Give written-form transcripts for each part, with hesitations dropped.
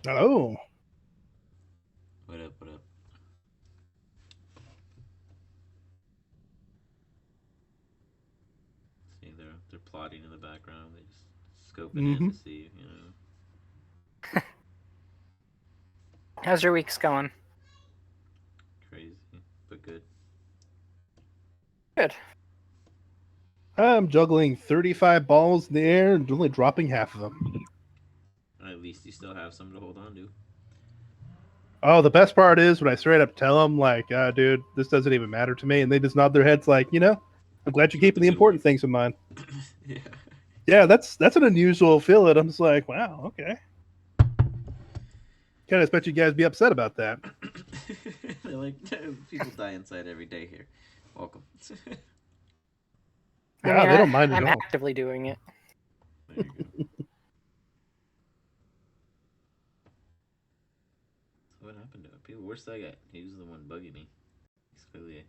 Oh. What up? What up? See, they're plotting in the background. They just scoping in Mm-hmm. to see, you know, How's your week's going? crazy but good. Good. I'm juggling 35 balls in the air and only dropping half of them. At least you still have some to hold on to. Oh, the best part is when I straight up tell them, like, dude, this doesn't even matter to me. And they just nod their heads, like, I'm glad you're Keep up the keeping the good work. important things in mind. Yeah. Yeah, that's an unusual feeling. I'm just like, wow, okay. Can't expect you guys to be upset about that. They're like, people die inside every day here. Welcome. I Yeah, mean, they don't mind at I'm all. actively doing it. There you go. So what happened to him? People, where's that guy? He was the one bugging me. He's clearly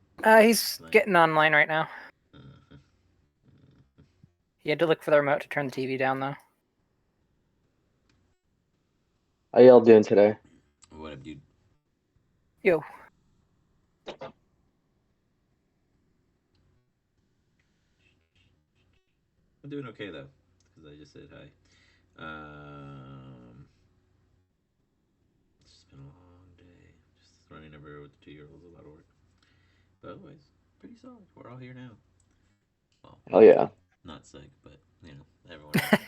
He's like, getting online right now. uh, He had to look for the remote to turn the TV down, though. How y'all doing today? what up, dude? Yo. I'm doing okay though, because I just said hi. It's just been a long day. Just running everywhere with the 2-year-olds, a lot of work. But otherwise, pretty solid. We're all here now. Well, Hell yeah. not sick, but you know, everyone else.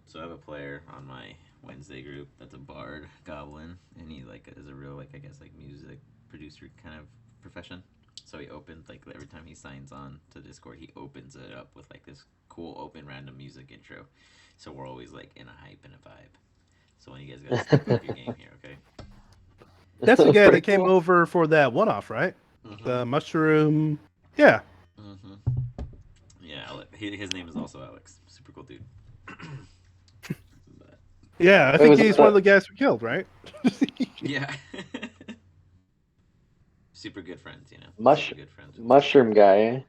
So I have a player on my Wednesday group that's a bard goblin, and he like is a real like I guess like music producer kind of profession. So he opened like every time he signs on to Discord, he opens it up with like this cool open random music intro. So we're always like in a hype and a vibe. So when you guys gotta step up your game here, okay? That's the guy Pretty that came cool. over for that one off, right? Mm-hmm. The mushroom. Yeah. Mm-hmm. Yeah, his name is also Alex. Super cool dude. But Yeah, I Wait, think was it he's one of the the guys we killed, right? yeah, super good friends. You know, mush super good friends with each other. mushroom guy?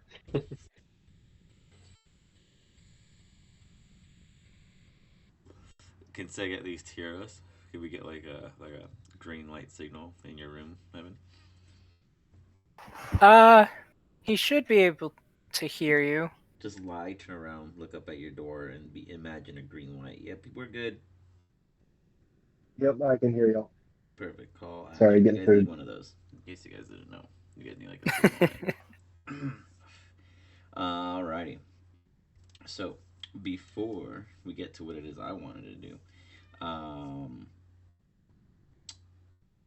Can Sega at least hear us? Can we get like a green light signal in your room, Evan? Uh, he should be able to hear you. Just lie, turn around, look up at your door, and imagine a green light. Yep, we're good. Yep, I can hear y'all. Perfect. Call Sorry, action. You getting guys need food. one of those. In case you guys didn't know, you guys need like a signal light. Alrighty. So before we get to what it is I wanted to do, um,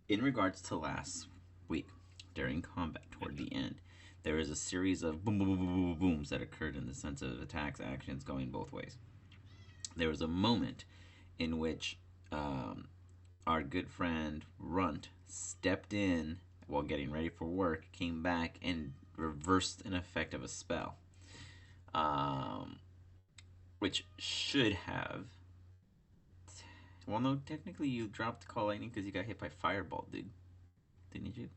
in regards to last week during combat toward the end, there is a series of boom, boom, boom, boom, boom, booms that occurred in the sense of attacks, actions going both ways. There was a moment in which our good friend Runt stepped in while getting ready for work, came back, and reversed an effect of a spell, um, which should have. Well, no, technically you dropped Call Lightning because you got hit by Fireball, dude. Didn't you?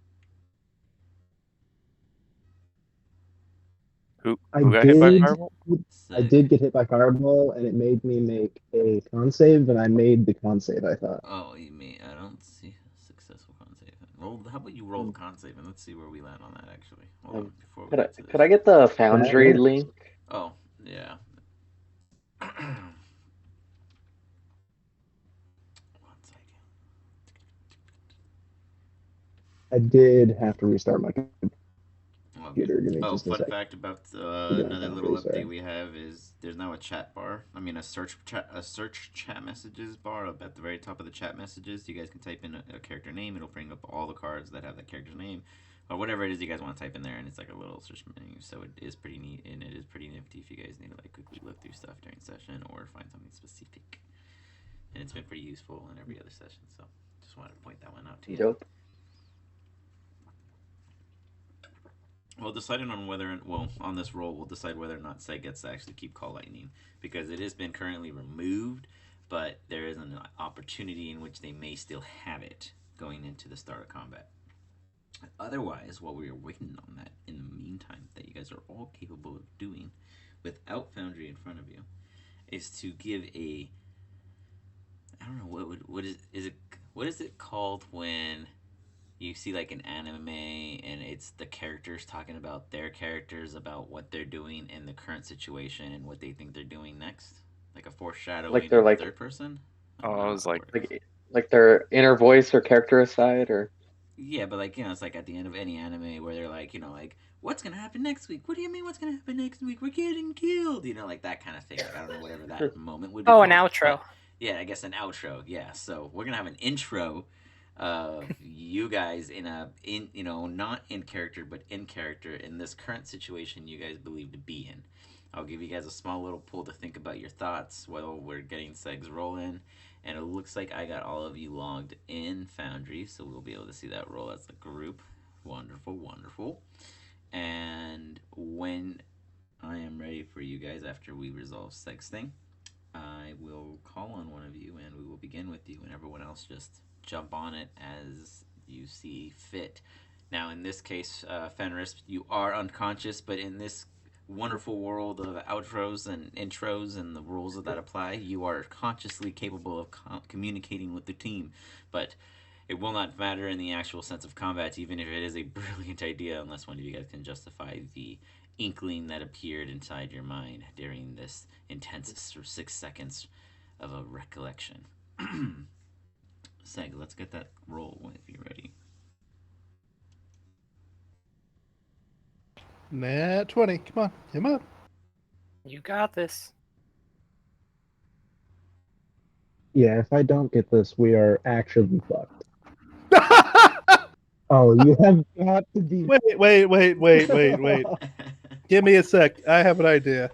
I Who got hit by did. fireball? I Sick. did get hit by fireball, and it made me make a con save, and I made the con save. I thought. Oh, you mean I don't see a successful con save. Roll. How about you roll the Um, con save and let's see where we land on that. Actually, hold on um, before we could I get to could this. I get the That Foundry works. link? Oh yeah. One second. I did have to restart my Oh, computer. good. Give me just a Oh, second. fun fact about To get my another little Foundry. update Sorry. we have is there's now a chat bar. I mean, a search chat messages bar up at the very top of the chat messages. You guys can type in a character name. It'll bring up all the cards that have that character's name, or whatever it is you guys want to type in there, and it's like a little search menu. So it is pretty neat, and it is pretty nifty if you guys need to like quickly look through stuff during session or find something specific. And it's been pretty useful in every other session. So just wanted to point that one out to you. Dope. Well, deciding on whether, well, on this roll, we'll decide whether or not Seg gets to actually keep Call Lightning because it has been currently removed, but there is an opportunity in which they may still have it. going into the start of combat. Otherwise, while we are waiting on that, in the meantime, that you guys are all capable of doing without Foundry in front of you, is to give a, I don't know, what is it called when you see like an anime and it's the characters talking about their characters, about what they're doing in the current situation and what they think they're doing next, like a foreshadowing they're of third person. Oh, I was like, like their inner voice or character aside, or yeah, but like, it's like at the end of any anime where they're like, like, what's gonna happen next week? What do you mean what's gonna happen next week? We're getting killed, like that kind of thing. Like, I don't know, whatever that moment would be. Oh, an called, outro. but, yeah, I guess an outro. Yeah, so we're gonna have an intro of you guys not in character but in character in this current situation you guys believe to be in. I'll give you guys a small little pool to think about your thoughts while we're getting segs rolling. And it looks like I got all of you logged in Foundry, so we'll be able to see that roll as a group. Wonderful, wonderful. And when I am ready for you guys after we resolve sex thing, I will call on one of you and we will begin with you, and everyone else just jump on it as you see fit. Now, in this case, Fenris, you are unconscious, but in this wonderful world of outros and intros and the rules that apply, you are consciously capable of communicating with the team. But it will not matter in the actual sense of combat, even if it is a brilliant idea, unless one of you guys can justify the inkling that appeared inside your mind during this intense 6 seconds of a recollection. Seg, let's get that roll if you're ready. Nat 20. Come on. Come on. You got this. Yeah, if I don't get this, we are actually fucked. Oh, you have got to be. Wait. Give me a sec. I have an idea.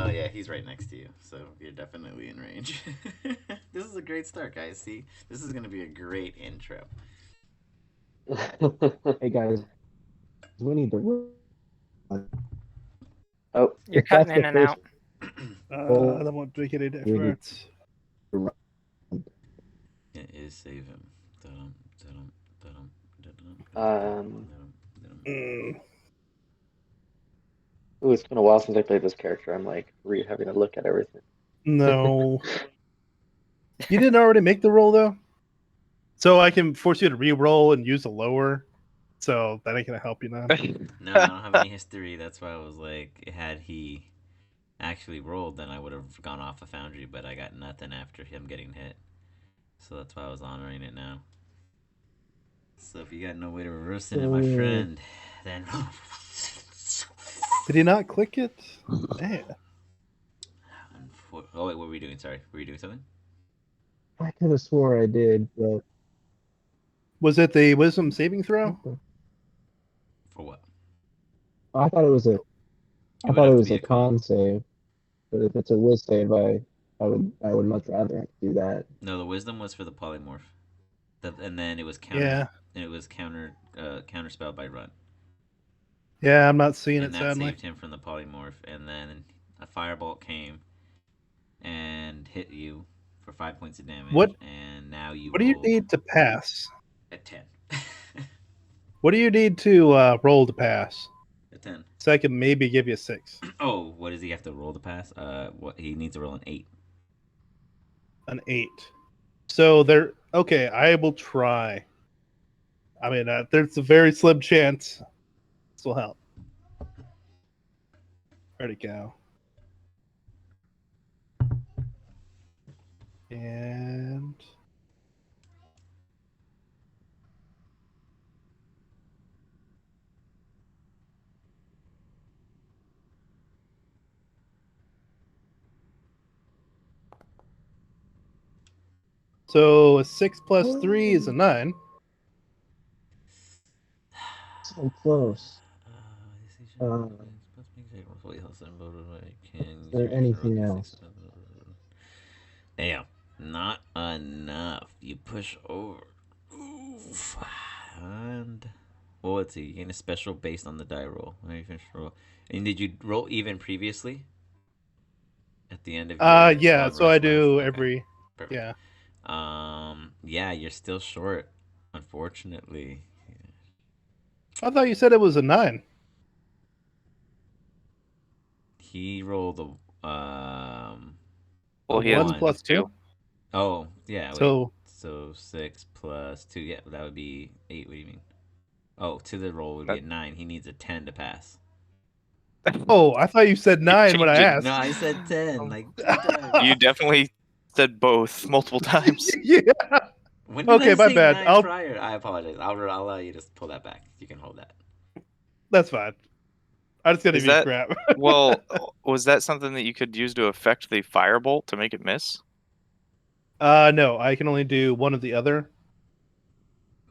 Oh yeah, he's right next to you, so you're definitely in range. This is a great start, guys. See, this is going to be a great intro. Hey guys, we need to. oh, You're If that's cutting in the and first- out. That won't make any need- difference. It is save him. ooh, it's been a while since I played this character. I'm like having to look at everything. No. You didn't already make the roll, though? So I can force you to re-roll and use a lower. So that ain't going to help you now. No, I don't have any history. That's why I was like, had he actually rolled, then I would have gone off a Foundry, but I got nothing after him getting hit. So that's why I was honoring it now. So if you got no way to reverse it, my friend, then... Did he not click it? Man. Oh, wait, what were we doing? Sorry. Were you doing something? I could have swore I did, but Was it the wisdom saving throw? For what? I thought it was a. I would thought have it to was be a a con. con save, but if it's a whiz save, I would much rather have to do that. No, the wisdom was for the polymorph. And then it was counter. Yeah. And it was counterspelled by run. Yeah, I'm not seeing And it, that sadly. saved him from the polymorph. And then a firebolt came and hit you for 5 points of damage. What- And now you What do you rolled need to pass? a 10. What do you need to roll to pass? A 10. So I can maybe give you a 6. Oh, what does he have to roll to pass? What he needs to roll an 8. An 8. So there. Okay, I will try. I mean, there's a very slim chance this will help. Where'd it go? And so a 6 plus 3 is a 9. So close. Is there anything else? Yeah, not enough. You push over. Oof. And well, let's see. You gain a special based on the die roll. When you finish the roll. And did you roll even previously? At the end of your Yeah. long So I rest do last? Okay, every. perfect. Yeah. Yeah, you're still short. Unfortunately, I thought you said it was a 9. he rolled Well, a he has 1 1. plus 2. Oh, yeah, wait. So, So 6 plus 2, yeah, that would be 8. What do you mean? Oh, to the roll would be a That- 9. He needs a 10 to pass. oh, I thought you said Keep 9 when I changing. No, asked. I said 10, Um, like 2 times. You definitely said both multiple times. Yeah. When did Okay, I my say bad. 9 prior? I apologize. I'll allow you to pull that back. You can hold that. That's fine. I just gotta Is be that- crap. Well, was that something that you could use to affect the firebolt to make it miss? No, I can only do one or the other.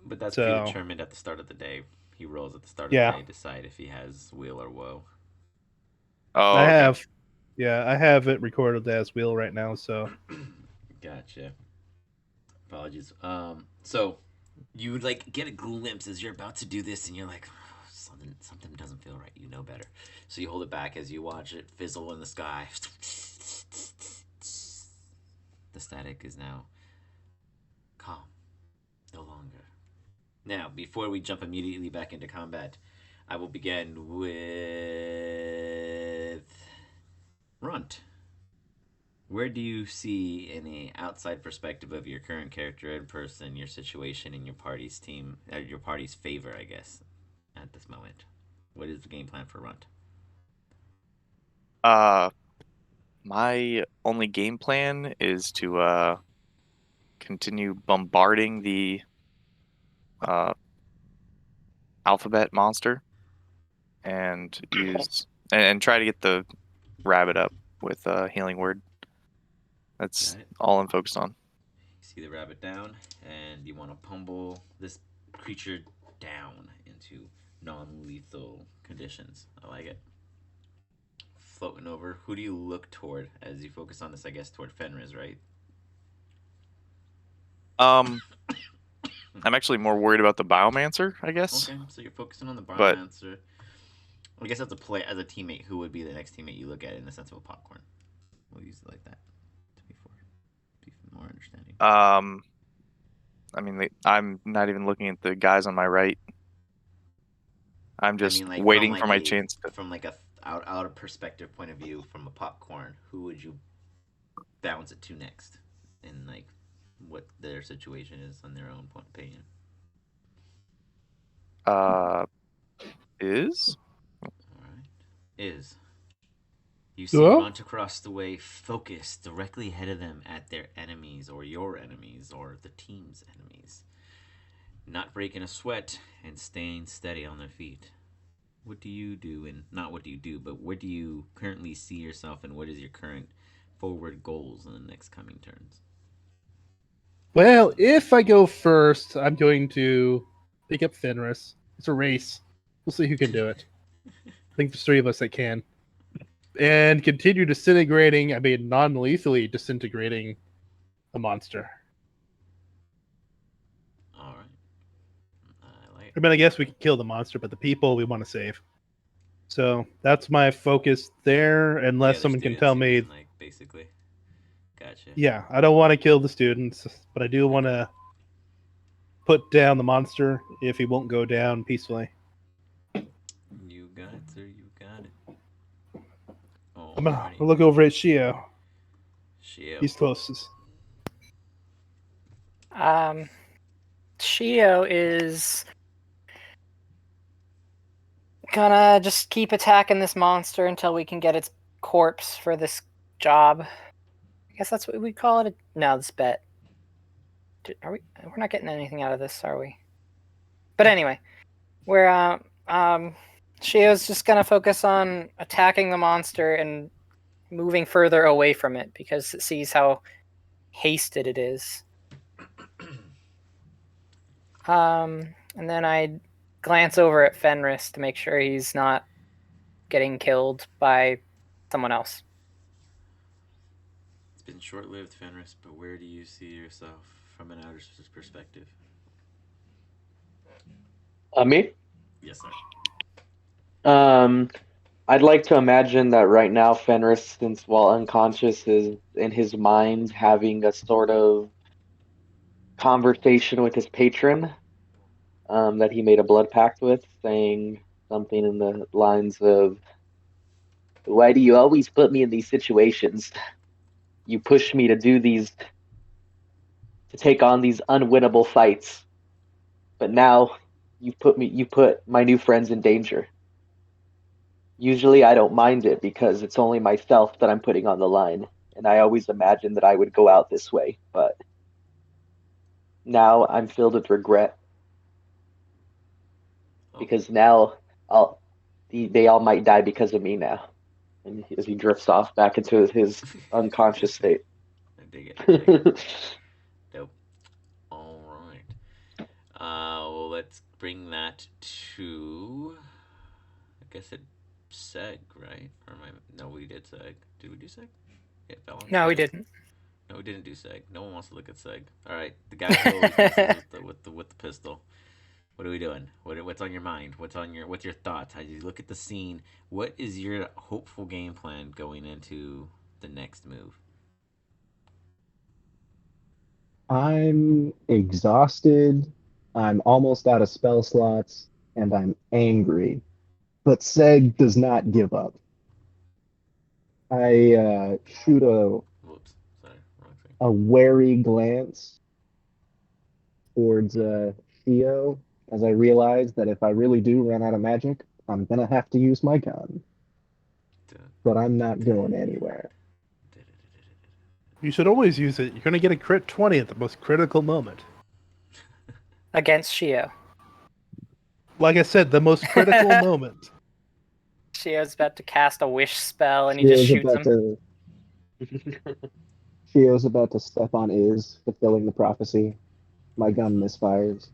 But that's So- predetermined at the start of the day. He rolls at the start of Yeah. the day, decide if he has will or woe. Oh, I okay. have, yeah, I have it recorded as wheel right now. So Gotcha. Apologies. So you like get a glimpse as you're about to do this, and you're like, "Oh, something doesn't feel right. You know better, so you hold it back as you watch it fizzle in the sky. The static is now calm, no longer. Now, before we jump immediately back into combat, I will begin with Runt. Where do you see in the outside perspective of your current character and person, your situation, and your party's team, your party's favor, I guess, at this moment? What is the game plan for Runt? My only game plan is to continue bombarding the alphabet monster and use and try to get the rabbit up with healing word. That's Got it. all I'm focused on. See the rabbit down, and you want to pummel this creature down into non-lethal conditions. I like it. Floating over. Who do you look toward as you focus on this? I guess toward Fenris, right? I'm actually more worried about the biomancer, I guess. Okay, so you're focusing on the But- biomancer. I guess as a teammate, who would be the next teammate you look at in the sense of a popcorn? We'll use it like that to be more understanding. I mean, I'm not even looking at the guys on my right. I'm just like, waiting from, for like, my chance to. From like a out of perspective point of view, from a popcorn, who would you bounce it to next, and like what their situation is on their own opinion? Is All right, is. You see Yeah? Runt across the way, focused directly ahead of them at their enemies, or your enemies, or the team's enemies. Not breaking a sweat and staying steady on their feet. What do you do, and not what do you do, but where do you currently see yourself, and what is your current forward goals in the next coming turns? well, if I go first, I'm going to pick up Fenris. It's a race. We'll see who can do it. I think there's 3 of us that can. And continue disintegrating, I mean non-lethally disintegrating the monster. All right. I like I it. mean, I guess we could kill the monster, but the people we want to save. So that's my focus there, unless The other someone can students, tell you me. mean, like, basically. Gotcha. Yeah, I don't want to kill the students, but I do want to put down the monster if he won't go down peacefully. You got it, sir. You got it. I'm gonna Alrighty. look over at Shio. Shio. He's closest. Shio is gonna just keep attacking this monster until we can get its corpse for this job. I guess that's what we call it. No, this bet. Are we? We're not getting anything out of this, are we? But anyway, we're Shio's just gonna focus on attacking the monster and moving further away from it because it sees how hasted it is. And then I glance over at Fenris to make sure he's not getting killed by someone else. It's been short-lived, Fenris, but where do you see yourself from an outer perspective? Me? Yes, sir. I'd like to imagine that right now Fenris, since while unconscious, is in his mind having a sort of conversation with his patron, that he made a blood pact with, saying something in the lines of, "Why do you always put me in these situations? You push me to do these, to take on these unwinnable fights. But now you put my new friends in danger. Usually I don't mind it because it's only myself that I'm putting on the line, and I always imagined that I would go out this way, but now I'm filled with regret because now they all might die because of me now." And as he drifts off back into his unconscious state. I dig it. I dig it. Dope. All right. Well, let's bring that to. I guess it Seg, right? Or am I? No, we did Seg. Did we do Seg? Yeah, Fallon. No, we didn't. No, we didn't do Seg. No one wants to look at Seg. All right, the guy who always misses with the pistol. What are we doing? What's on your mind? What's your thoughts? How you look at the scene? What is your hopeful game plan going into the next move? I'm exhausted. I'm almost out of spell slots, and I'm angry. But Seg does not give up. I shoot Whoops, sorry, wrong thing. a wary glance towards Shio as I realize that if I really do run out of magic, I'm gonna have to use my gun. But I'm not going anywhere. You should always use it. You're going to get a crit 20 at the most critical moment. Against Shio. Like I said, the most critical moment. Shio's about to cast a wish spell and he just shoots him. Shio's about to step on Iz, fulfilling the prophecy. My gun misfires.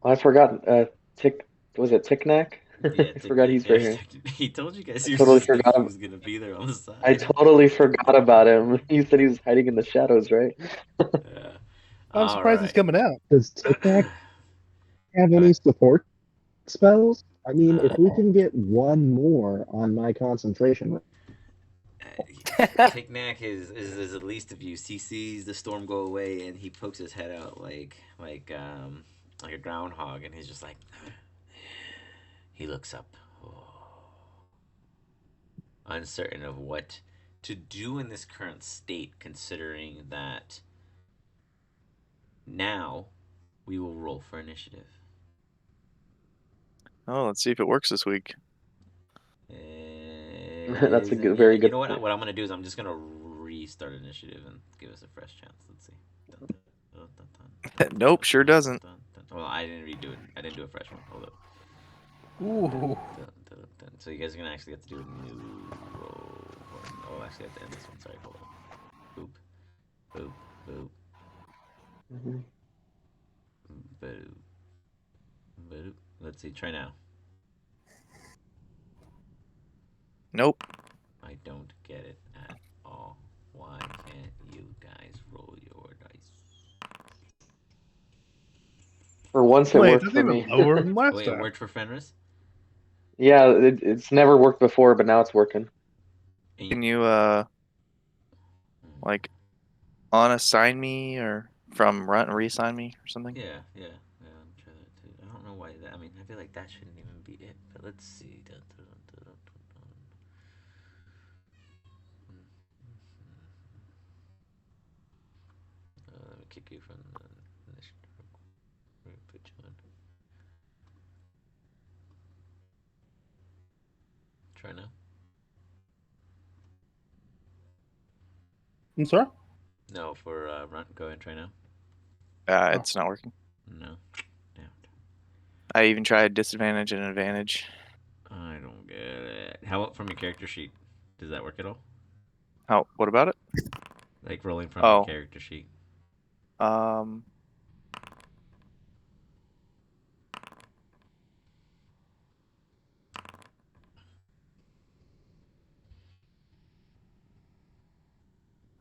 I forgot. Was it Ticknack? Yeah, I forgot he's right here. He told you guys I he was, totally just forgot he was gonna be there on the side. I totally forgot about him. You said he was hiding in the shadows, right? Yeah. I'm surprised he's coming out. Does Tic-Tac have any support spells? I mean, if we can get one more on my concentration. Ticknack is the least of you. He sees the storm go away and he pokes his head out like a groundhog, and he's just like, he looks up, uncertain of what to do in this current state, considering that now we will roll for initiative. Oh, let's see if it works this week. That's a very good. You know what? What I'm gonna do is I'm just gonna restart initiative and give us a fresh chance. Let's see. Nope, sure doesn't. Well, I didn't redo it. I didn't do a fresh one. Hold up. Ooh. So you guys are gonna actually have to do a new roll. Oh, actually, I have to end this one. Sorry, hold on. Boop, boop, boop, boop, boop. Let's see. Try now. Nope. I don't get it at all. Why can't you guys roll your dice? For once, it worked for me. Lower than last Wait, time. it worked for Fenris? Yeah, it's never worked before, but now it's working. Can you like unassign me or from run and reassign me or something? Yeah. I'm trying to. I don't know why that. I mean, I feel like that shouldn't even be it. But let's see. Let me kick you from the initiative. Put you in. Try now. I'm sorry? No, for run. Go ahead and try now. It's not working. No. Damn. I even tried disadvantage and advantage. I don't get it. How about from your character sheet? Does that work at all? Oh, what about it? Like rolling from your character sheet.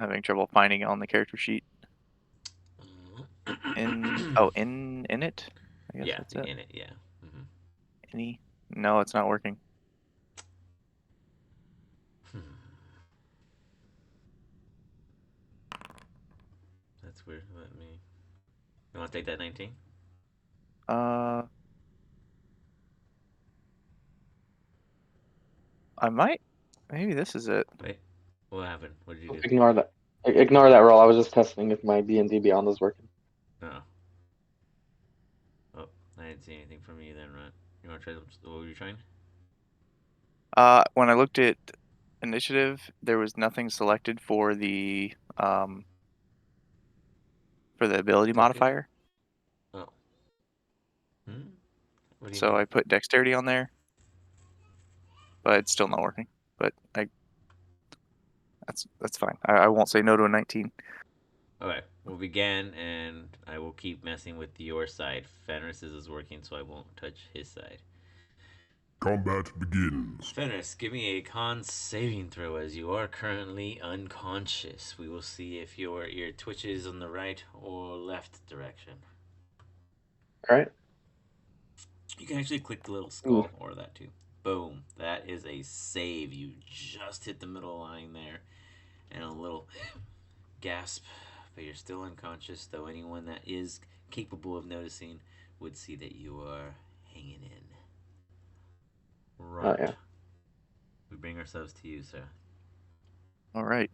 Having trouble finding it on the character sheet. In it? I guess Yeah, that's it. in it, yeah. Mm-hmm. Any? No, it's not working. That's weird. Let me. You want to take that 19? I might. Maybe this is it. Wait, what happened? What did you do? Ignore that. Ignore that roll. I was just testing if my D&D Beyond was working. Oh. Oh, I didn't see anything from you then, right? You want to try? What were you trying? When I looked at initiative, there was nothing selected for the ability Okay. modifier. Oh. Hmm? What do you So mean? I put dexterity on there, but it's still not working. But that's fine. I won't say no to a 19. Okay, we'll begin, and I will keep messing with your side. Fenris is working, so I won't touch his side. Combat begins. Fenris, give me a con saving throw as you are currently unconscious. We will see if your ear twitches in the right or left direction. All right. You can actually click the little Ooh. skull or that too. Boom. That is a save. You just hit the middle line there. And a little gasp. But you're still unconscious, though anyone that is capable of noticing would see that you are hanging in. Right. Oh, yeah. We bring ourselves to you, sir. All right.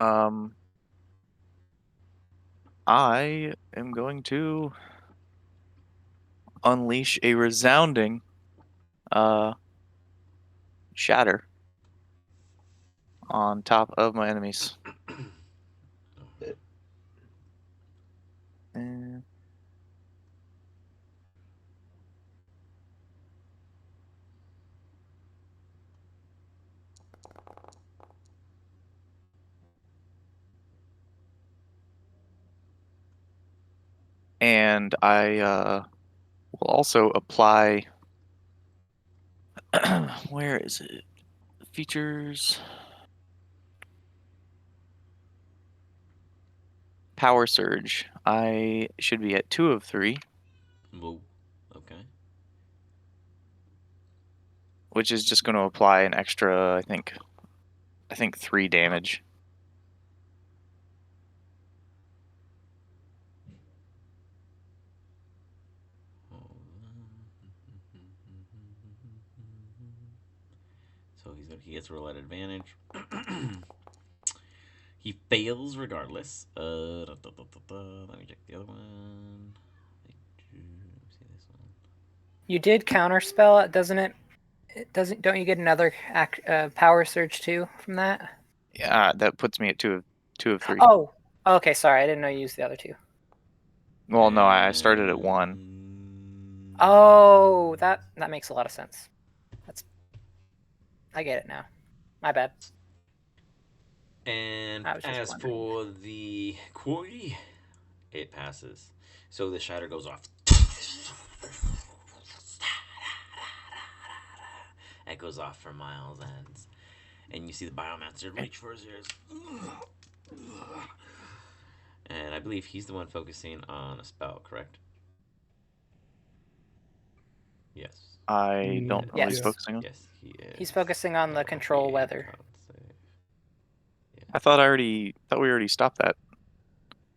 I am going to unleash a resounding shatter on top of my enemies. And I will also apply. Where is it? Features. Power Surge. I should be at 2 of 3. Whoa. Okay. Which is just going to apply an extra, I think 3 damage. So he gets roll at advantage. He fails regardless. Let me check the other one. See this one. You did counterspell, doesn't it? Don't you get another power surge too from that? Yeah, that puts me at 2 of 3. Oh, okay. Sorry, I didn't know you used the other two. Well, no, I started at 1. Oh, that makes a lot of sense. I get it now. My bad. And I was just as wondering. for the quarry, it passes. So the shatter goes off. It goes off for miles, and you see the biomancer reach for his ears. And I believe he's the one focusing on a spell, correct? Yes. I don't know what he's Yes. focusing on. Yes, he is. He's focusing on the control weather. Yeah. I thought we already stopped that.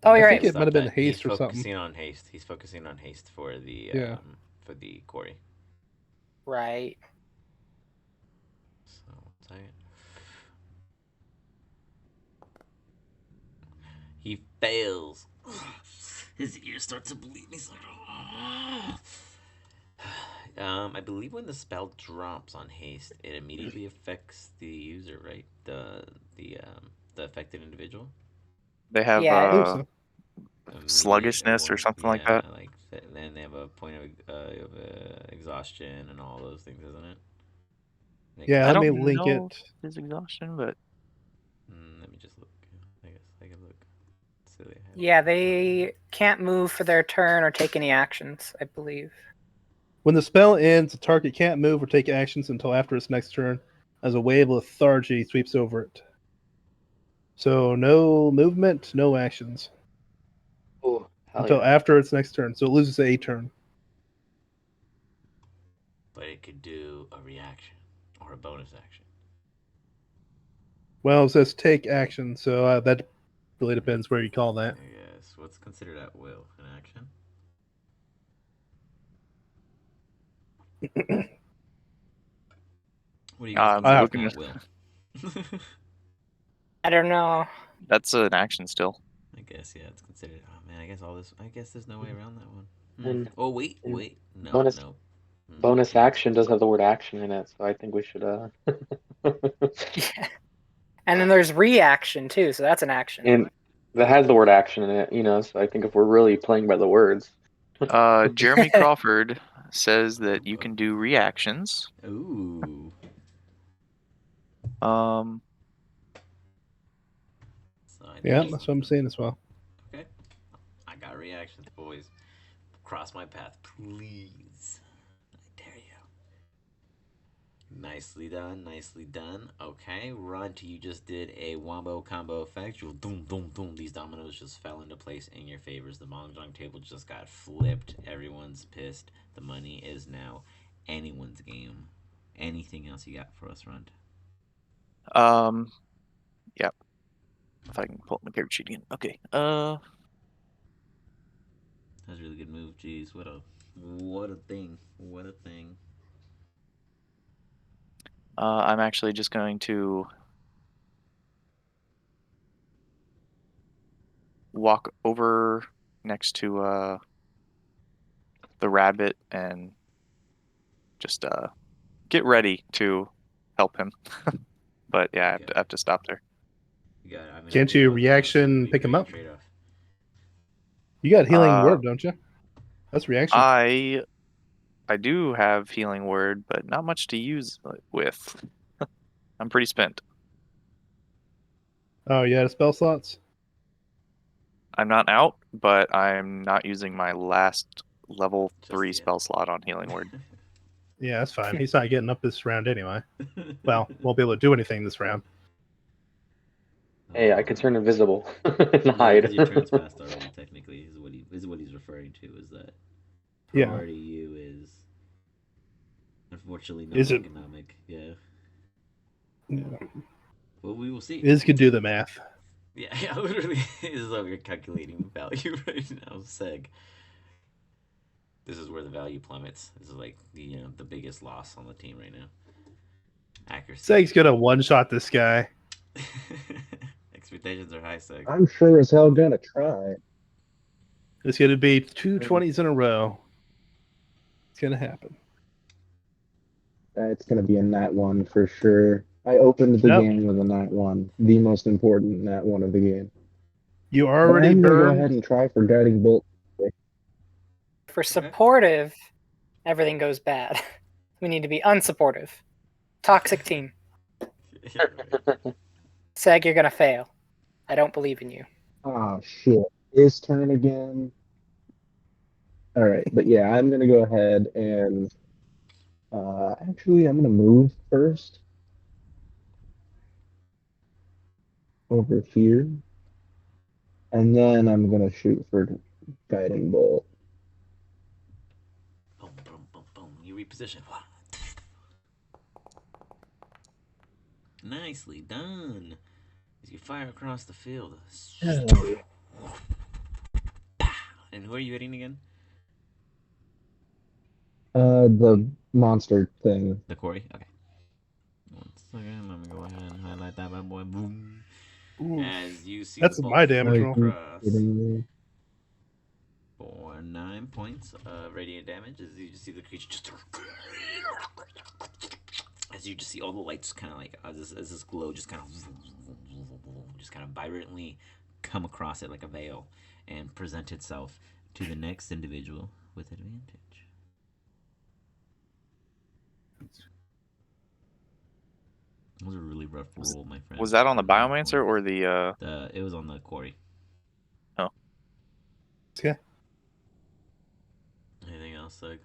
Oh, you're I right. think it might have been He's haste or something. focusing on haste. He's focusing on haste for the Yeah. for the quarry. Right. So one second. He fails. His ears start to bleed. He's like, I believe when the spell drops on haste, it immediately affects the user, right? The affected individual. They have Yeah, I think so. sluggishness or something like that. Like then they have a point of exhaustion and all those things, isn't it? Yeah, I let don't me link know it. his exhaustion, but Let me just look. I guess I can look. Silly. Yeah, they can't move for their turn or take any actions, I believe. When the spell ends, the target can't move or take actions until after its next turn, as a wave of lethargy sweeps over it. So no movement, no actions Oh, hell until yeah. after its next turn. So it loses a turn. But it could do a reaction or a bonus action. Well, it says take action, so that Really depends where you call that. Yes. What's considered at will? An action? What do you guys I'm consider looking. at will? I don't know. That's an action still. I guess, yeah, it's considered. Oh man, I guess all this. I guess there's no way around that one. And, Oh wait, and wait, no, bonus no. bonus action does have the word action in it, so I think we should Yeah. And then there's reaction too, so that's an action. and that has the word action in it, so I think if we're really playing by the words. Jeremy Crawford says that you can do reactions. Ooh. Um, So I Yeah, think that's what I'm saying as well. okay. I got reactions, boys. Cross my path, please. I dare you. Nicely done, nicely done. Okay, Runt, you just did a wombo combo effect. You'll doom, doom, doom. These dominoes just fell into place in your favors. The mahjong table just got flipped. Everyone's pissed. The money is now anyone's game. Anything else you got for us, Runt? Yep. If I can pull up my character sheet again. Okay. That was a really good move. Jeez, what a thing. What a thing. I'm actually just going to walk over next to the rabbit and just get ready to help him. But yeah, I have to stop there. You got it. I mean, Can't you reaction pick him up? Trade-off. You got healing word, don't you? That's reaction. I do have healing word, but not much to use with. I'm pretty spent. Oh, you had spell slots? I'm not out, but I'm not using my last level Just 3 yet. spell slot on healing word. Yeah, that's fine. He's not getting up this round anyway. Well, won't be able to do anything this round. Hey, I could turn invisible and Yeah, hide. because your turn's passed already. Technically, is what he's referring to. Is that Yeah. priority you is unfortunately not Is it- economic. Yeah. Yeah. Well, we will see. Iz could do the math. Yeah, literally, this is how we're calculating value right now. Seg. This is where the value plummets. This is like the biggest loss on the team right now. Accuracy. Seg's gonna one-shot this guy. Expectations are high, Seg. I'm sure as hell gonna try. It's gonna be 2 20s in a row. It's gonna happen. It's gonna be a nat 1 for sure. I opened the Yep. game with a nat 1, the most important nat 1 of the game. You But already I'm gonna go burned. ahead and try for guiding bolt. For supportive, everything goes bad. We need to be unsupportive. Toxic team. Seg, you're gonna fail. I don't believe in you. Oh shit. His turn again. Alright, but yeah, I'm gonna go ahead and actually I'm gonna move first over here. And then I'm gonna shoot for guiding bolt. Boom, boom, boom, boom. You reposition. Nicely done. As you fire across the field. And who are you hitting again? The monster thing. The quarry? Okay. 1 second. Let me go ahead and highlight that bad boy. Boom. Ooh, As you see that's the bolt my damage fly roll. across Kidding me? for 9 points of radiant damage. As you just see the creature just as you just see all the lights kind of like as this glow just kind of vibrantly come across it like a veil and present itself to the next individual with advantage. It was a really rough roll, my friend. Was that on the For 9 Biomancer or points. It was on the quarry. Oh. Yeah. Anything else, Doug?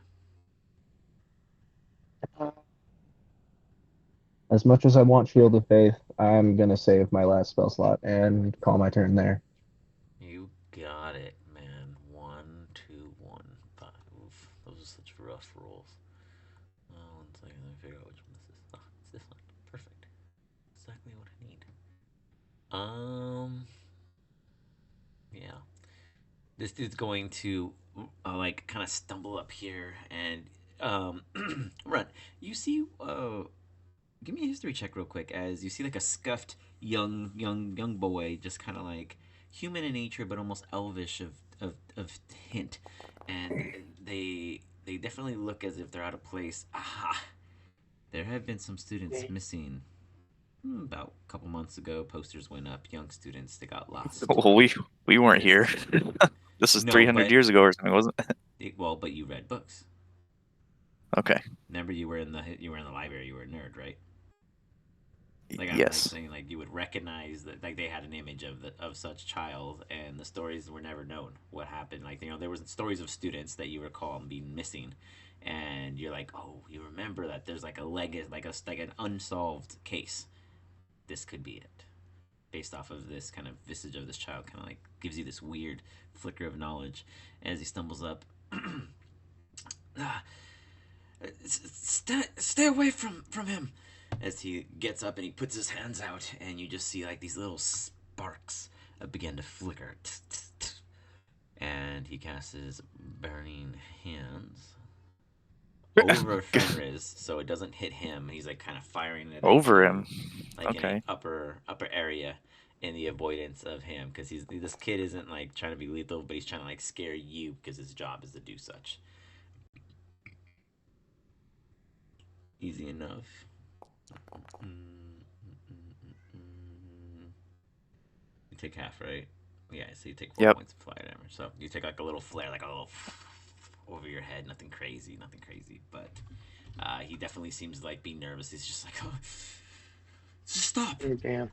As much as I want Shield of Faith, I'm gonna save my last spell slot and call my turn there. You got it, man. 1, 2, 1, 5. Oof, those are such rough rolls. 1 second, let me figure out which one this is. It's this one. Perfect. Exactly what I need. Yeah. This dude's going to like kind of stumble up here and run. You see, give me a history check real quick as you see like a scuffed young boy, just kind of like human in nature, but almost elvish of hint, and they definitely look as if they're out of place. Aha! There have been some students missing. About a couple months ago, posters went up. Young students, they got lost. Well, we weren't here. This is No, 300 but- years ago or something, wasn't it? Well, but you read books. Okay. Remember, you were in the library. You were a nerd, right? Like I'm Yes. like saying, like you would recognize that, like they had an image of such child, and the stories were never known. What happened? Like there was stories of students that you recall being missing, and you're like, oh, you remember that there's like a legacy, like an unsolved case. This could be it, based off of this kind of visage of this child. Kind of like gives you this weird flicker of knowledge as he stumbles up. Stay away from him. As he gets up and he puts his hands out, and you just see like these little sparks begin to flicker. And he casts his burning hands over Fenris, so it doesn't hit him. He's like kind of firing it Over at him. like in Okay. an upper area in the avoidance of him, because this kid isn't like trying to be lethal, but he's trying to like scare you because his job is to do such. Easy enough. You take half, right? Yeah, so you take 4 Yep. points of fire damage. So you take like a little flare, like a little over your head. Nothing crazy, but he definitely seems like being nervous. He's just like, oh, just stop. Oh, damn.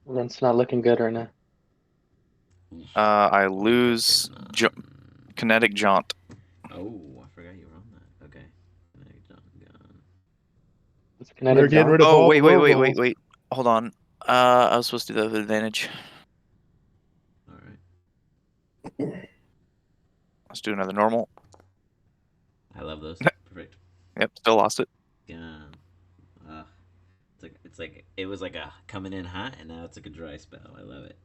Well, that's not looking good right now. I lose kinetic jaunt. Oh, I forgot you were on that. Okay. Kinetic jaunt gun. What's We're kinetic getting jump? rid of Oh, all wait. the Hold on. I was supposed to do that with advantage. All right. Let's do another normal. I love those. Perfect. Yep, still lost it. Gun. It's like it was like a coming in hot, and now it's like a dry spell. I love it.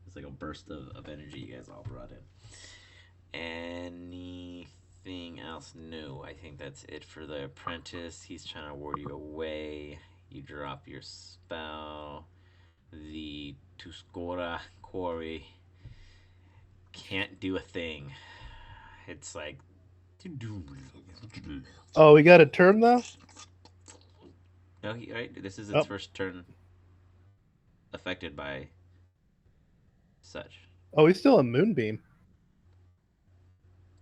It's like a burst of energy you guys all brought in. Anything else? No, I think that's it for the apprentice. He's trying to ward you away. You drop your spell. The Tuscora Quarry can't do a thing. It's like. Oh, we got a turn though? No, right? This is its Oh. first turn affected by such. Oh, he's still a moonbeam.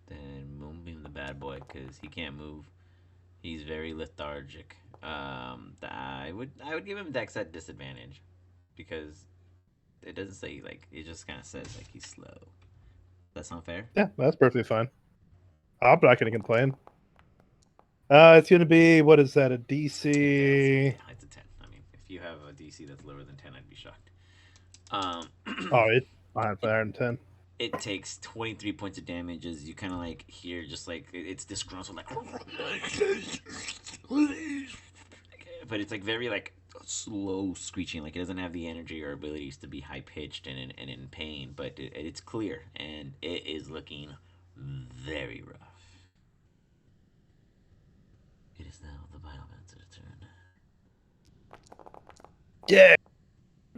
Then Moonbeam the bad boy, because he can't move. He's very lethargic. I would give him Dex at disadvantage, because it doesn't say like, it just kind of says like he's slow. Does that sound fair? Yeah, that's perfectly fine. I'm not going to complain. It's going to be, what is that, a DC? It's a 10. I mean, if you have a DC that's lower than 10, I'd be shocked. Oh, it's higher than 10. It takes 23 points of damage as you kind of like hear just like it's disgruntled, like, but it's like very like slow screeching, like it doesn't have the energy or abilities to be high pitched and in pain, but it's clear and it is looking very rough. It is now the Biomancer's turn. Yeah.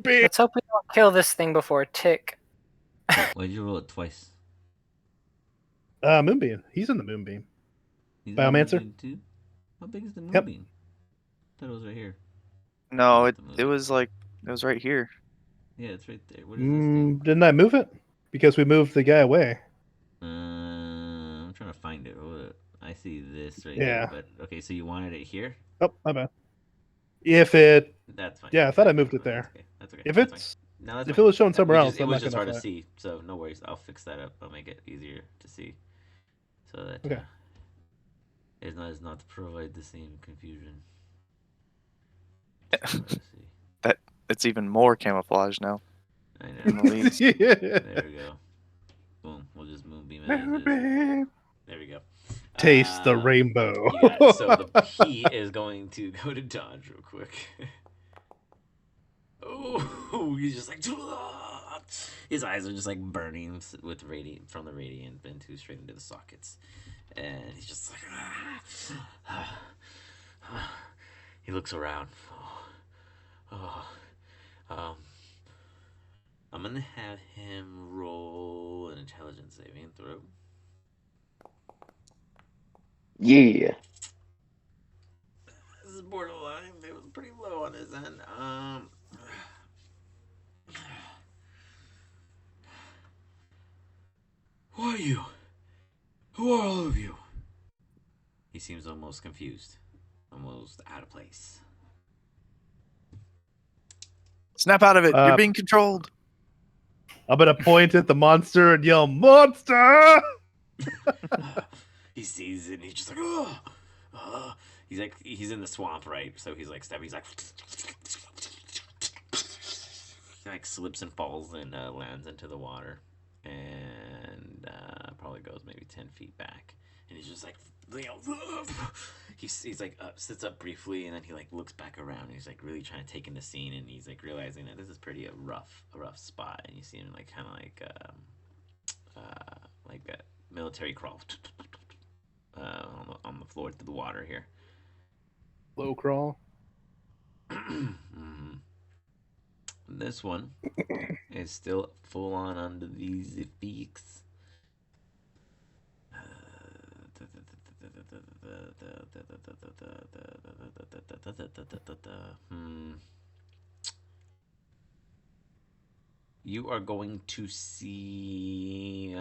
Let's hope we don't kill this thing before tick. Why'd you roll it twice? Moonbeam. He's in the moonbeam. He's Biomancer? in the moonbeam too? How big is the Yep. moonbeam? I thought it was right here. No, Oh, it was like it was right here. Yeah, it's right there. What is this thing? Didn't I move it? Because we moved the guy away. I'm trying to find it. I see this right Yeah. here. But okay, so you wanted it here? Oh, my bad. If it, That's fine. yeah, I thought I moved it there. That's okay. If That's it's, fine. No, that's if fine. it was shown somewhere else, It I'm was not just gonna hard to fight. see, so no worries. I'll fix that up. I'll make it easier to see, so that Okay. it's not to provide the same confusion. It's even more camouflage now. I In know. the leaves. There we go. Boom. We'll just moonbeam it. As it is. There we go. Taste the rainbow. You got it. So he is going to go to dodge real quick. Oh, he's just like, His eyes are just like burning with radiant from the radiant into straight into the sockets, and he's just like. He looks around. I'm gonna have him roll an intelligence saving throw. Yeah. This is borderline. It was pretty low on his end. Who are you? Who are all of you? He seems almost confused, almost out of place. Snap out of it. You're Uh, being controlled. I'm gonna point at the monster and yell, "Monster!" He sees it and he's just like, he's like, he's in the swamp, right? So he's like stepping, he's like, he like slips and falls and lands into the water, and probably goes maybe 10 feet back, and he's just like, he's like sits up briefly, and then he like looks back around, and he's like really trying to take in the scene, and he's like realizing that this is pretty a rough spot, and you see him like kind of like a military crawl on the floor to the water here. Low crawl. This one is still full on under these effects. You are going to see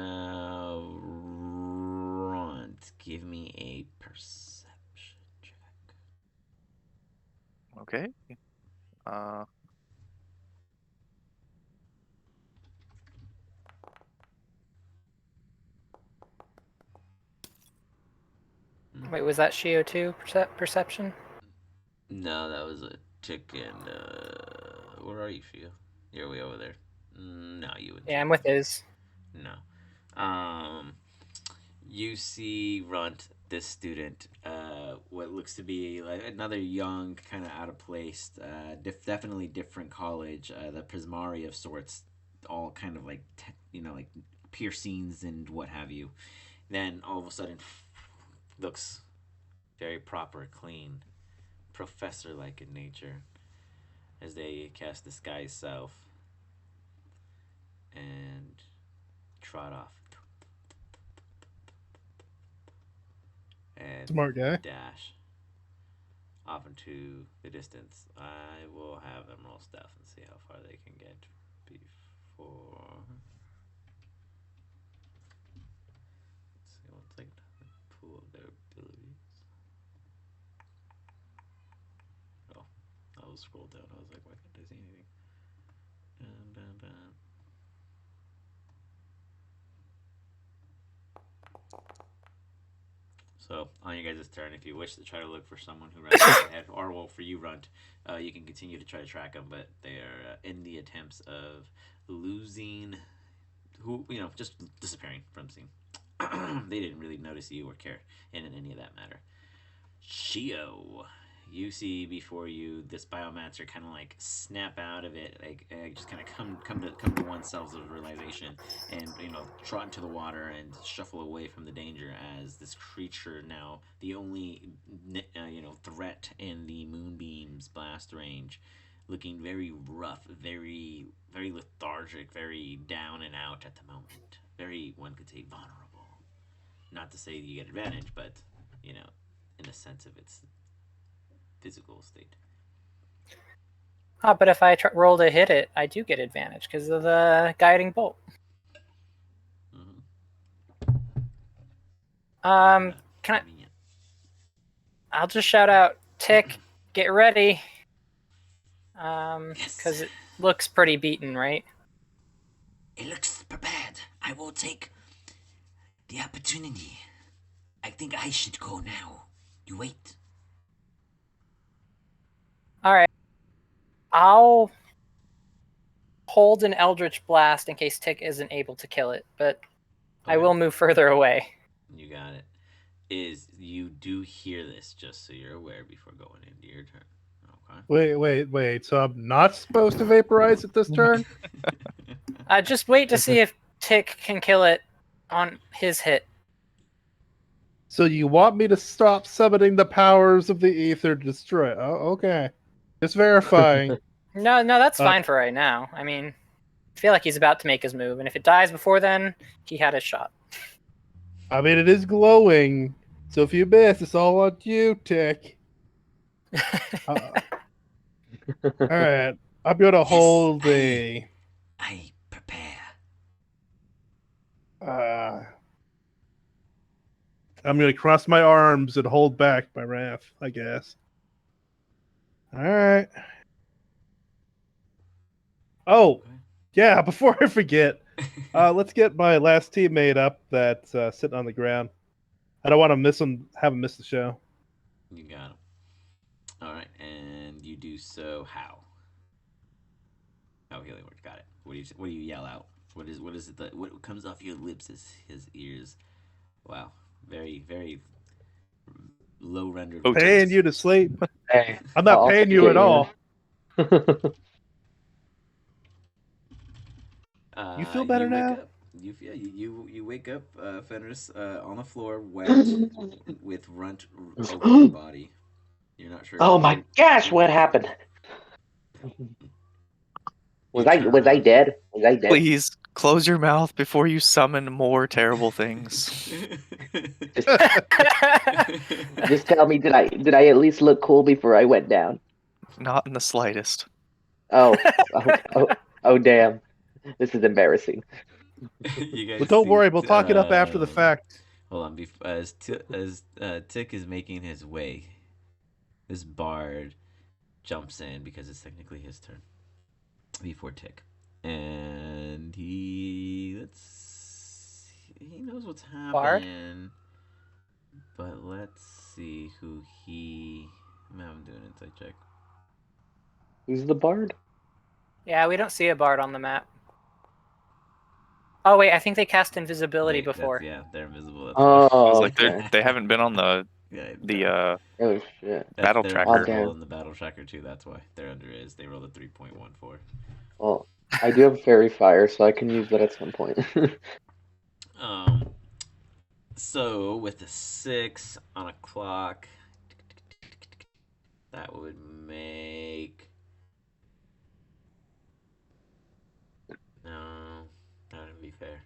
Runt. Give me a perception check. Okay. Wait, was that Shio 2 perception? No, that was a chicken. Where are you, Fio? You're way over there. No, you would. Yeah, I'm with Iz. No. You see Runt, this student, what looks to be like another young, kind of out of place, definitely different college, the Prismari of sorts, all kind of like, like piercings and what have you. Then all of a sudden, looks very proper, clean, professor-like in nature, as they cast Disguise Self and trot off. And Smart guy. dash off into the distance. I will have them roll stealth and see how far they can get before. Let's see what's like the pool of their abilities. Oh, I was scrolled down. I was like, why can't I see anything? So, on your guys' turn, if you wish to try to look for someone who runs ahead, or well, for you, Runt, you can continue to try to track them, but they are in the attempts of losing, just disappearing from the scene. They didn't really notice you or care in any of that matter. Shio, you see before you this biomancer kind of like snap out of it, like just kind of come to oneself of realization, and trot into the water and shuffle away from the danger as this creature, now the only threat in the moonbeam's blast range, looking very rough, very very lethargic, very down and out at the moment, very, one could say, vulnerable. Not to say you get advantage, but in the sense of its physical state. But if I roll to hit it, I do get advantage because of the guiding bolt. Can I? I'll just shout out, Tick, get ready. Because it looks pretty beaten, right? It looks prepared. I will take the opportunity. I think I should go now. You wait. All right. I'll hold an Eldritch Blast in case Tick isn't able to kill it, but okay. I will move further away. You got it. You do hear this, just so you're aware before going into your turn. Wait. So I'm not supposed to vaporize it this turn? Just wait to see if Tick can kill it on his hit. So you want me to stop summoning the powers of the ether to destroy it? Oh, okay. Just verifying. No, that's fine for right now. I mean, I feel like he's about to make his move, and if it dies before then, he had his shot. I mean, it is glowing. So if you miss, it's all on you, Tick. Alright. I'm gonna hold the... I prepare. I'm gonna cross my arms and hold back my wrath, I guess. Alright. Oh, yeah, before I forget, let's get my last teammate up that's sitting on the ground. I don't want to miss him, have him miss the show. You got him. All right, and you do so how? Oh, healing word. Got it. What do you yell out? What is it that what comes off your lips is his ears? Wow, very very low rendered. Oh, Paying you to sleep. Hey, I'm not I'll paying take you it, at all. You feel better you now? Wake up. You wake up, Fenris, on the floor, wet, with runt over your body. You're not sure. Oh my gosh, what happened? Was I dead? Was I dead? Please close your mouth before you summon more terrible things. Just tell me, did I at least look cool before I went down? Not in the slightest. Oh, damn. This is embarrassing. You guys But don't see, worry, we'll talk it up after the fact. Hold on, as Tick is making his way, this bard jumps in because it's technically his turn before Tick, and he knows what's happening. But let's see who he. I'm doing an insight check. Who's the bard? Yeah, we don't see a bard on the map. Oh wait, I think they cast invisibility Wait, before. Yeah, they're invisible. That's Oh, I was like, okay. they haven't been on the Oh shit. battle they're tracker. invisible in the battle tracker too. That's why they're under is. They rolled a 3.14. Well, I do have fairy fire, so I can use that at some point. So with the 6 on a clock, that would make. No, that wouldn't be fair.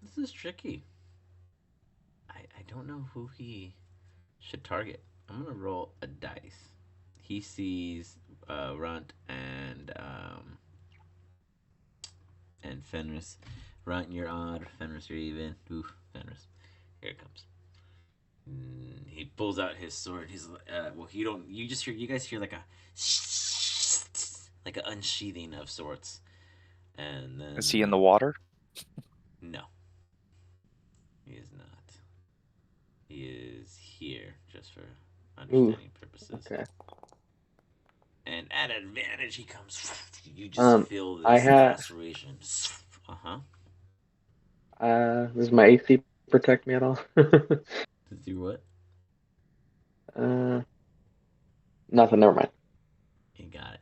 This is tricky. I don't know who he should target. I'm gonna roll a dice. He sees Runt and Fenris. Runt, you're odd. Fenris, you're even. Ooh, Fenris. Here it comes. He pulls out his sword. He's well, you guys hear like a like an unsheathing of sorts. And then Is he in the water? No. He is not. He is here just for understanding purposes. Okay. And at advantage he comes. You just feel this laceration. Does my AC protect me at all? Does do what? Nothing, never mind. You got it.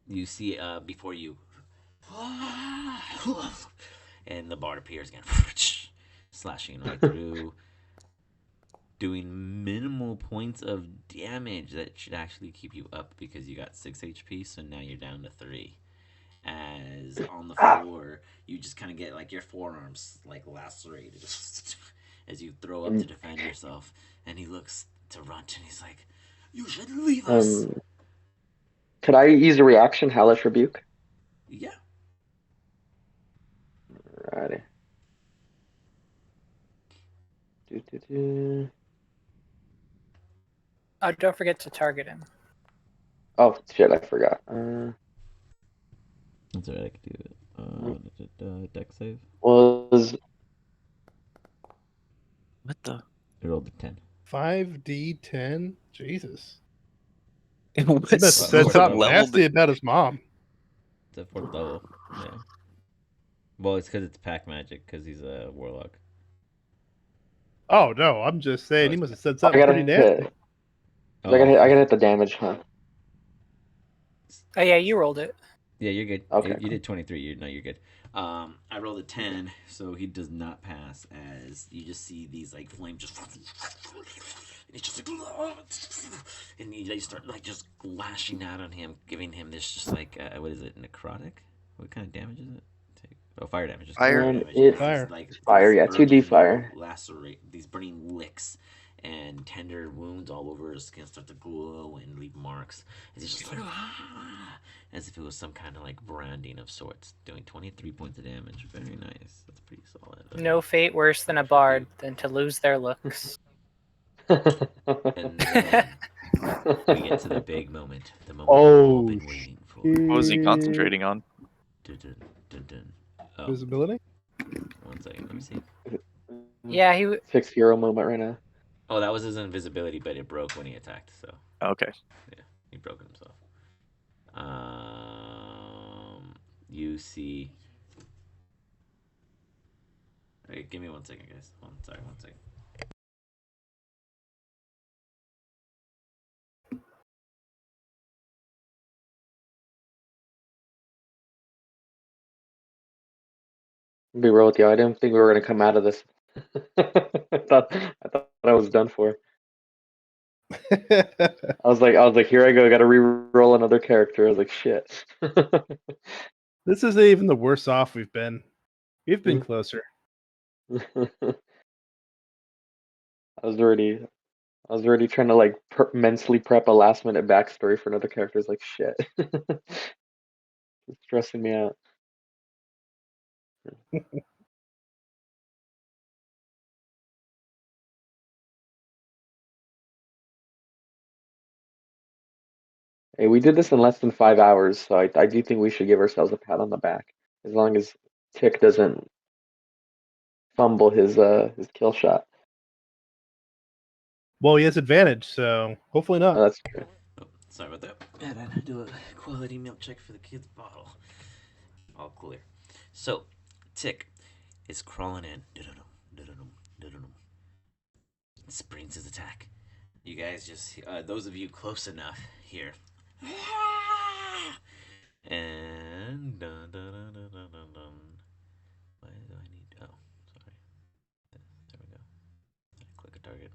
You see before you and the bard appears again, slashing right through, doing minimal points of damage that should actually keep you up because you got 6 HP, so now you're down to 3. As on the floor, you just kind of get like your forearms like lacerated as you throw up to defend yourself, and he looks to Runt and he's like, "You should leave us." Could I use a reaction, Hellish Rebuke? Yeah. Alrighty. Oh, don't forget to target him. Oh shit, I forgot. That's alright, I can do it. Deck save. Was What the? I rolled a 10. 5d10? Jesus. It He must have said something nasty about his mom. It's at 4th level. Yeah. Well, it's because it's pack magic, because he's a warlock. Oh no, I'm just saying he must have said I something gotta pretty nasty. hit. I gotta hit the damage, huh? Oh yeah, you rolled it. Yeah, you're good. Okay. You did 23. You're good. I rolled a 10, so he does not pass. As you just see these like flames just, and he's just like, and you start like just lashing out on him, giving him this just like what is it, necrotic? What kind of damage is it? Oh, fire damage. Just Fire. fire And damage. it's Fire. Like fire, these yeah, 2d burning fire. lacerate, these burning licks and tender wounds all over his skin start to glow and leave marks. And he's just like, as if it was some kind of like branding of sorts, doing 23 points of damage. Very nice. That's pretty solid. No fate worse than a bard than to lose their looks. And then we get to the big moment. The moment Oh, we've all been waiting for. What was he concentrating on? Dun, dun, dun, dun. Oh, Visibility. one second. Let me see. Yeah, 6-hero moment right now. Oh, that was his invisibility, but it broke when he attacked. So Okay. yeah, he broke it himself. You see. Hey, give me 1 second, guys. One second. Be real with you, I didn't think we were gonna come out of this. I thought I was done for. I was like, here I go, gotta re-roll another character. I was like, shit. This isn't even the worst off we've been. We've been Mm. closer. I was already trying to like mentally prep a last minute backstory for another character. It's like shit. It's stressing me out. Hey, we did this in less than 5 hours, so I do think we should give ourselves a pat on the back. As long as Tick doesn't fumble his kill shot. Well, he has advantage, so hopefully Oh, not. that's true. Oh, sorry about that. And I do a quality milk check for the kid's bottle. All clear. So, Tick is crawling in. Springs his attack. You guys just, those of you close enough here. And dun, dun, dun, dun, dun, dun, dun. Why do I need? Oh, sorry. There we go. Click a target.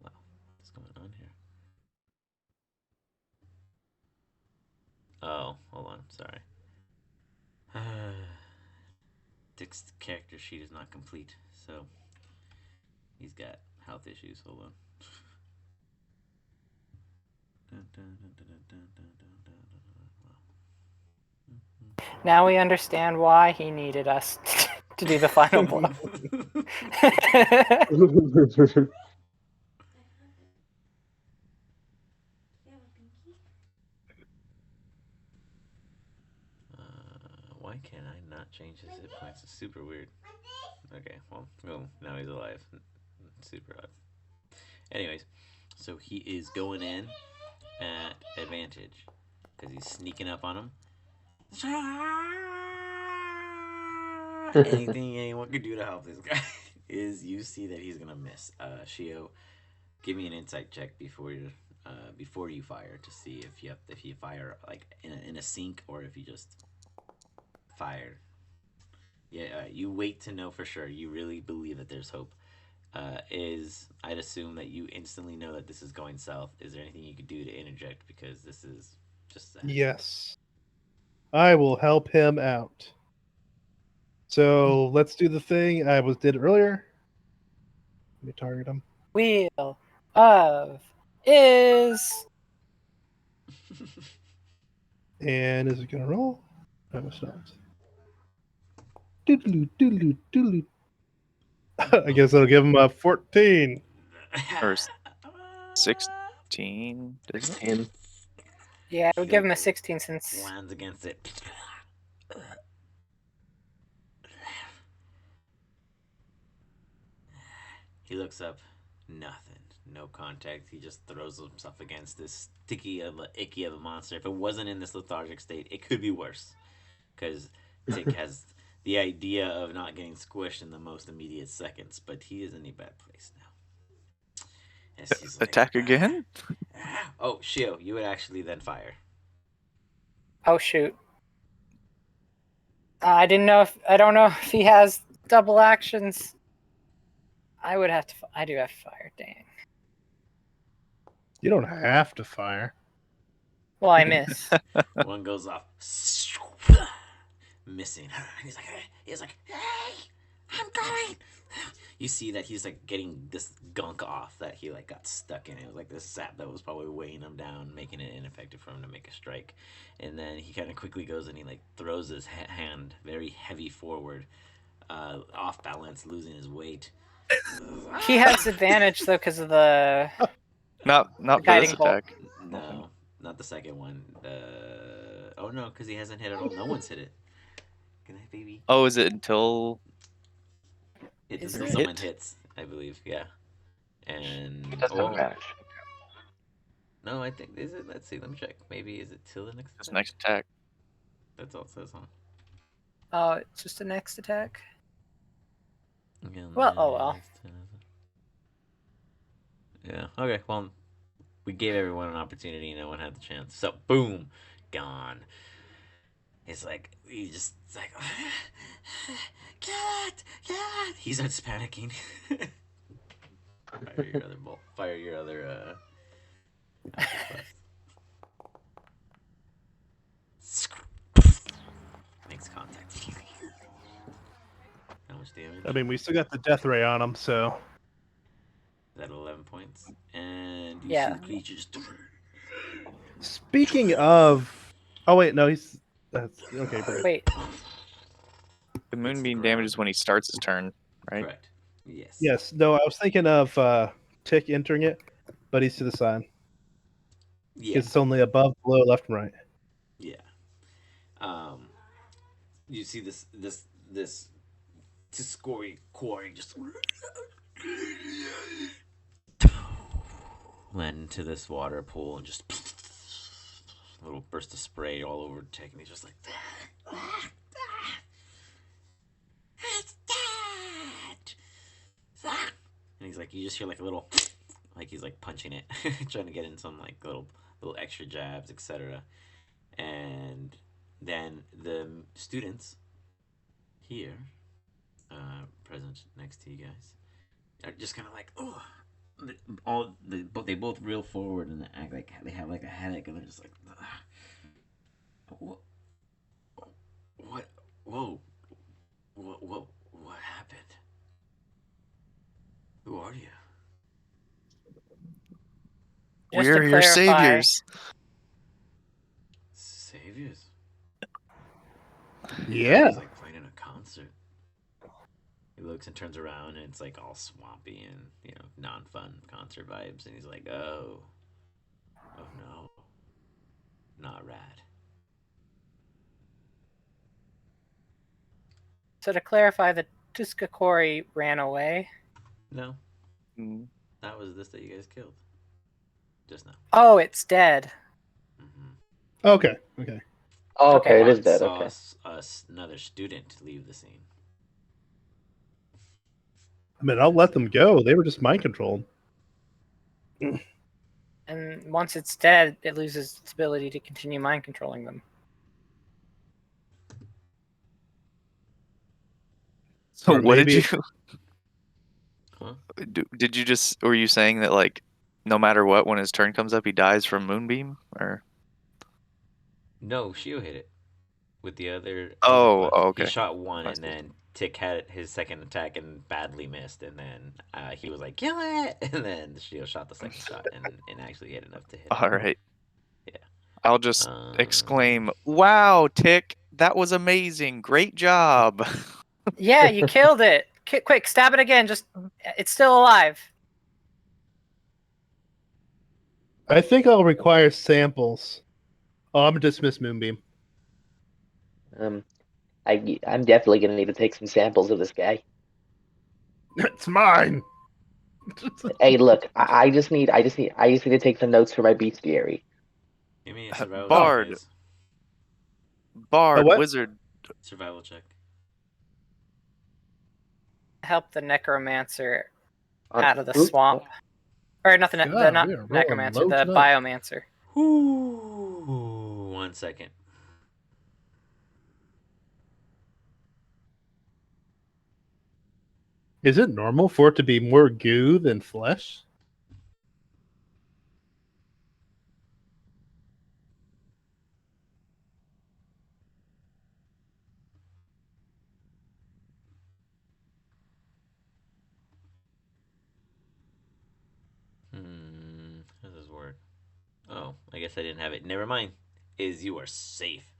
Wow, what's going on here? Oh, hold on. Sorry. Dick's character sheet is not complete, so he's got health issues. Hold on. now we understand why he needed us to do the final blow. Why can I not change his hit points? It's super weird. Okay, well, now he's alive. Super odd. Anyways, so he is going in at advantage because he's sneaking up on him. Anything anyone could do to help this guy is you see that he's gonna miss. Shio, give me an insight check before you fire to see if you fire like in a sync or if you just fired. Yeah, you wait to know for sure. You really believe that there's hope. I'd assume that you instantly know that this is going south. Is there anything you could do to interject because this is just sad? Yes. I will help him out. So let's do the thing I did earlier. Let me target him. Wheel of is. And is it gonna roll? No, it's not. Doodaloo, doodaloo, doodaloo. I guess I'll give him a 14. Or 16. Is it? 16. Yeah, I would give him a 16 since. Lands against it. He looks up. Nothing. No contact. He just throws himself against this icky of a monster. If it wasn't in this lethargic state, it could be worse. Because Tick has the idea of not getting squished in the most immediate seconds, but he is in a bad place now. Yes, he's like, Attack again? Oh, Shio, you would actually then fire. Oh shoot! I didn't know if I don't know if he has double actions. I would have to. I do have to fire. Dang. You don't have to fire. Well, I miss. One goes off, missing. He's like, hey, I'm coming. You see that he's like getting this gunk off that he like got stuck in. It was like this sap that was probably weighing him down, making it ineffective for him to make a strike. And then he kind of quickly goes and he like throws his hand very heavy forward, off balance, losing his weight. He has advantage though because of the. Not for this guiding bolt. attack. No, not the second one. Oh no, because he hasn't hit at all. No one's hit it. Good night, baby. Oh, is it until It's Is until it? someone hits, I believe. Yeah. And It doesn't have advantage. no, I think is it. Let's see. Let me check. Maybe is it till the next? this attack? next attack? That's all it says, huh? Oh, it's just the next attack. Yeah, Well, oh well. Yeah. Okay. Well, we gave everyone an opportunity. No one had the chance. So boom, gone. It's like you just it's like get. He starts panicking. Fire your other bolt. Fire your other makes contact. How much damage? I mean, we still got the death ray on him, so Is that 11 points? And you Yeah. see the creature just. speaking of, oh wait, no, he's that's okay. Great. Wait. The moonbeam damages when he starts his turn, right? Correct. Yes. Yes, no, I was thinking of Tick entering it, but he's to the side Yeah. because it's only above, below, left, and right. Yeah. You see this Tiscori quarry just land into this water pool and just a little burst of spray all over Tick, and he's just like, it's dead. And he's like, you just hear like a little, like he's like punching it, trying to get in some like little extra jabs, etc. And then the students here, present next to you guys, are just kind of like, oh, they both reel forward and act like they have like a headache, and they're just like, what, whoa, what happened? Who are you? Just We're to your clarify, saviors. Saviors. Yeah. He's like playing in a concert. He looks and turns around, and it's like all swampy and non-fun concert vibes. And he's like, "Oh no, not rad." So to clarify, the Tuskakori ran away. No, Mm. that was this that you guys killed just now. Oh, it's dead. Mm-hmm. Okay. Oh, okay, it is dead. Saw Okay. another student leave the scene. I mean, I'll let them go. They were just mind controlled. And once it's dead, it loses its ability to continue mind controlling them. So Or what did maybe- you? Huh? Did you just? Were you saying that like, no matter what, when his turn comes up, he dies from moonbeam? Or No, Shio hit it with the other. Oh, one. okay. He shot one, I and see. then Tick had his second attack and badly missed, and then he was like, "Kill it!" And then Shio shot the second shot and actually hit enough to hit. all right. Yeah. I'll just exclaim, "Wow, Tick! That was amazing! Great job!" Yeah, you killed it. Quick, stab it again. It's still alive. I think I'll require samples. Oh, I'm gonna dismiss Moonbeam. I'm definitely gonna need to take some samples of this guy. It's mine. Hey, look, I just need to take some notes for my bestiary. Give me a survival Bard. check, guys. Bard, what? wizard. Survival check. help the necromancer On out of the who? swamp? Or not the God, not we are rolling necromancer, low the tonight. biomancer. Ooh, 1 second. Is it normal for it to be more goo than flesh? How does this work? Oh, I guess I didn't have it. Never mind. You are safe.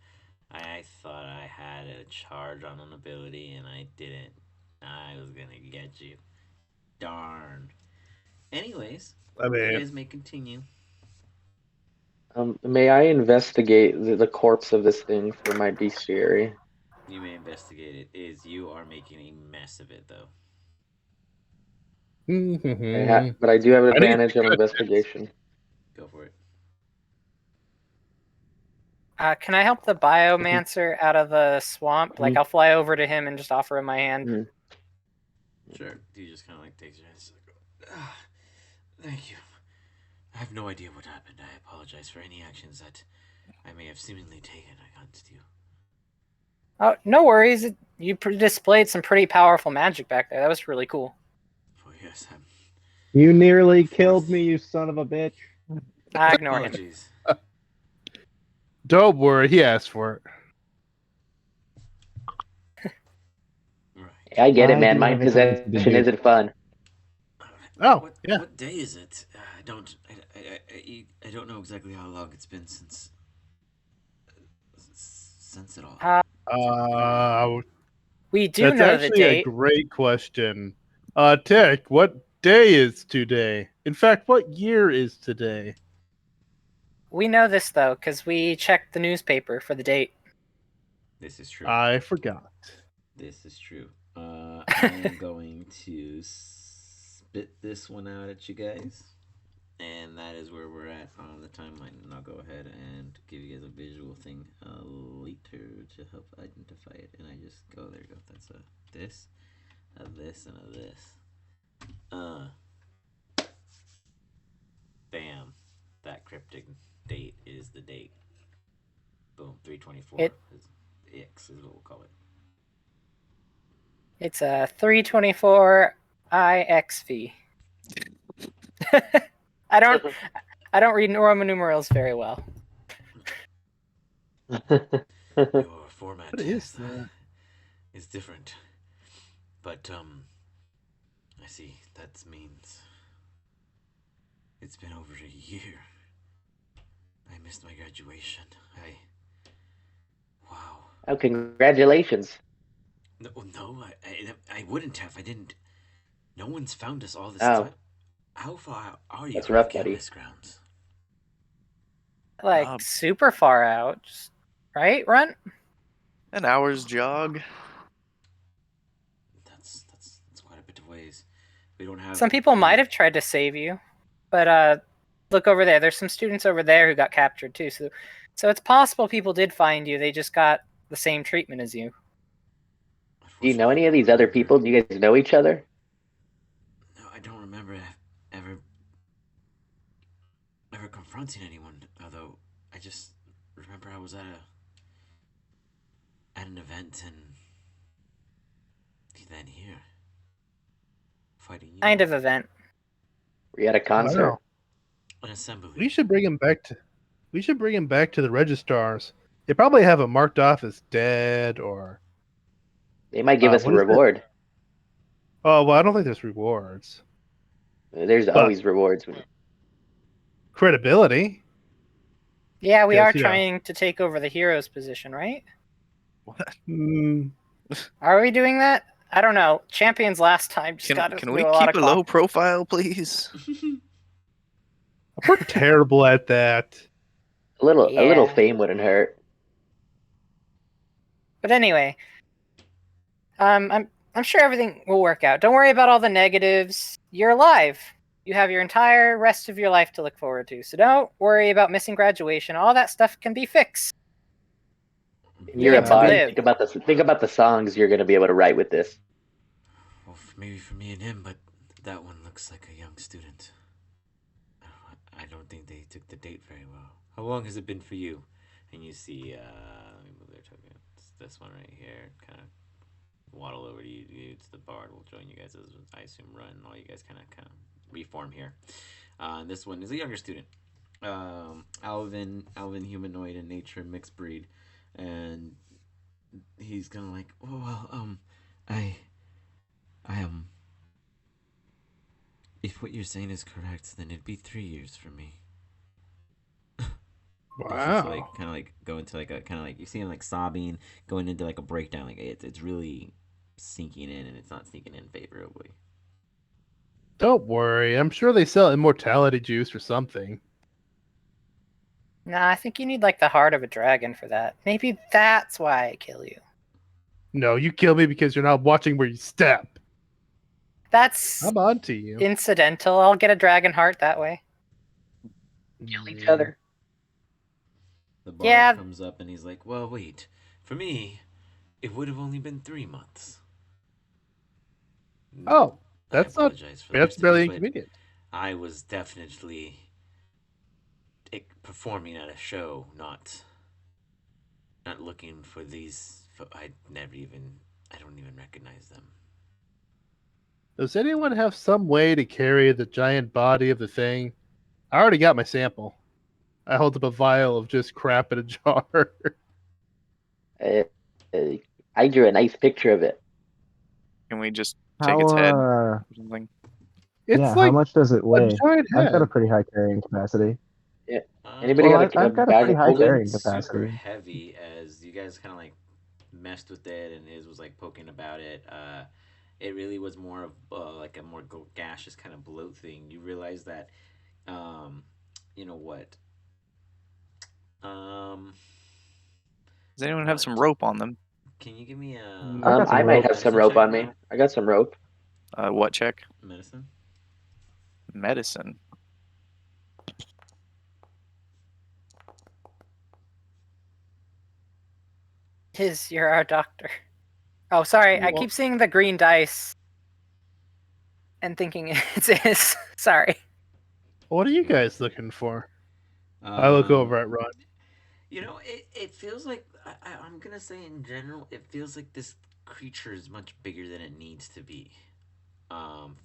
I thought I had a charge on an ability and I didn't. I was gonna get you. Darn. Anyways, I you mean, guys may continue. May I investigate the corpse of this thing for my bestiary? You may investigate it. You are making a mess of it, though. But I do have an I need advantage on good investigation. Go for it. Can I help the biomancer out of the swamp? Like, I'll fly over to him and just offer him my hand. Sure. He just kind of like takes your hand. Like, thank you. I have no idea what happened. I apologize for any actions that I may have seemingly taken against you. Oh, no worries. You displayed some pretty powerful magic back there. That was really cool. Oh, yes. You nearly killed me, you son of a bitch. I ignore him. Apologies. Don't worry, he asked for it. Right. I get it, I man. do Mind have a thing to possession do. isn't fun. Oh, yeah. What day is it? I don't know exactly how long it's been since it all. We do That's know the actually a date. great question. Tech, what day is today? In fact, what year is today? We know this, though, because we checked the newspaper for the date. This is true. I forgot. This is true. I am going to spit this one out at you guys. And that is where we're at on the timeline. And I'll go ahead and give you guys a visual thing later to help identify it. And I just go, there you go. That's a this, and a this. Bam. That cryptic date is the date. Boom. 324 is X is what we'll call it. It's a 324 IXV. I don't read Roman numerals very well. Your format What is that? different. But I see. That means it's been over a year. I missed my graduation. Wow. Oh, congratulations. No, I wouldn't have. I didn't. No one's found us all this Oh. time. How far are you That's from rough, the buddy. campus grounds? Like, super far out. Right, Runt? An hour's jog. That's quite a bit of ways. We don't have. Some people might have tried to save you, but look over there. There's some students over there who got captured too. So it's possible people did find you. They just got the same treatment as you. Do you know any of these other people? Do you guys know each other? No, I don't remember ever confronting anyone. Although I just remember I was at an event and then here fighting you. Kind of event. Were you at a concert? An assembly. We should bring him back to the registrars. They probably have him marked off as dead, or They might give us a what is it? reward. Oh well, I don't think there's rewards. There's always rewards. Credibility. Yeah, we Yes, are you know. trying to take over the hero's position, right? What? Are we doing that? I don't know. Champions last time just got us Can through we a lot keep of a low profile, please? We're terrible at that. A little Yeah. fame wouldn't hurt. But anyway, I'm sure everything will work out. Don't worry about all the negatives. You're alive. You have your entire rest of your life to look forward to. So don't worry about missing graduation. All that stuff can be fixed. You're a get to bard. live. Think about the songs you're going to be able to write with this. Well, maybe for me and him, but that one looks like a young student. I don't think they took the date very well. How long has it been for you? And you see, let me move their token. It's this one right here. Kind of waddle over to you. It's the bard. Will join you guys as I assume run. All you guys kind of reform here. And this one is a younger student. Alvin humanoid in nature, mixed breed, and he's kind of like, oh well, I if what you're saying is correct, then it'd be 3 years for me. It's just like Wow. kind of like go into like a kind of like you see him like sobbing, going into like a breakdown. Like it's really sinking in, and it's not sinking in favorably. Don't worry. I'm sure they sell immortality juice or something. Nah, I think you need like the heart of a dragon for that. Maybe that's why I kill you. No, you kill me because you're not watching where you step. That's I'm on to you. incidental. I'll get a dragon heart that way. Kill each other. The bard Yeah. comes up and he's like, "Well, wait. For me, it would have only been 3 months." Oh, I that's not. apologize for That's the barely but inconvenient. I was definitely performing at a show, not looking for these. I don't even recognize them. Does anyone have some way to carry the giant body of the thing? I already got my sample. I hold up a vial of just crap in a jar. Uh, I drew a nice picture of it. Can we just take its head or something? It's yeah, how like much does it a weigh? giant I've got a head. pretty high carrying capacity. Anybody Well, got a I've got a bag pretty of high holding? carrying Super capacity. heavy as you guys kind of like messed with it, and Iz was like poking about it. It really was more of like a more gaseous kind of bloat thing. You realize that, you know what? Does anyone have What? some rope on them? Can you give me a I've got some I might rope. have some medicine rope check? on me. I got some rope. What check? Medicine? Medicine. You're our doctor. Oh, sorry. I keep seeing the green dice and thinking it's his. Sorry. What are you guys looking for? I look over at Ron. You know, it feels like I'm gonna say in general, it feels like this creature is much bigger than it needs to be.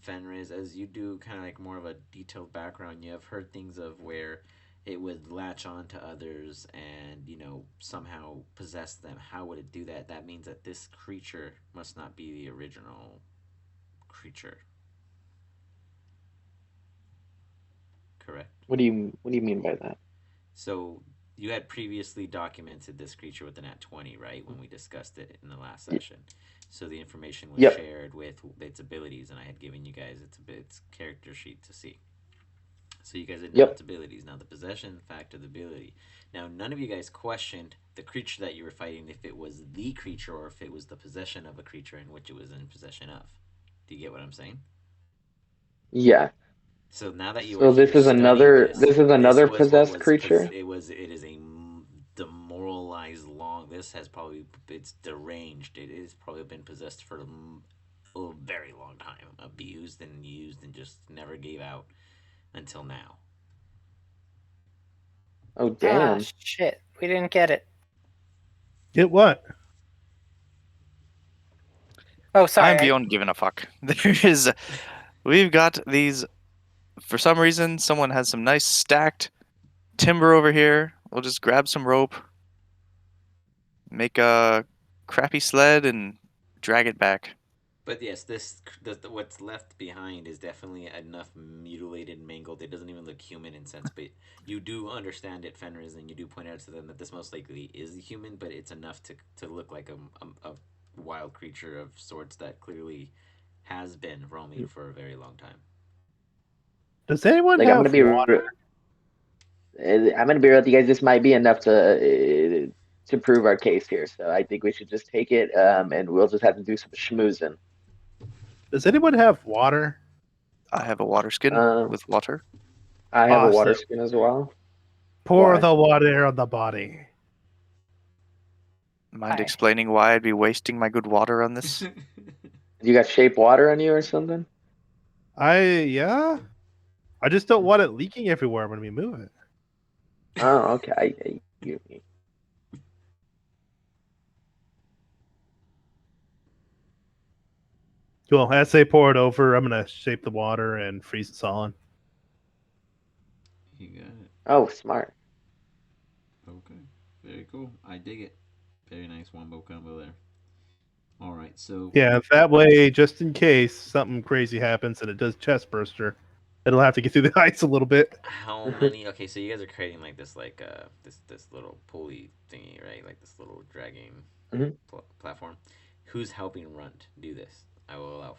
Fenris, as you do kind of like more of a detailed background, you have heard things of where it would latch on to others and, you know, somehow possess them. How would it do that? That means that this creature must not be the original creature. Correct? What do you mean by that? So you had previously documented this creature with the nat 20, right? When we discussed it in the last session. So the information was Yep. shared with its abilities, and I had given you guys its character sheet to see. So you guys didn't know its abilities. Now the possession fact of the ability. Now none of you guys questioned the creature that you were fighting if it was the creature or if it was the possession of a creature in which it was in possession of. Do you get what I'm saying? Yeah. So now that you So are this here is another. studying This is another was what possessed creature. It is a demoralized long. This has probably it's deranged. It has probably been possessed for a very long time, abused and used, and just never gave out until now. Oh damn! Ah, shit. We didn't get it. Get what? Oh, sorry. I'm beyond giving a fuck. We've got these. For some reason, someone has some nice stacked timber over here. We'll just grab some rope, make a crappy sled, and drag it back. But yes, what's left behind is definitely enough mutilated, mangled. It doesn't even look human in sense, but you do understand it, Fenris, and you do point out to them that this most likely is a human, but it's enough to look like a wild creature of sorts that clearly has been roaming for a very long time. Does anyone Like have I'm water? gonna be real with you guys. This might be enough to prove our case here. So I think we should just take it, and we'll just have to do some schmoozing. Does anyone have water? I have a water skin with water. I have a water Awesome. skin as well. Pour Why? the water on the body. Mind Hi. explaining why I'd be wasting my good water on this? You got shape water on you or something? Yeah. I just don't want it leaking everywhere when we move it. Oh, okay. Cool. As they pour it over, I'm gonna shape the water and freeze it solid. You got it. Oh, smart. Okay. Very cool. I dig it. Very nice wombo combo there. All right. So Yeah, that way, just in case something crazy happens and it does chest burster, it'll have to get through the ice a little bit. how many? Okay, so you guys are creating like this, this little pulley thingy, right? Like this little dragging Mhm. platform. Who's helping Runt do this? I will allow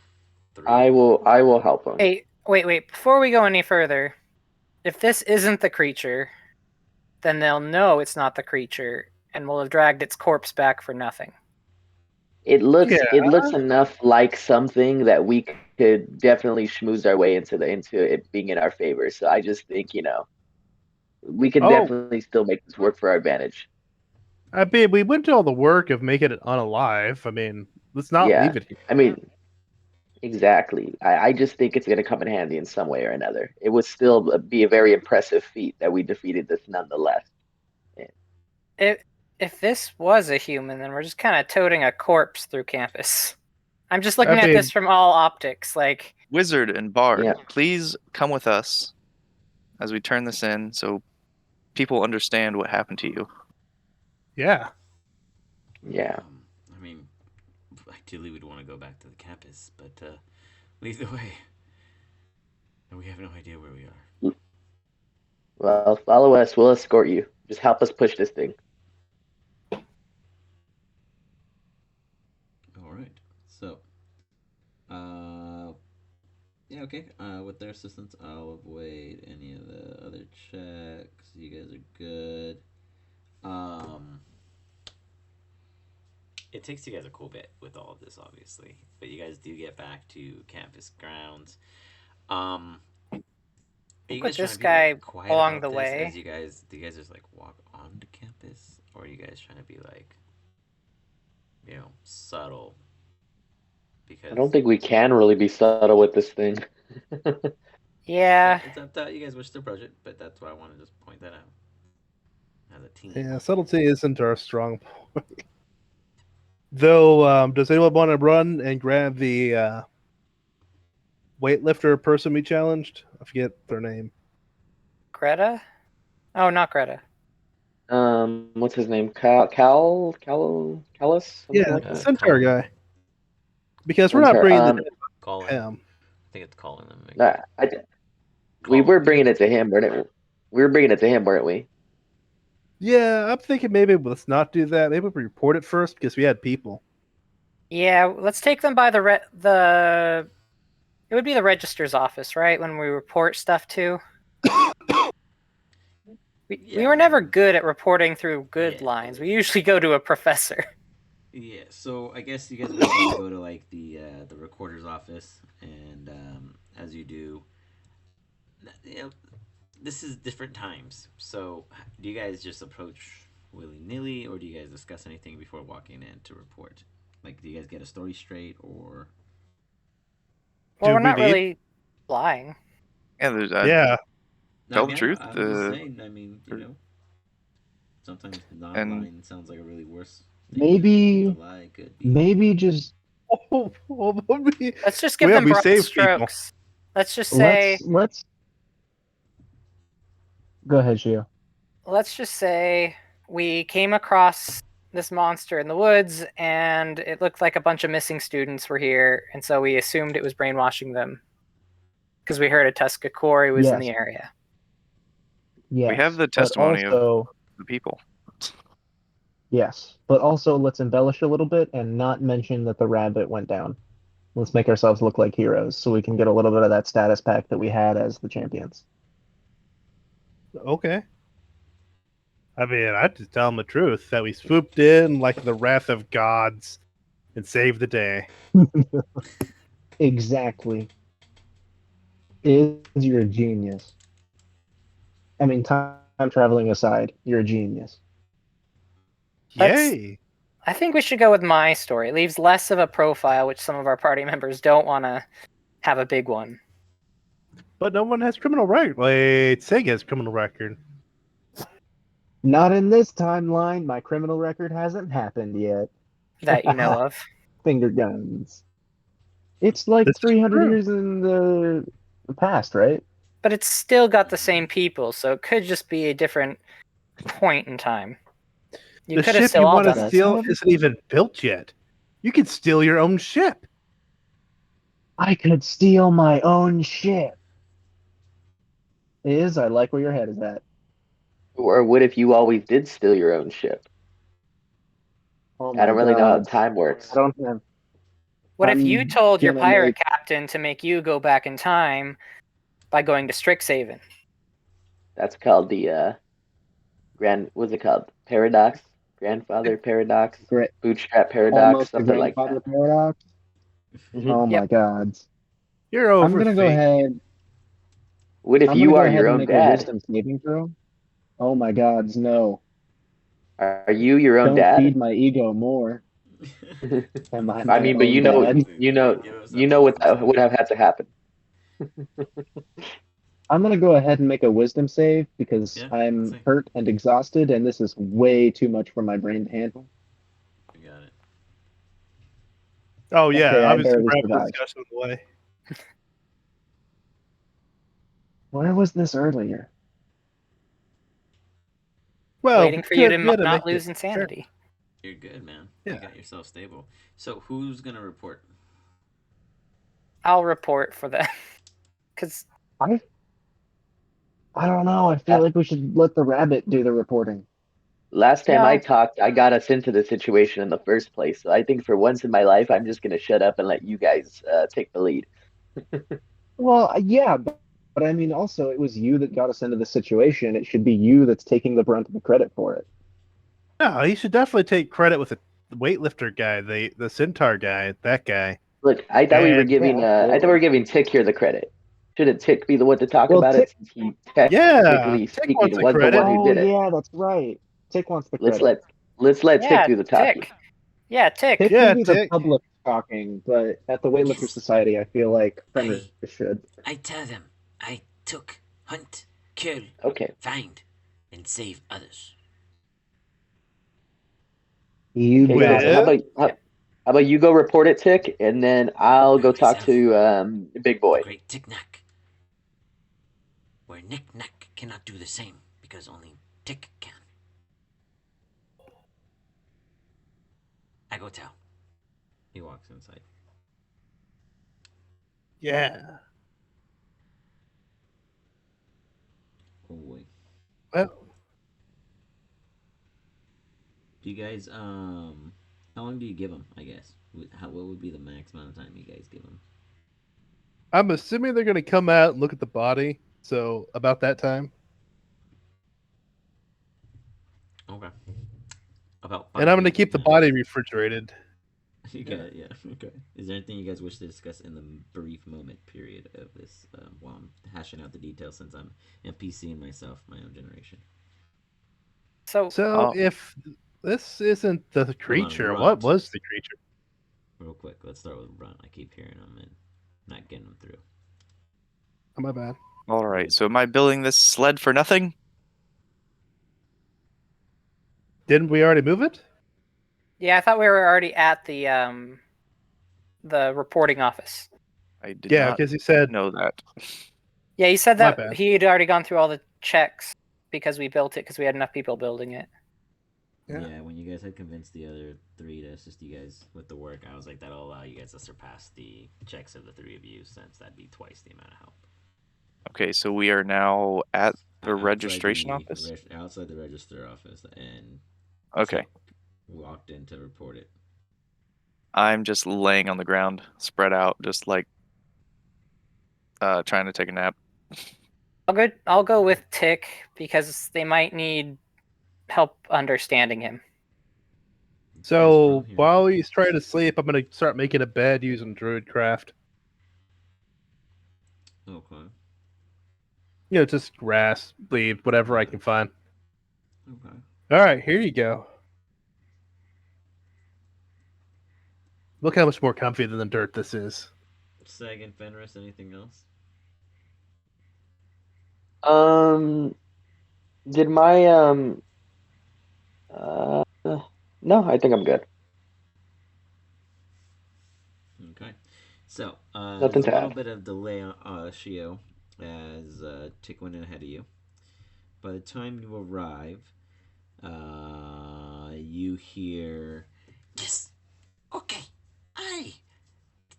3. I will help him. Hey, wait. Before we go any further, if this isn't the creature, then they'll know it's not the creature, and will have dragged its corpse back for nothing. It looks Yeah. enough like something that we could definitely schmooze our way into it being in our favor. So I just think, we can Oh, definitely still make this work for our advantage. I mean, we went to all the work of making it unalive. I mean, let's not Yeah. leave it here. I mean, exactly. I just think it's going to come in handy in some way or another. It would still be a very impressive feat that we defeated this nonetheless. If this was a human, then we're just kind of toting a corpse through campus. I'm just I looking at mean, this from all optics. Like, Wizard and Bard, Yeah. please come with us as we turn this in so people understand what happened to you. yeah. Yeah. I mean, ideally we'd want to go back to the campus, but either way, and we have no idea where we are. Well, follow us. We'll escort you. Just help us push this thing. All right. So, yeah, okay. With their assistance, I'll avoid any of the other checks. You guys are good. It takes you guys a cool bit with all of this, obviously, but you guys do get back to campus grounds. Are you put guys trying this to be guy like quiet along about the this way. as you guys do you guys just like walk onto campus, or are you guys trying to be like, subtle? I Because don't think we can really be subtle with this thing. Yeah. it's up to you guys wish to approach it, but that's why I want to just point that out as a team. Yeah, subtlety isn't our strong point. Though, does anyone want to run and grab the weightlifter person we challenged? I forget their name. Greta? Oh, not Greta. What's his name? Callus? Something Yeah, like the that. centaur Colin. guy. Because we're not Centaur. bringing the Colin. him. I think it's Colin. Nah, we were bringing it to him, weren't it? We were bringing it to him, weren't we? Yeah, I'm thinking maybe let's not do that. Maybe we report it first because we had people. Yeah, let's take them by the. It would be the register's office, right? When we report stuff to. We were never good at reporting through good lines. We usually go to a professor. Yeah, so I guess you guys would want to go to like the recorder's office, and as you do, this is different times. So do you guys just approach willy nilly, or do you guys discuss anything before walking in to report? Like, do you guys get a story straight, or? Well, Do we're we not need- really lying. Yeah, there's Yeah, tell the truth. I'm just saying. I mean, sometimes not And- lying sounds like a really worse thing. Maybe, The lie could be. maybe just Let's just give them we broad saved people. strokes. Let's just say. let's. Go ahead, Shio. Let's just say we came across this monster in the woods, and it looked like a bunch of missing students were here, and so we assumed it was brainwashing them because we heard a Tuscarora was in Yes. the area. Yes. We have the but testimony also, of the people. Yes, but also let's embellish a little bit and not mention that the rabbit went down. Let's make ourselves look like heroes so we can get a little bit of that status pack that we had as the champions. Okay. I mean, I just tell them the truth that we swooped in like the wrath of gods and saved the day. Exactly. You're a genius. I mean, time traveling aside, you're a genius. Let's- Yay! I think we should go with my story. It leaves less of a profile, which some of our party members don't want to have a big one. But no one has criminal record. Wait, Sega has criminal record. Not in this timeline. My criminal record hasn't happened yet. That you know of. Finger guns. It's like This is 300 true. years in the past, right? But it's still got the same people, so it could just be a different point in time. You The could have ship still you all want done to this. steal isn't even built yet. You could steal your own ship. I could steal my own ship. I like where your head is at. Or what if you always did steal your own ship? Oh I my don't really know how God. time works. I don't have. What if you I'm told your gonna pirate make- captain to make you go back in time by going to Strixhaven? That's called the what's it called? Paradox? Grandfather paradox? Great. Bootstrap paradox? Almost the Something like grandfather that. paradox. Mhm. Oh my Yep. God. You're over. I'm gonna go ahead. What if I'm you gonna go are ahead your and own make a dad? wisdom saving throw. Oh my God, no! Are you your own Don't feed dad? my ego more. Am I I my mean, but own dad? you know what would have had to happen. I'm gonna go ahead and make a wisdom save because Yeah, I'm let's see. hurt and exhausted, and this is way too much for my brain to handle. We got it. Oh yeah, Okay, I obviously barely we're having a survived. discussion on the way. Where was this earlier? Well, Waiting for you to we had not make lose it insanity. You're good, man. Yeah. You got yourself stable. So who's gonna report? I'll report for that. Because I don't know. I feel like we should let the rabbit do the reporting. Last time Yeah. I talked, I got us into the situation in the first place. So I think for once in my life, I'm just gonna shut up and let you guys take the lead. Well, yeah, but I mean, also, it was you that got us into the situation. It should be you that's taking the brunt of the credit for it. No, he should definitely take credit with the weightlifter guy, the centaur guy, that guy. Look, I thought we were And- giving Yeah, I thought we were giving Tick here the credit. Shouldn't Tick be the one to talk Well, about Tick- it since he Yeah, technically Tick speaking wants the was the credit. one who Oh, did it? yeah, that's right. Tick wants the Let's credit. let Tick yeah, do the talking. Tick. Yeah, Tick. Tick Yeah, can be the Tick. public talking, but at the Weightlifter Yes. Society, I feel like Fenris should. I tell them I took, hunt, kill, Okay. find, and save others. You Okay, got so it. how about you go report it, Tick, and then I'll go talk Myself. to Big Boy. The great Tick Knack. Where Nick Knack cannot do the same because only Tick can. I go tell. He walks inside. Yeah. Oh boy. Well, Do you guys how long do you give them? I guess. What would be the max amount of time you guys give them? I'm assuming they're going to come out and look at the body. So about that time, Okay. About. and I'm going to 5 keep the minutes. body refrigerated. You got it, yeah. Okay. Is there anything you guys wish to discuss in the brief moment period of this while I'm hashing out the details since I'm NPCing myself, my own generation? So So Oh. if this isn't the creature, Runt. what was the creature? Real quick, let's start with Runt. I keep hearing him and not getting him through. Oh, my bad. All right. So am I building this sled for nothing? Didn't we already move it? yeah, I thought we were already at the reporting office. I did Yeah, not because he said know that. Yeah, he said My that bad. he had already gone through all the checks because we built it because we had enough people building it. Yeah. When you guys had convinced the other three to assist you guys with the work, I was like, that'll allow you guys to surpass the checks of the three of you, since that'd be twice the amount of help. Okay, so we are now at the Outside registration the office. outside the register office, and Okay, Tick walked in to report it. I'm just laying on the ground, spread out, just like trying to take a nap. I'll go with Tick because they might need help understanding him. So Yes, bro, while he's trying to sleep, I'm going to start making a bed using Druidcraft. Okay. You know, just grass, leaves, whatever I can find. Okay. All right, here you go. Look how much more comfy than the dirt this is. Sag and Fenris, anything else? Did my uh no, I think I'm good. Okay. So, Nothing there's a to little add. bit of delay on Shio as Tick went in ahead of you. By the time you arrive, you hear, yes, okay, I,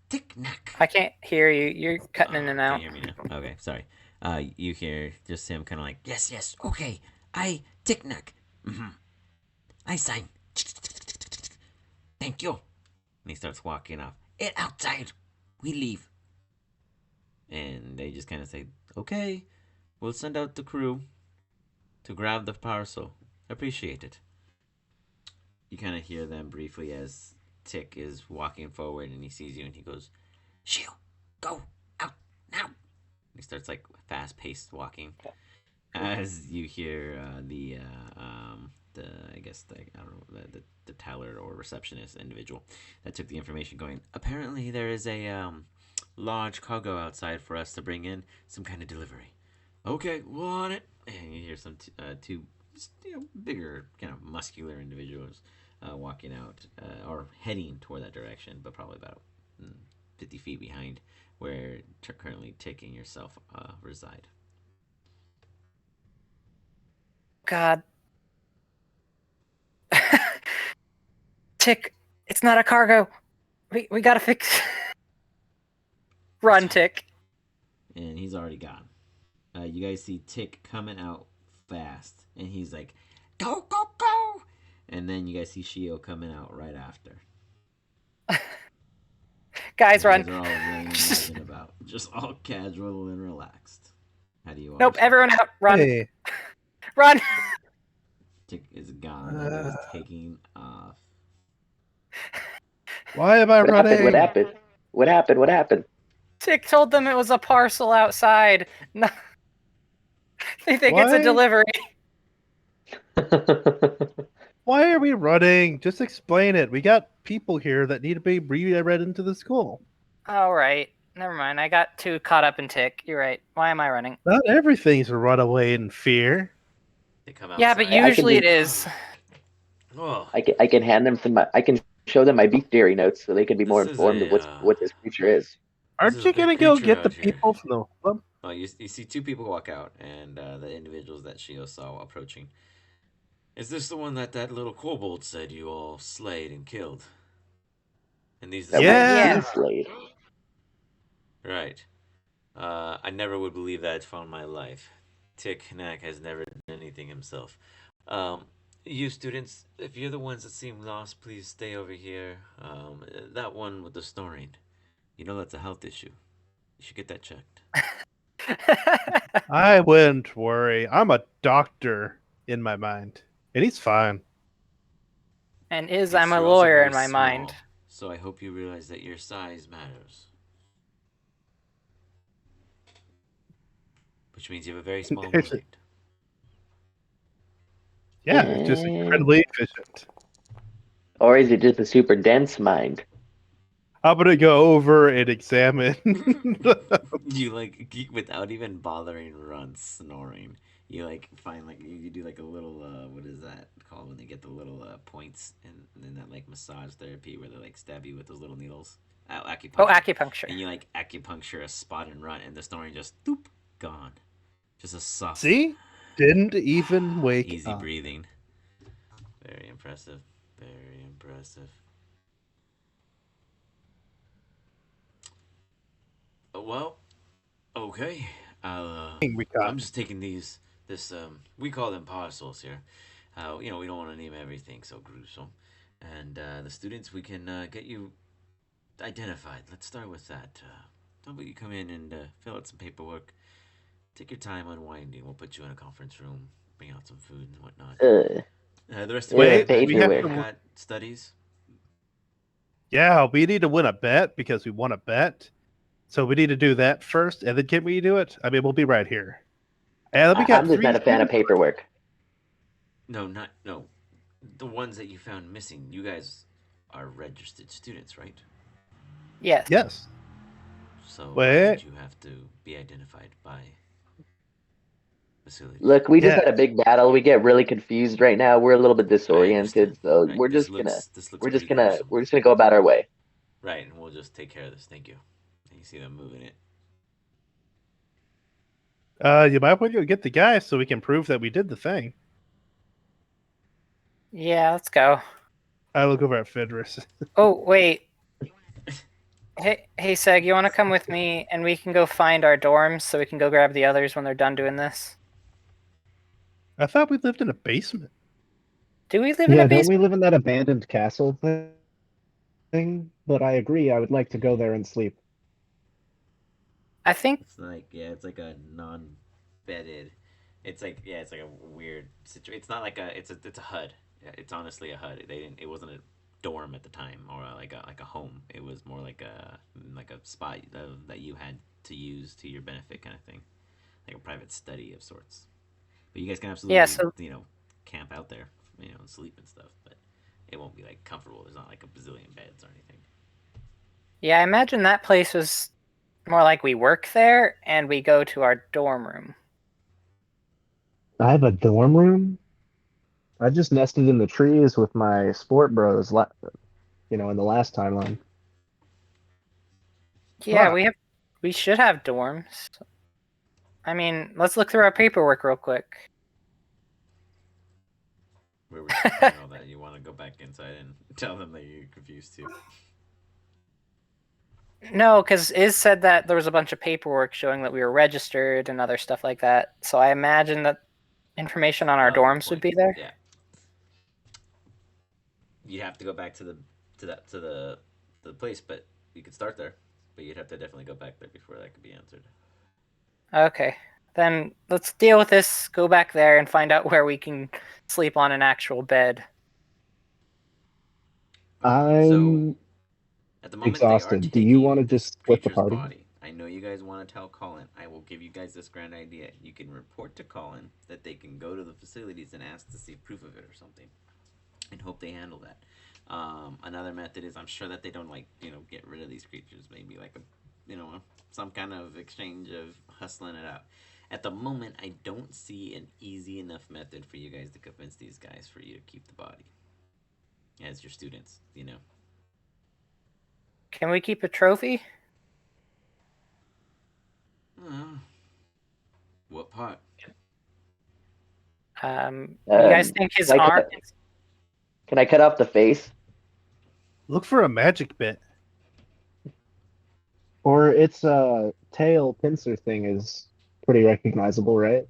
Tick Knack. I can't hear you. You're cutting in and Can out. you hear me now? Okay, sorry. You hear just him kind of like, yes, okay, I, Tick Knack. Mm-hmm. I sign. Thank you. And he starts walking off. It outside. We leave. And they just kind of say, okay, we'll send out the crew to grab the parcel. Appreciate it. You kind of hear them briefly as Tick is walking forward and he sees you and he goes, Shio, go out now. And he starts like fast paced walking. As you hear the I guess the I don't know the teller or receptionist individual that took the information going. Apparently there is a large cargo outside for us to bring in some kind of delivery. Okay, we're on it. And you hear some two bigger kind of muscular individuals walking out or heading toward that direction, but probably about 50 feet behind where currently Tick and yourself reside. God. Tick, it's not a cargo. We gotta fix. Run, Tick. And he's already gone. You guys see Tick coming out fast, and he's like, "Go, go, go!" And then you guys see Shio coming out right after. Guys, You run. guys are all running and moving about, just all casual and relaxed. How do you want? Nope, everyone out. Run. Hey, Run. Tick is gone and is taking off. why am I What running? happened? What happened? What happened? What happened? Tick told them it was a parcel outside. No. They think it's a Why? delivery. Why are we running? Just explain it. We got people here that need to be reread into the school. All right. Never mind. I got too caught up in Tick. You're right. Why am I running? Not everything's a runaway in fear. They come outside. Yeah, but usually it is. Oh, I can hand them I can show them my beef dairy notes so they can be more This is informed of what this creature is. Aren't is you a big gonna go creature get the out here. people from the club? well, you see two people walk out, and the individuals that Shio saw approaching. Is this the one that little kobold said you all slayed and killed? And these That Yeah. we slayed. Right. I never would believe that I'd found my life. Tick Knack has never done anything himself. You students, if you're the ones that seem lost, please stay over here. That one with the snoring. You know that's a health issue. You should get that checked. I wouldn't worry. I'm a doctor in my mind, and he's fine. And Yes, I'm a you're also lawyer very in my mind. small, so I hope you realize that your size matters. Which means you have a very small There's a- mind. Yeah, it's just incredibly efficient. Or is it just a super dense mind? I'm gonna go over and examine. You without even bothering run snoring. You find you do a little what is that called when they get the little points in that massage therapy where they stab you with those little needles. Acupuncture. Oh, acupuncture. And you acupuncture a spot and run, and the snoring just doop gone. Just a soft. See? Didn't even wake Easy up. breathing. Very impressive. Very impressive. Well, okay. I'm just taking this we call them parcels here. We don't want to name everything so gruesome. And the students, we can get you identified. Let's start with that. How about you come in and fill out some paperwork? Take your time unwinding. We'll put you in a conference room, bring out some food and whatnot. The rest of Wait, you, we have paperwork. to- got studies. Yeah, we need to win a bet because we won a bet. So we need to do that first, and then can we do it? I mean, we'll be right here. And we got I'm just 3 not a fan of students. paperwork. No. The ones that you found missing. You guys are registered students, right? Yes. Yes. So why Wait. would you have to be identified by facility? Look, we just Yeah. had a big battle. We get really confused right now. We're a little bit disoriented, so Right. This looks pretty gruesome. we're just gonna go about our way. Right, and we'll just take care of this. Thank you. And you see them moving it. You might want to go get the guy so we can prove that we did the thing. Yeah, let's go. I look over at Fidris. Oh, wait. Hey, Seg, you want to come with me and we can go find our dorms so we can go grab the others when they're done doing this? I thought we lived in a basement. Do we live in Yeah, a don't basement? we live in that abandoned castle thing? But I agree, I would like to go there and sleep. I think. It's like it's like a non-bedded. It's like it's like a weird situation. It's not like it's a HUD. Yeah, it's honestly a HUD. They didn't. It wasn't a dorm at the time or like a home. It was more like a spot that you had to use to your benefit kind of thing, like a private study of sorts. But you guys can absolutely camp out there, and sleep and stuff. But it won't be like comfortable. There's not like a bazillion beds or anything. Yeah, I imagine that place was more like we work there and we go to our dorm room. I have a dorm room? I just nested in the trees with my sport bros, in the last timeline. Yeah, Fuck. we should have dorms. I mean, let's look through our paperwork real quick. Where would you find all that? You want to go back inside and tell them that you're confused too. No, because Iz said that there was a bunch of paperwork showing that we were registered and other stuff like that. So I imagine that information on our dorms would be there. Yeah. You'd have to go back to the place, but you could start there. But you'd have to definitely go back there before that could be answered. Okay. Then let's deal with this, go back there, and find out where we can sleep on an actual bed. I'm at the moment, exhausted. Do you want to just split the party? Body. I know you guys want to tell Colin. I will give you guys this grand idea. You can report to Colin that they can go to the facilities and ask to see proof of it or something, and hope they handle that. Another method is I'm sure that they don't get rid of these creatures. Maybe like some kind of exchange of hustling it out. At the moment, I don't see an easy enough method for you guys to convince these guys for you to keep the body as your students. Can we keep a trophy? What part? You guys think his arm? Can I cut off the face? Look for a magic bit. Or its tail pincer thing is pretty recognizable, right?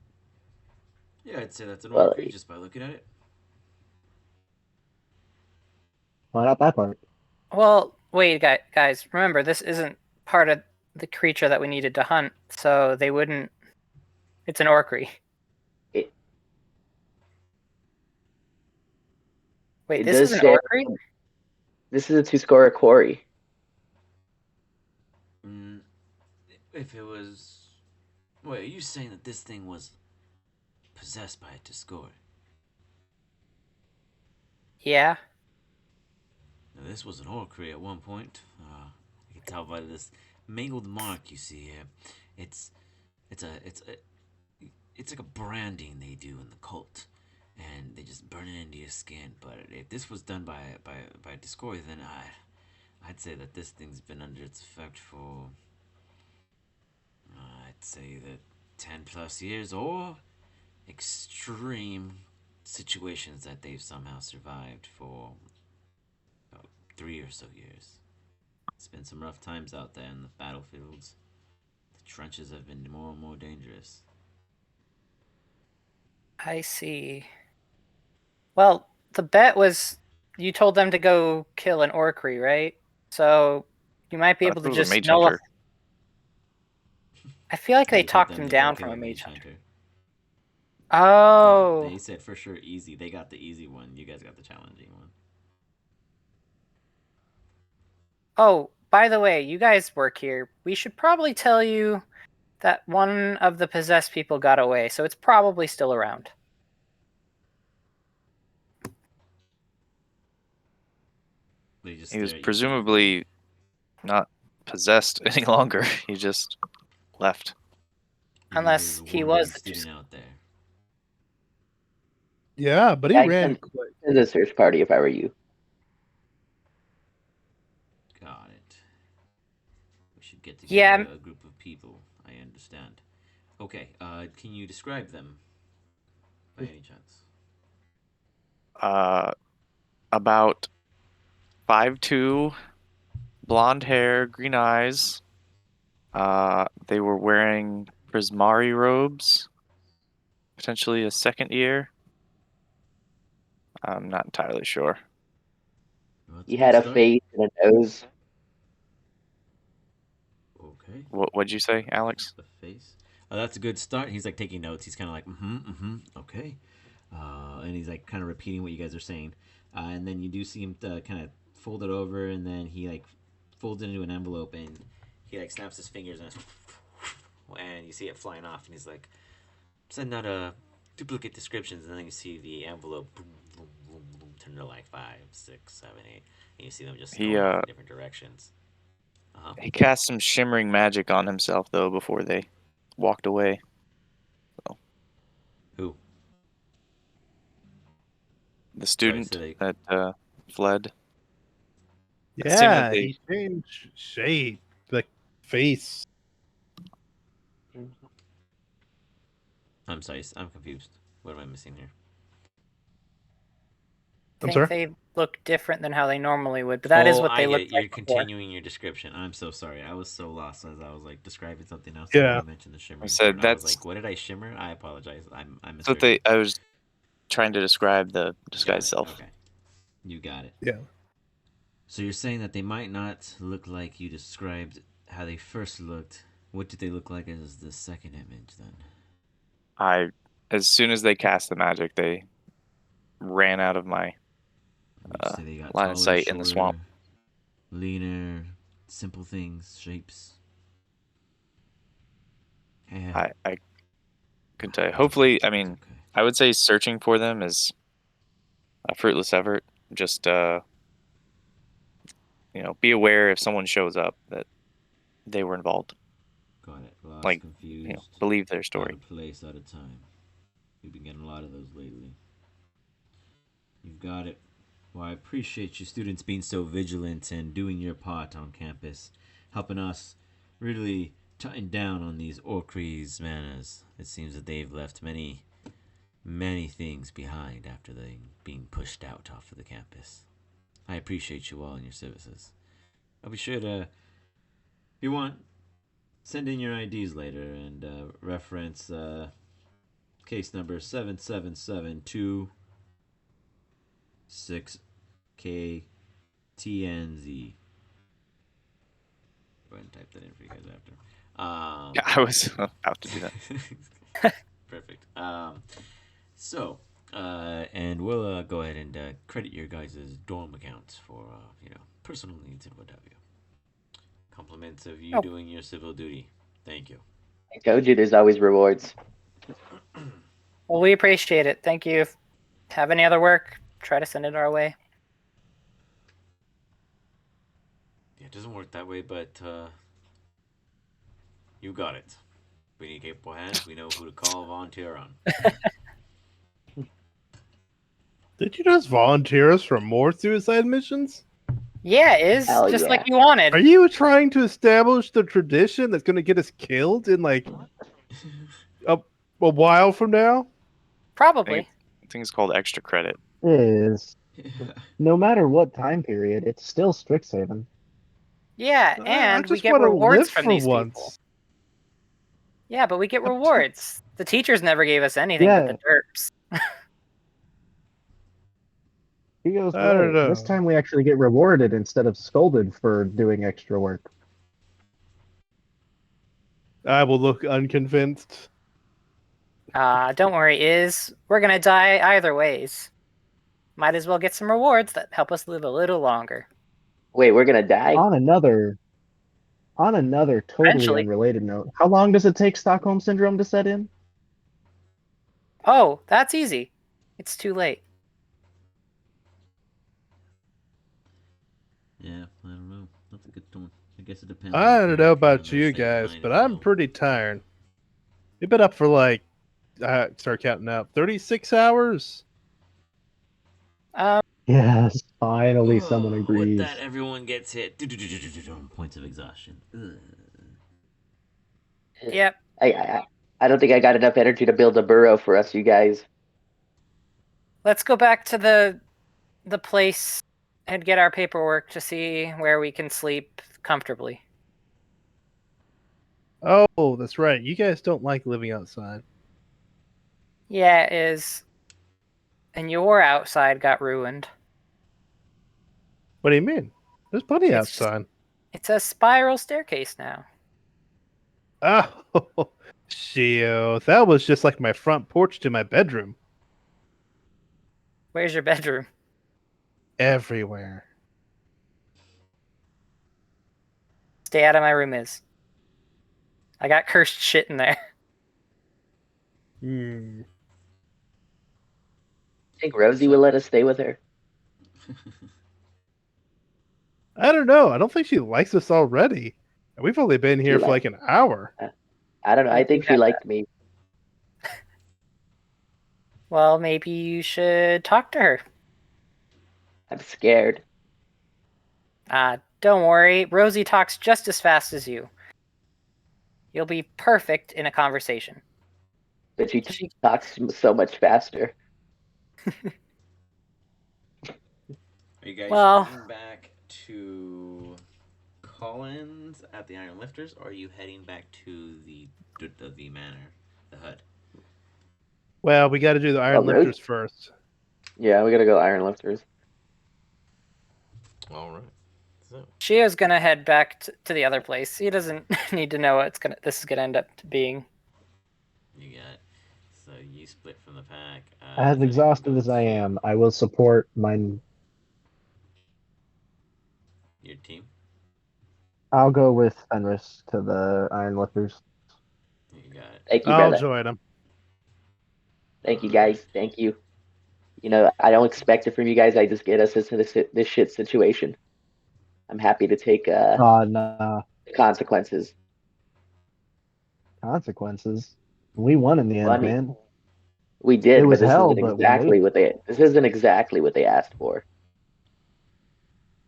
Yeah, I'd say that's an orc just by looking at it. Why not that part? Well, wait, guys. Remember, this isn't part of the creature that we needed to hunt, so they wouldn't. It's an orcry. Wait, this is an orcry? This is a 2-score quarry. If it was... Wait, are you saying that this thing was possessed by a Discord? Yeah. Now, this was an orcry at one point. You can tell by this mangled mark you see here. It's like a branding they do in the cult, and they just burn it into your skin. But if this was done by a Discord, then I'd say that this thing's been under its effect for I'd say that 10+ years, or extreme situations that they've somehow survived for about 3 or so years. It's been some rough times out there in the battlefields. The trenches have been more and more dangerous. I see. Well, the bet was you told them to go kill an orcry, right? So you might be able to just nullify. I feel like they talked him down from a mage hunter. Oh. They said for sure easy. They got the easy one. You guys got the challenging one. Oh, by the way, you guys work here. We should probably tell you that one of the possessed people got away, so it's probably still around. He was presumably not possessed any longer. He just left. Unless There's he one was good student out there. Yeah, but he I'd ran come quick. to the search party if I were you. Got it. We should get Yeah. together a group of people. I understand. Okay, can you describe them by any chance? About 5'2", blonde hair, green eyes. They were wearing Prismari robes, potentially a second year. I'm not entirely sure. Well, that's He good had a start. face and a nose. Okay. What'd you say, Alex? The face. That's a good start. He's like taking notes. He's kind of like, okay. And he's like kind of repeating what you guys are saying. And then you do see him kind of fold it over, and then he like folds it into an envelope, and he like snaps his fingers, and you see it flying off, and he's like, send out a duplicate descriptions, and then you see the envelope boom, boom, boom, boom, turn to like 5, 6, 7, 8, and you see them just He going in different directions. he cast some shimmering magic on himself though before they walked away. So, Who? the student so they- that fled. Yeah, they- he changed shape, the face. I'm sorry, I'm confused. What am I missing here? I'm think sorry? they look different than how they normally would, but that is what I they get look it. You're like before. continuing your description. I'm so sorry. I was so lost as I was like describing something else. Yeah. And you mentioned the shimmering said part. I was that's- like, what did I shimmer? I apologize. I'm So misheard. I was trying to describe the disguised Got it. self. Okay, you got it. Yeah. So you're saying that they might not look like you described how they first looked. What did they look like as the second image then? As soon as they cast the magic, they ran out of my Would you say they got line of taller, sight shorter, in the swamp. leaner, simple things, shapes? Yeah. I couldn't tell you. Hopefully, I mean, Okay. I would say searching for them is a fruitless effort. Just be aware if someone shows up that they were involved. Got it. Lost, Like, confused. believe their Out story. of place, out of time. We've been getting a lot of those lately. You've got it. Well, I appreciate you students being so vigilant and doing your part on campus, helping us really tighten down on these Orcrease manners. It seems that they've left many, many things behind after they being pushed out off of the campus. I appreciate you all and your services. I'll be sure to, if you want, send in your IDs later and reference case number 7772 6KTNZ. Go ahead and type that in for you guys after. Yeah, I was about to do that. Perfect. And we'll go ahead and credit your guys' dorm accounts for, personal needs and what have you. Compliments of you doing your civil duty. Thank you. I told you there's always rewards. Well, we appreciate it. Thank you. If you have any other work, try to send it our way. Yeah, it doesn't work that way, but you got it. We need capable hands. We know who to call, volunteer on. Did you just volunteer us for more suicide missions? Yeah, it is Hell just yeah. like you wanted. Are you trying to establish the tradition that's going to get us killed in like a while from now? Probably. I think it's called extra credit. Is no matter what time period, it's still Strixhaven. Yeah, I and we just get wanna rewards live from for these people. once. Yeah, but we get rewards. The teachers never gave us anything but the derps. He goes, I don't right. This know. time we actually get rewarded instead of scolded for doing extra work. I will look unconvinced. Don't worry, we're gonna die either ways. Might as well get some rewards that help us live a little longer. Wait, we're gonna die? On another totally Eventually. unrelated note, how long does it take Stockholm Syndrome to set in? Oh, that's easy. It's too late. Yeah, I don't know. a good one. I guess it depends. I on don't your know kind about of you state of guys, mind but as I'm well. pretty tired. We've been up for like, start counting up, 36 hours? Yes, finally someone With agrees. that, everyone gets hit. Points of exhaustion. Ugh. Yep. I don't think I got enough energy to build a burrow for us, you guys. Let's go back to the place and get our paperwork to see where we can sleep comfortably. Oh, that's right. You guys don't like living outside. Yeah, it is. And your outside got ruined. What do you mean? There's plenty It's just- outside. It's a spiral staircase now. Oh, Shio, that was just like my front porch to my bedroom. Where's your bedroom? Everywhere. Stay out of my room is. I got cursed shit in there. Hmm. Think Rosie will let us stay with her? I don't know. I don't think she likes us already. We've only been here for like an hour. I don't know. You I think do she have liked me. Well, maybe you should talk to her. I'm scared. Don't worry. Rosie talks just as fast as you. You'll be perfect in a conversation. But she talks so much faster. Are you guys Well- heading back to Collins at the Iron Lifters, or are you heading back to the manor, the hut? Well, we got to do the Iron Well, Lifters first. Yeah, we gotta go Iron Lifters. All right. So Shio's gonna head back to the other place. He doesn't need to know what this is gonna end up being. you got. So you split from the pack. As so exhausted you as I go am, I will support my. your team. I'll go with Fenris to the Iron Lifters. You got it. Thank you, I'll brother. join them. Thank you, guys. Thank you. You know, I don't expect it from you guys. I just get us into this shit situation. I'm happy to take Nah, the consequences. consequences. We won in the Well, I end, mean, man. we did, It but was this hell, isn't but we exactly made it. what this isn't exactly what they asked for.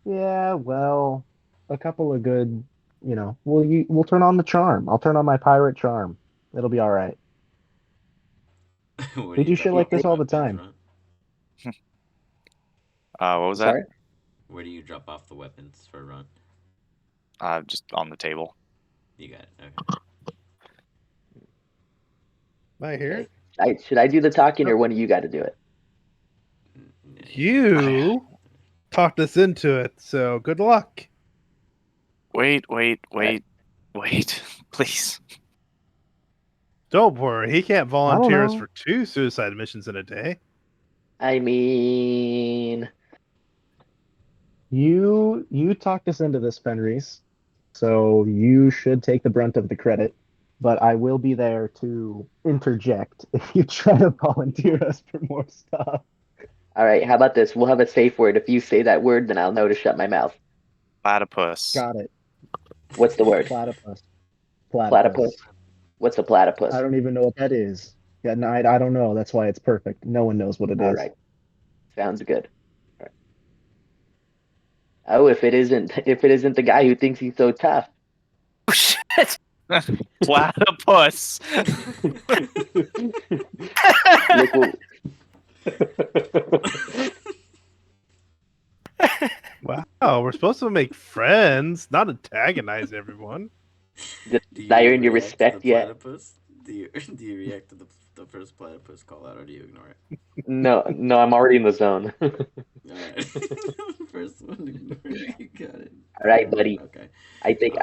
Yeah, well, a couple of good, we'll turn on the charm. I'll turn on my pirate charm. It'll be all right. Where We do you do shit drop like off this the all the weapons, time. Ron? What was Sorry? Where do you drop off the weapons for Ron? that? Just on the table. You got it. Okay. Am I here? Should I do the talking, or one of you got to do it? You talked us into it, so good luck. Wait, please. Don't worry, he can't volunteer us know. for 2 suicide missions in a day. I mean, You talked us into this, Fenris, so you should take the brunt of the credit. But I will be there to interject if you try to volunteer us for more stuff. all right. How about this? We'll have a safe word. If you say that word, then I'll know to shut my mouth. Platypus. Got it. What's the word? Platypus. Platypus. What's a platypus? I don't even know what that is. Yeah, no, I don't know. That's why it's perfect. No one knows what it All is. right. Sounds good. All right. Oh, if it isn't the guy who thinks he's so tough. Oh shit! Platypus. Look what... Wow, we're supposed to make friends, not antagonize everyone. Did Do I you earn your react to respect the yet? platypus? Do you react to the first platypus call out, or do you ignore it? No, I'm already in the zone. All right. First one, ignore it. You got it. All right, buddy. Okay. I think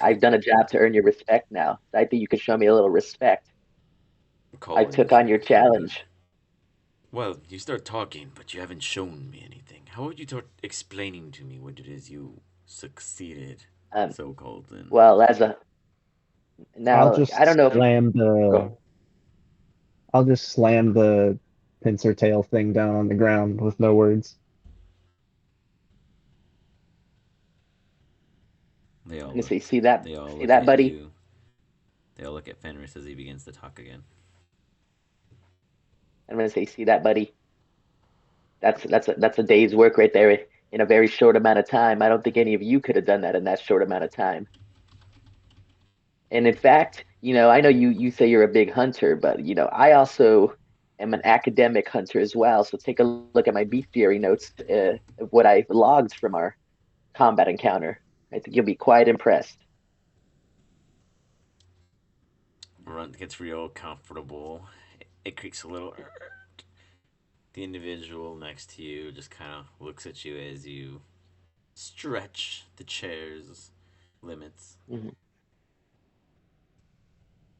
I've done a job to earn your respect now. I think you could show me a little respect. I took on your challenge. Well, you start talking, but you haven't shown me anything. How would you start explaining to me what it is you succeeded, so-called, in? Well, now I'll just I don't know if slam the Go. I'll just slam the pincer tail thing down on the ground with no words. They all I'm gonna look. say, see that, They all see look that, at buddy? you. They all look at Fenris as he begins to talk again. I'm gonna say, see that, buddy? That's a day's work right there in a very short amount of time. I don't think any of you could have done that in that short amount of time. And in fact, I know you say you're a big hunter, but I also am an academic hunter as well. So take a look at my bestiary notes of what I logged from our combat encounter. I think you'll be quite impressed. Runt gets real comfortable. It creaks a little. The individual next to you just kind of looks at you as you stretch the chair's limits. Mhm.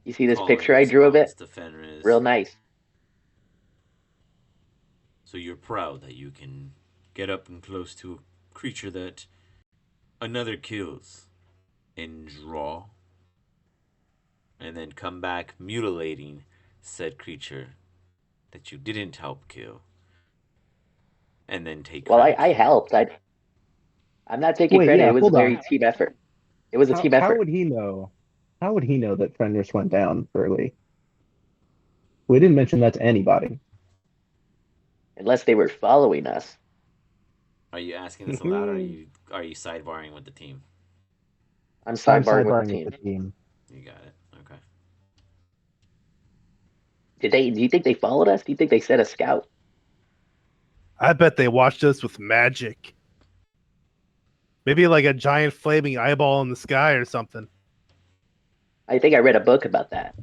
You see this Calling picture I drew of response it? to Fenris. Real nice. So you're proud that you can get up and close to a creature that another kills and draw, and then come back mutilating said creature that you didn't help kill, and then take Well, credit I for it. helped. I'm not taking Wait, credit. yeah, It was a hold very on. team effort. It was a team How effort. would he know? How would he know that Fenris went down early? We didn't mention that to anybody. Unless they were following us. Are you asking this aloud, or are you sidebarring with the team? I'm I'm sidebarring with the sidebarring with team. the team. You got it. Okay. Do you think they followed us? Do you think they sent a scout? I bet they watched us with magic. Maybe like a giant flaming eyeball in the sky or something. I think I read a book about that.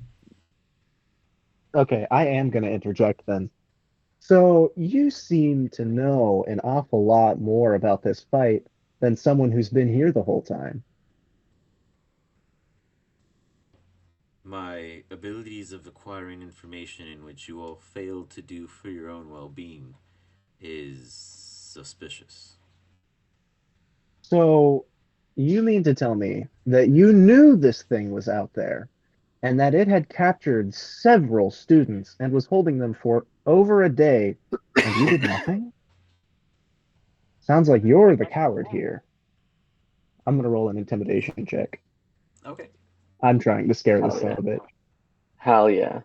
Okay, I am going to interject then. So you seem to know an awful lot more about this fight than someone who's been here the whole time. My abilities of acquiring information in which you all failed to do for your own well-being is suspicious. So you mean to tell me that you knew this thing was out there and that it had captured several students and was holding them for over a day and you did nothing? Sounds like you're the coward here. I'm going to roll an intimidation check. Okay. I'm trying to scare Hell this son yeah. of a bitch. Hell yeah.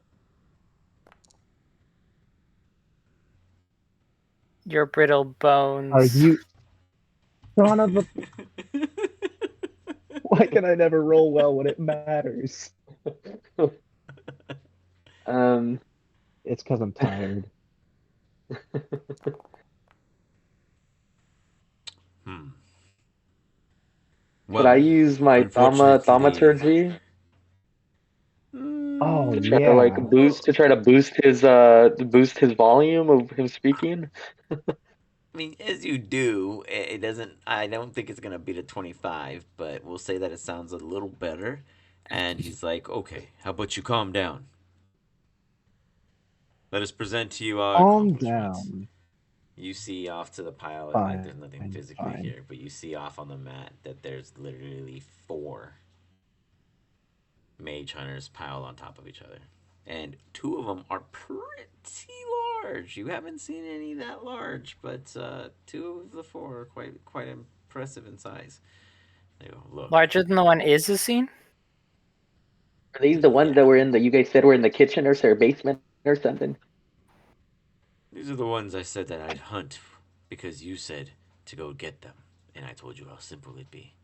Your brittle bones. Are you son of a... Why can I never roll well when it matters? Um, It's because I'm tired. Hmm. could I Well, use my unfortunately, thaumaturgy Oh, to try to yeah. boost his volume of him speaking? I mean, as you do, it doesn't. I don't think it's gonna beat a 25, but we'll say that it sounds a little better. And he's like, "Okay, how about you calm down? Let us present to you our Calm accomplishments." down. You see off to the pile. Like, there's Fine, nothing physically fine. here, but you see off on the mat that there's literally 4 mage hunters piled on top of each other, and 2 of them are pretty large. You haven't seen any that large, but 2 of the 4 are quite impressive in size. They go, look. Larger than the one Iz has seen? Are these the ones Yeah. that were you guys said were in the kitchen or basement or something? These are the ones I said that I'd hunt because you said to go get them, and I told you how simple it'd be.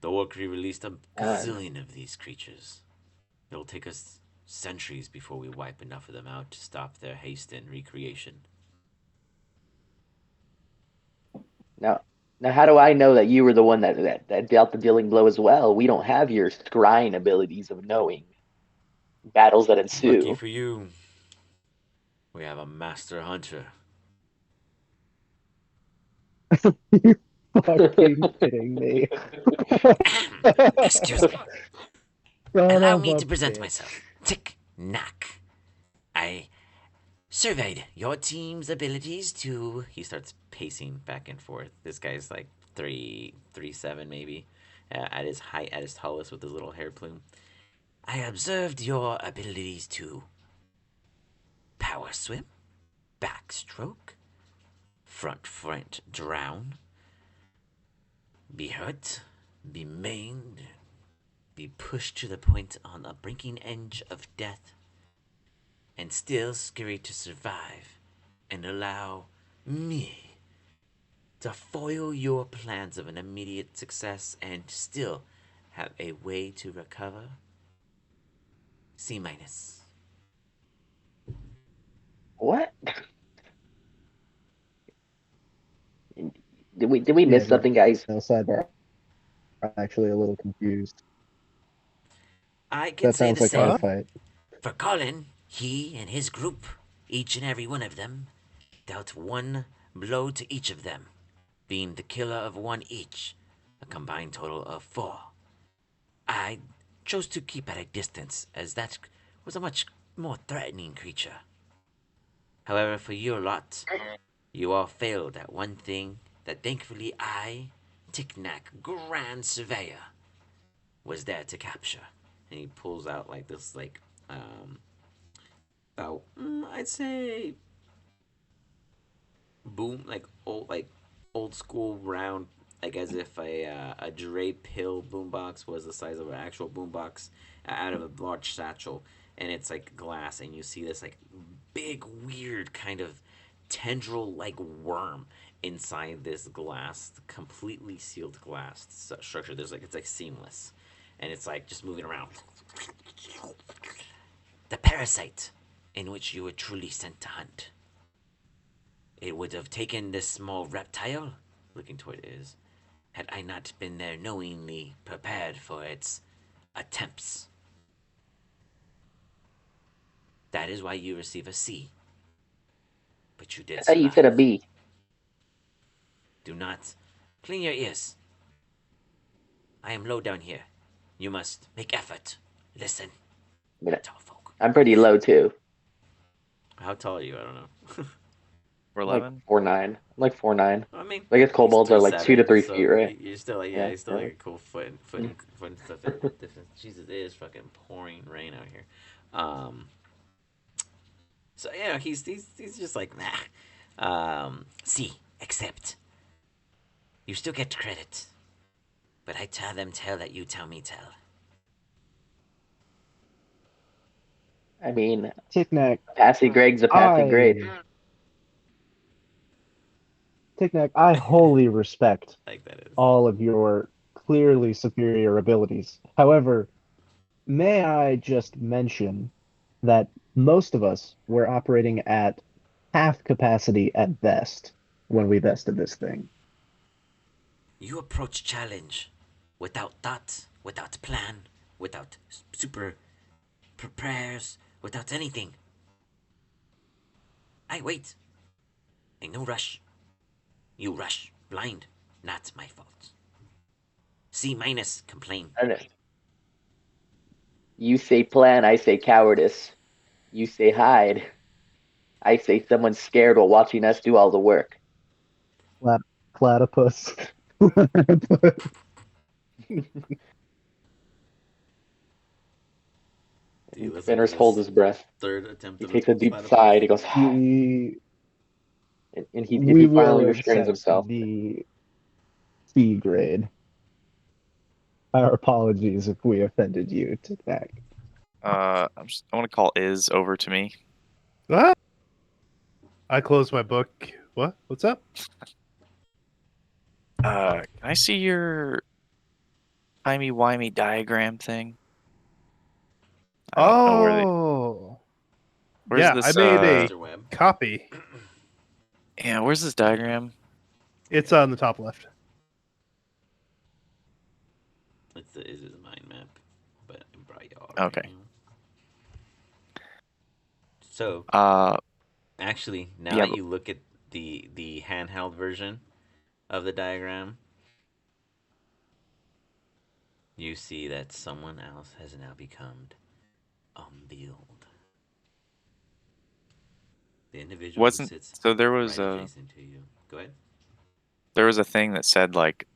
The Orcry released a gazillion of these creatures. It'll take us centuries before we wipe enough of them out to stop their haste and recreation. Now, how do I know that you were the one that dealt the dealing blow as well? We don't have your scrying abilities of knowing battles that Lucky ensue. for you, we have a master hunter. You fucking kidding me? Excuse me. Son Allow of me a to present bitch. myself. Tick, knock. I surveyed your team's abilities to. He starts pacing back and forth. This guy's like 3'7" maybe, at his height, at his tallest with his little hair plume. I observed your abilities to power swim, backstroke, front drown, be hurt, be maimed, be pushed to the point on the breaking edge of death, and still scurry to survive and allow me to foil your plans of an immediate success and still have a way to recover? C minus. What? Did we Yeah, miss something, guys? no, sidebar. I'm actually a little confused. I can That say sounds the like our same fight. for Colin. He and his group, each and every one of them, dealt one blow to each of them, being the killer of one each, a combined total of 4. I chose to keep at a distance, as that was a much more threatening creature. However, for your lot, you all failed at one thing that thankfully I, Tiknak, Grand Surveyor, was there to capture. And he pulls out like this, about, I'd say, boom, like old school round, like as if a Dre pill boombox was the size of an actual boombox out of a large satchel, and it's like glass, and you see this like big weird kind of tendril like worm inside this glass, completely sealed glass structure. There's like it's like seamless, and it's like just moving around. The parasite in which you were truly sent to hunt. It would have taken this small reptile, looking toward Iz, had I not been there knowingly prepared for its attempts. That is why you receive a C. But you did I thought you survive. said a B. Do not clean your ears. I am low down here. You must make effort. Listen, I mean, tall folk. I'm pretty low too. How tall are you? I don't know. We're Like 11. 4'9". I'm like 4'9". I mean, I guess he's kobolds are like 2 to 3 so feet, right? you're still like, Yeah, he's still yeah. like a cool foot and stuff. Different. Jesus, it is fucking pouring rain out here. So yeah, he's just like nah. See, accept. You still get credit. But I tell them tell that you tell me tell. I mean, Tiknak, passing grade's a passing grade. I wholly respect Like that is. all of your clearly superior abilities. However, may I just mention that most of us were operating at half capacity at best when we bested this thing. You approach challenge without thought, without plan, without super prayers, without anything. I wait. Ain't no rush. You rush blind. Not my fault. C minus complain. I know. You say plan, I say cowardice. You say hide. I say someone's scared while watching us do all the work. Platypus. Dude, listen to Fenris this holds his breath. third attempt He of takes a deep platypus. sigh and he goes, we and he we finally will restrains accept himself. the C grade. Our apologies if we offended you, Tiknak. I want to call Iz over to me. What? I closed my book. What? What's up? Can I see your timey-wimey diagram thing? I don't know where's yeah, this, I made a Mr. Webb. copy. Yeah, where's this diagram? It's on the top left. It's the Is His Mind map, but I brought y'all. Right Okay. now. So actually, now yeah, that you look at the handheld version of the diagram, you see that someone else has now become unveiled. The individual wasn't who sits so there was right a adjacent to you. Go ahead. there was a thing that said like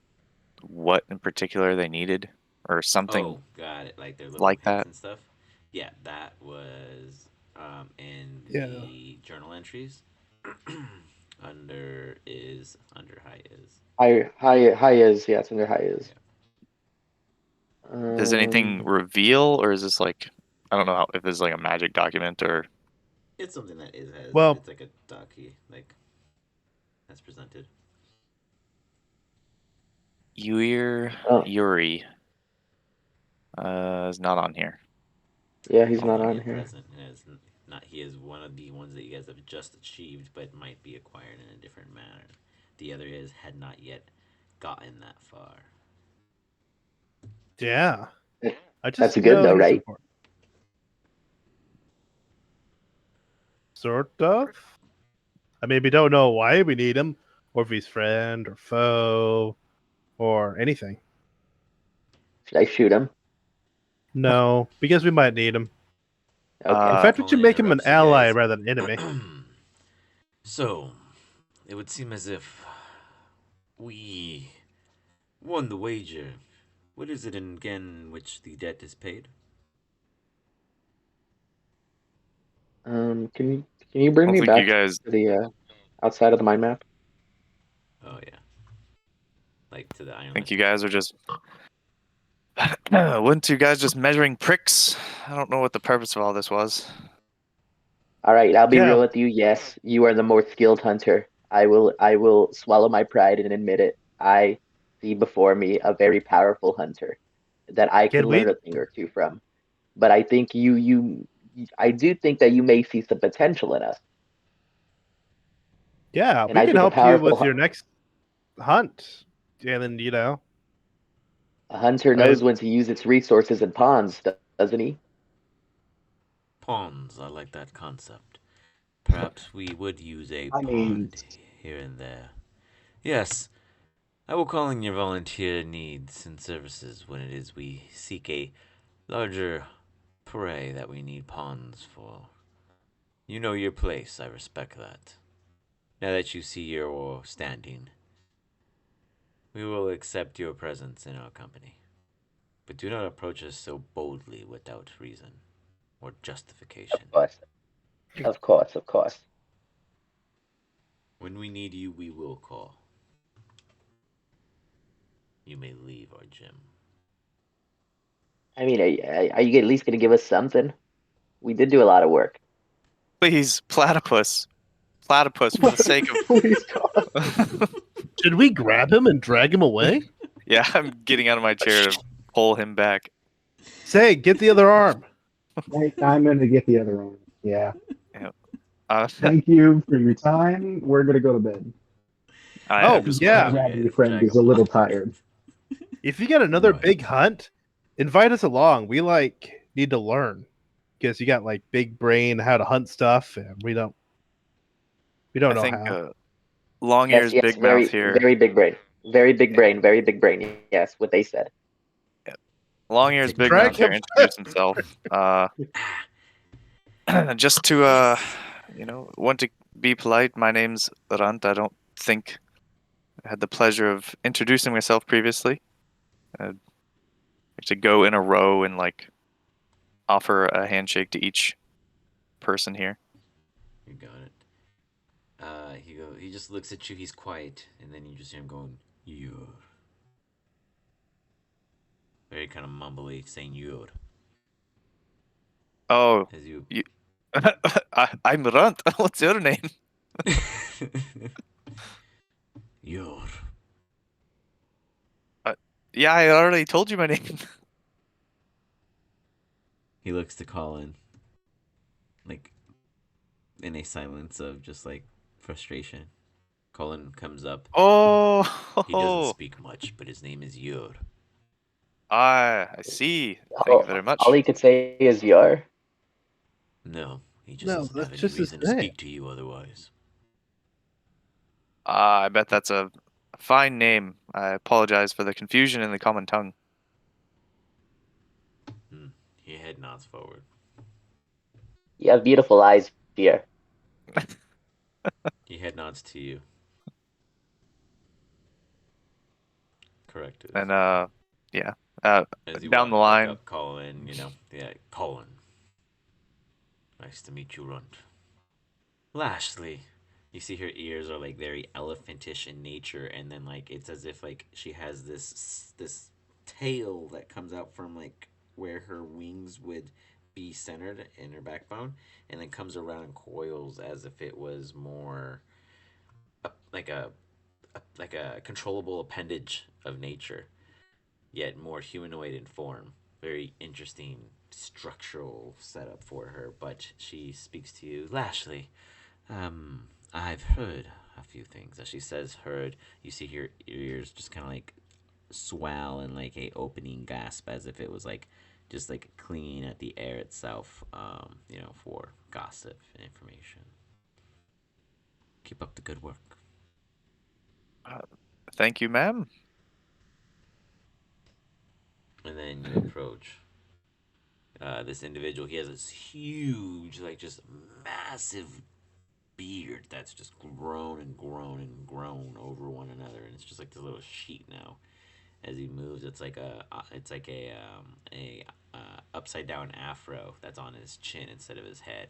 what in particular they needed or something. Oh, got it. Like their little like hints that? and stuff. Yeah, that was in Yeah. the journal entries. under high is. High is, yeah, it's under high is. Does anything reveal, or is this like, I don't know if this is like a magic document or. It's something that has. Well- it's like a docu, like that's presented. Oh. Yuri is not on here. Yeah, he's not Not on yet here. present. He is one of the ones that you guys have just achieved, but might be acquired in a different manner. The other had not yet gotten that far. Yeah. I just That's good know though, he's right? important. Sort of. I maybe don't know why we need him, or if he's friend or foe, or anything. Should I shoot him? No, because we might need him. Okay. In fact, we should Colin make him an interrupts you ally guys. rather than enemy. So, it would seem as if we won the wager. What is it again in which the debt is paid? Can you bring I don't me think back you guys. to the outside of the mind map? Oh yeah, like to the I island. think you guys are just. Weren't you guys just measuring pricks? I don't know what the purpose of all this was. All right, I'll be Yeah. real with you. Yes, you are the more skilled hunter. I will swallow my pride and admit it. I see before me a very powerful hunter that I can Can we? learn a thing or two from. But I think I do think that you may see some potential in us. Yeah, And we I can think help you with your next hunt. And then, a hunter knows when to use its resources and pawns, doesn't he? Pawns, I like that concept. Perhaps we would use a I mean- pond here and there. Yes, I will call in your volunteer needs and services when it is we seek a larger prey that we need pawns for. You know your place, I respect that. Now that you see your standing, we will accept your presence in our company. But do not approach us so boldly without reason or justification. Of course. Of course, of course. When we need you, we will call. You may leave our gym. I mean, are you at least going to give us something? We did do a lot of work. Please, platypus. Platypus, for the sake of. Please, God. should we grab him and drag him away? Yeah, I'm getting out of my chair to pull him back. Say, get the other arm. I'm going to get the other one. Yeah. Uh, Thank you for your time. We're going to go to bed. Oh, yeah. Your friend is a little tired. If you get another Right. big hunt, invite us along. We need to learn because you got big brain how to hunt stuff, and we don't I know think how. Long Yes, Ears, yes, Big very, Mouth here. very big brain. Very big brain, very big brain. Yes, what they said. Long Ears, Big Drag Mouth here him. introduced himself. Just to, want to be polite, my name's Rant. I don't think I had the pleasure of introducing myself previously. To go in a row and offer a handshake to each person here. You got it. He just looks at you. He's quiet, and then you just hear him going, "You're." Very kind of mumbly, saying "you're" Oh, as you. I'm Runt. What's your name? You're. Yeah, I already told you my name. He looks to Colin, in a silence of just frustration. Colin comes up. Oh, He doesn't speak much, but his name is Yor. I see. Thank you very much. All he could say is "Yar." No, he just No, doesn't have that's any just his reason to name. speak to you otherwise. I bet that's a fine name. I apologize for the confusion in the common tongue. Your head nods forward. You have beautiful eyes, dear. Your head nods to you. Correct. And yeah. As you Down the walk back line. up, Colin, yeah, Colin. Nice to meet you, Runt. Lastly, you see her ears are very elephantish in nature, and then it's as if she has this tail that comes out from like where her wings would be centered in her backbone, and then comes around and coils as if it was more like a controllable appendage of nature, yet more humanoid in form. Very interesting structural setup for her. But she speaks to you, Lashley. I've heard a few things. As she says heard, you see her ears just kind of like swell and like a opening gasp, as if it was like just like clinging at the air itself, for gossip and information. Keep up the good work. Thank you, ma'am. And then you approach this individual. He has this huge, like just massive beard that's just grown and grown and grown over one another, and it's just like this little sheet now. As he moves, it's like a upside down afro that's on his chin instead of his head,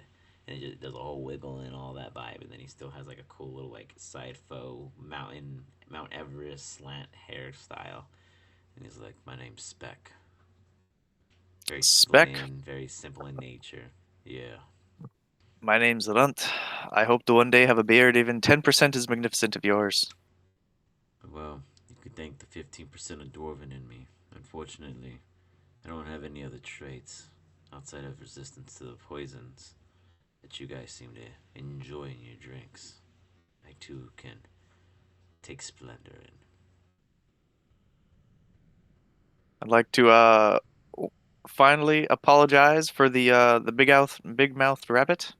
and it just does a whole wiggle and all that vibe. And then he still has like a cool little like side faux Mount Everest slant hairstyle, and he's like, "My name's Speck." Very Speck? plain, very simple in nature. Yeah. My name's Runt. I hope to one day have a beard even 10% as magnificent of yours. Well, you could thank the 15% of Dwarven in me. Unfortunately, I don't have any other traits outside of resistance to the poisons that you guys seem to enjoy in your drinks. I too can take splendor in. I'd like to finally apologize for the big mouthed rabbit,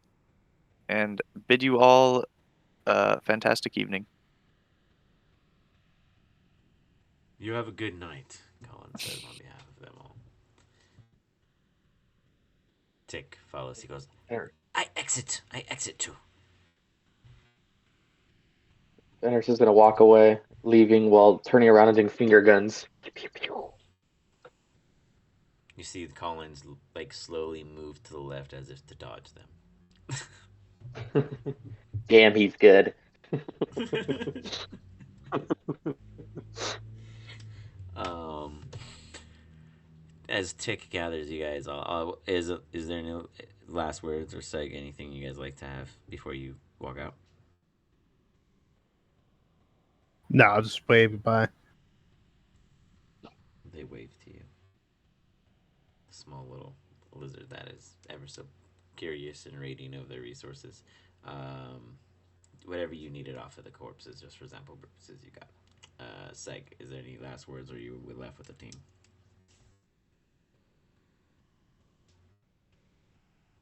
and bid you all a fantastic evening. You have a good night, Colin says on behalf of them all. Tick follows. He goes, I exit too. Fenris is gonna walk away, leaving while turning around and doing finger guns. You see the Collins like slowly move to the left as if to dodge them. Damn, he's good. um, as Tick gathers you guys, is there any last words or seg anything you guys like to have before you walk out? No, I'll just wave bye. They wave to you. A small little lizard that is ever so curious and rating of their resources. Whatever you needed off of the corpses, just for example purposes, you got. Seg, is there any last words, or you left with the team?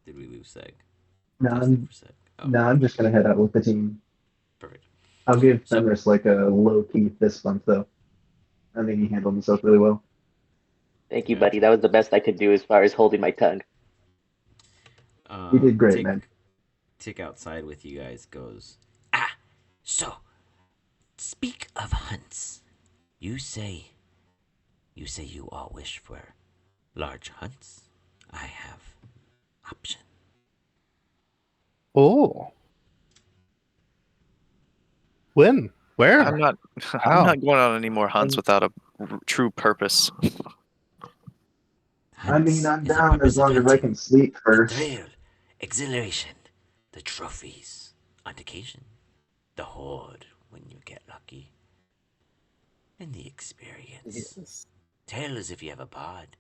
Did we lose Seg? No, Oh, I'm just gonna head out with the team. perfect. I'll give So- Fenris like a low key fist bump though. I think he handled himself really well. Thank you, buddy. That was the best I could do as far as holding my tongue. You did great, man. Tick outside with you guys goes, So, speak of hunts. You say you all wish for large hunts. I have option. Oh. When? Where? I'm not going on any more hunts without a true purpose. I mean, I'm Hunts is the down purpose as of long as I hunting. can sleep The first. thrill, exhilaration, the trophies on occasion, the horde when you get lucky, and the experience. Yes. Tales if you have a bard,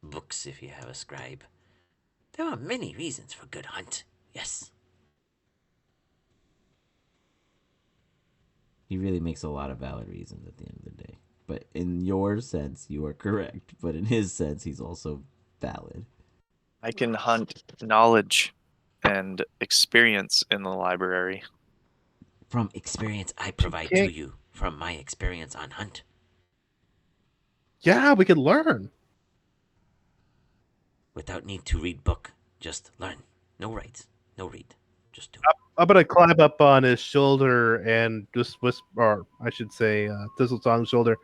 books if you have a scribe. There are many reasons for good hunt, yes. He really makes a lot of valid reasons at the end of the day. But in your sense, you are correct. But in his sense, he's also valid. I can hunt knowledge and experience in the library. From experience I provide to you, from my experience on hunt. Yeah, we could learn. Without need to read book, just learn. No write, no read, just do. I'm gonna climb up on his shoulder and just whisper, or I should say, Thistletongue's shoulder.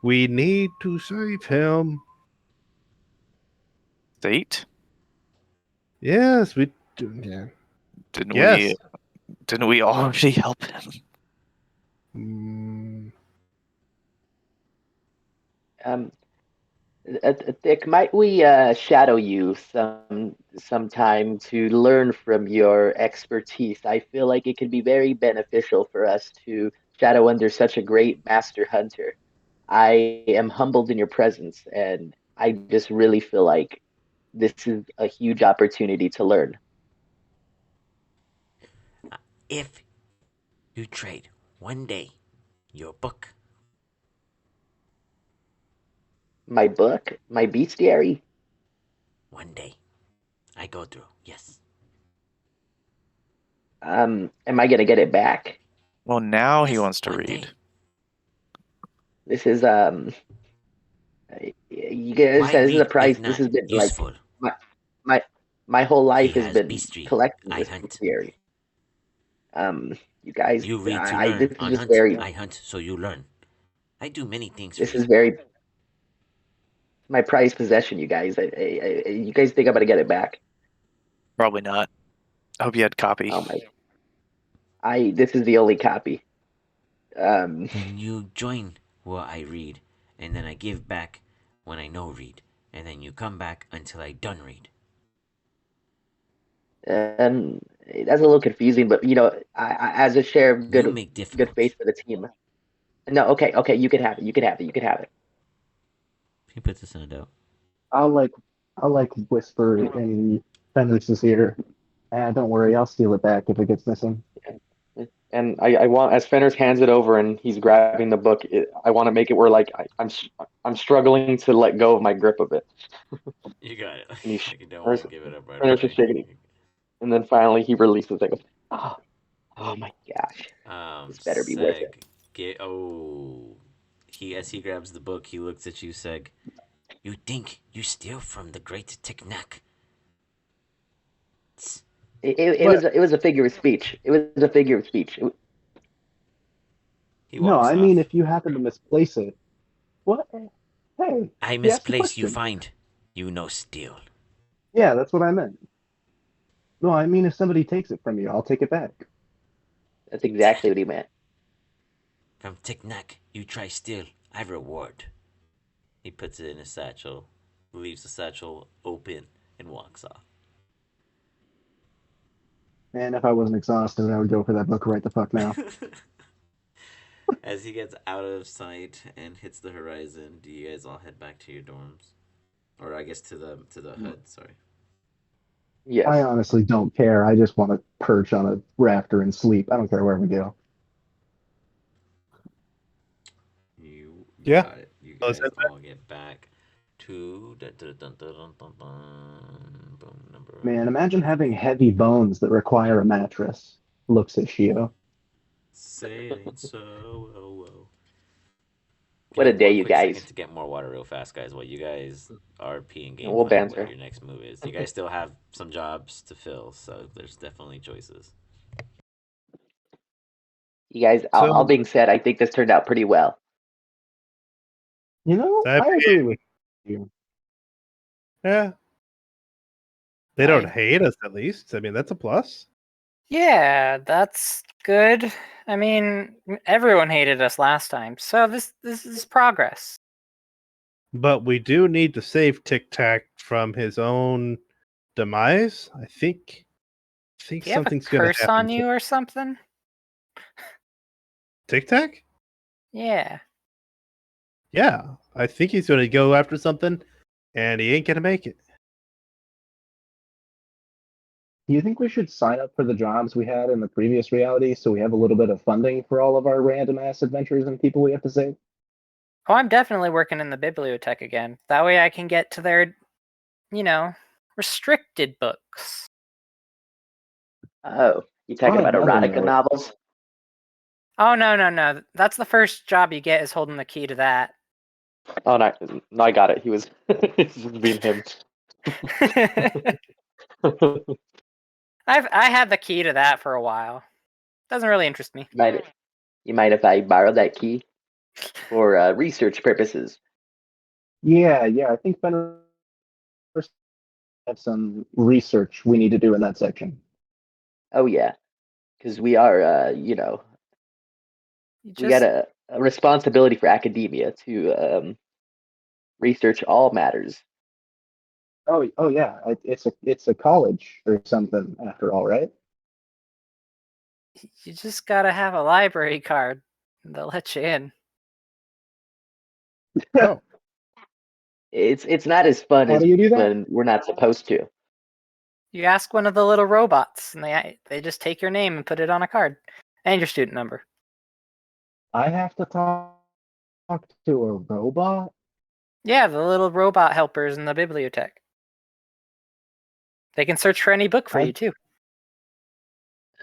We need to save him. State? Yes, we do. Yeah. Didn't we already help him? Mm, Dick, might we shadow you sometime to learn from your expertise? I feel like it could be very beneficial for us to shadow under such a great master hunter. I am humbled in your presence, and I just really feel like this is a huge opportunity to learn. If you trade one day your book, My book, my bestiary. one day, I go through, yes. Am I gonna get it back? Well, now he Yes, wants to one read. day. This is you guys, Why this is a read price. if This not has been like useful? my my my whole He life has has been beastry. collecting I this hunt. bestiary. You guys, You read to this learn. is On just hunt, very, I hunt so you learn. I do many things for this is you. very my prized possession. You guys, you guys think I'm gonna get it back? Probably not. I hope you had copy. Oh my, this is the only copy. Then you join what I read, and then I give back when I know read, and then you come back until I done read. and that's a little confusing, but as a share of You make good difficult. faith for the team. No, okay, you can have it. You can have it. You can have it. He puts the sound out. I'll like whisper in Fenris's ear. Don't worry, I'll steal it back if it gets missing. And I want, as Fenris hands it over and he's grabbing the book, I want to make it where like I'm struggling to let go of my grip of it. You got it. And Like you don't Fenris, want to give it up right Fenris is away. shaking it, and then finally he releases it. Oh, Oh my gosh, this better be worth it. Seg, he as he grabs the book, he looks at you, Seg. You think you steal from the great Tiknak? It was a figure of speech. It was a figure of speech. He No, walks I mean off. if you happen to misplace it. What? Hey, I you asked a misplace, you question. find. You no steal. Yeah, that's what I meant. No, I mean if somebody takes it from you, I'll take it back. That's exactly what he meant. From Tiknak, you try steal. I reward. He puts it in his satchel, leaves the satchel open, and walks off. And if I wasn't exhausted, I would go for that book right the fuck now. As he gets out of sight and hits the horizon, do you guys all head back to your dorms, or I guess to the HUD? Sorry. Yes. I honestly don't care. I just want to perch on a rafter and sleep. I don't care where we go. You Yeah. got it. You Oh, guys is that all get back to boom, number. Man, imagine having heavy bones that require a mattress. Looks at Shio. Sailing so well. What a Get day, one you quick second guys. to get more water real fast, guys. While you guys are peeing game We'll plan, what banter. your next move is. You guys still have some jobs to fill, so there's definitely choices. You guys, So all being said, I think this turned out pretty well. You know, that I agree with you. yeah, they don't I- hate us at least. I mean, that's a plus. Yeah, that's good. I mean, everyone hated us last time, so this is progress. But we do need to save Tic Tac from his own demise. I think Do you have a something's going to curse happen on to you or something? Tic Tac. Yeah. Yeah, I think he's going to go after something, and he ain't going to make it. Do you think we should sign up for the jobs we had in the previous reality so we have a little bit of funding for all of our random ass adventures and people we have to save? Oh, I'm definitely working in the bibliothèque again. That way I can get to their, restricted books. Oh, you talking On about another erotica note, novels? Oh, no. That's the first job you get is holding the key to that. Oh no, no, I got it. He was he's just being him. I had the key to that for a while. Doesn't really interest me. You mind if I borrow that key for research purposes? yeah, I think Fenris have some research we need to do in that section. Oh yeah, because we are, You we got just a responsibility for academia to research all matters. Oh yeah, it's a college or something after all, right? You just gotta have a library card. They'll let you in. Oh, It's not as fun How as do you do that? when we're not supposed to. You ask one of the little robots, and they just take your name and put it on a card and your student number. I have to talk to a robot? Yeah, the little robot helpers in the bibliothèque. They can search for any book for you too.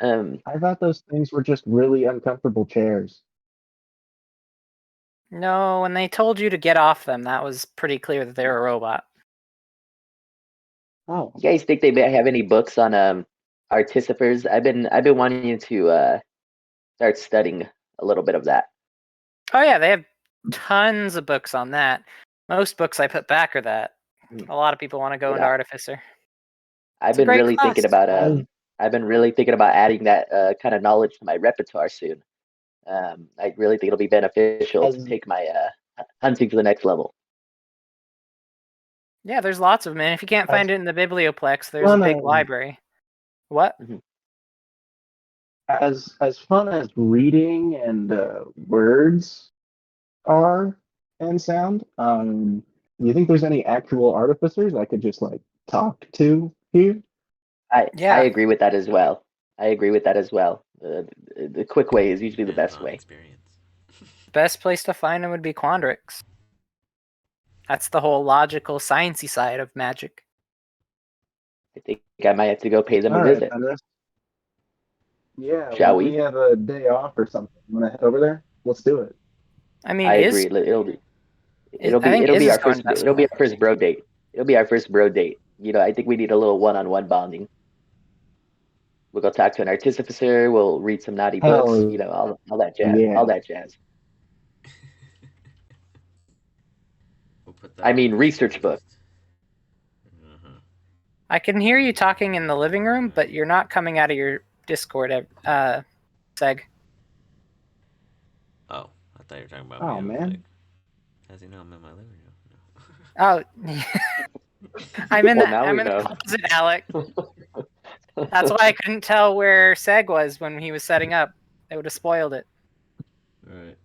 I thought those things were just really uncomfortable chairs. No, when they told you to get off them, that was pretty clear that they were a robot. Oh, You guys think they may have any books on artificers? I've been wanting to start studying a little bit of that. Oh yeah, they have tons of books on that. Most books I put back are that. A lot of people want to go into Yeah. Artificer. I've It's a been great really thinking class. about I've been really thinking about adding that kind of knowledge to my repertoire soon. I really think it'll be beneficial to take my hunting to the next level. Yeah, there's lots of them, and if you can't find it in the Biblioplex, there's a fun big as- library. What? as fun as reading and words are and sound, do you think there's any actual artificers I could just like talk to here? I Yeah. agree with that as well. I agree with that as well. The quick way is usually the best Hands-on way. experience. Best place to find them would be Quandrix. That's the whole logical, sciencey side of magic. I think I might have to go pay them a All right, visit. Fenris. Yeah, Shall when we? we have a day off or something, you wanna head over there? Let's do it. I mean, I agree. It'll be Iz our is going first it'll be our first bro date. It'll be our first bro date. You know, I think we need a little one-on-one bonding. We'll go talk to an artificer. We'll read some naughty books. Hell You know, all that jazz. yeah. All that jazz. We'll put that I on mean, the research to-do book. list. I can hear you talking in the living room, but you're not coming out of your Discord, Seg. Oh, I thought you were talking about Oh, me. I was man. like, how's he know I'm in my living room? Oh, I'm in Well, the now I'm we in the know. opposite, Alec. That's why I couldn't tell where Seg was when he was setting up. It would have spoiled it. Right.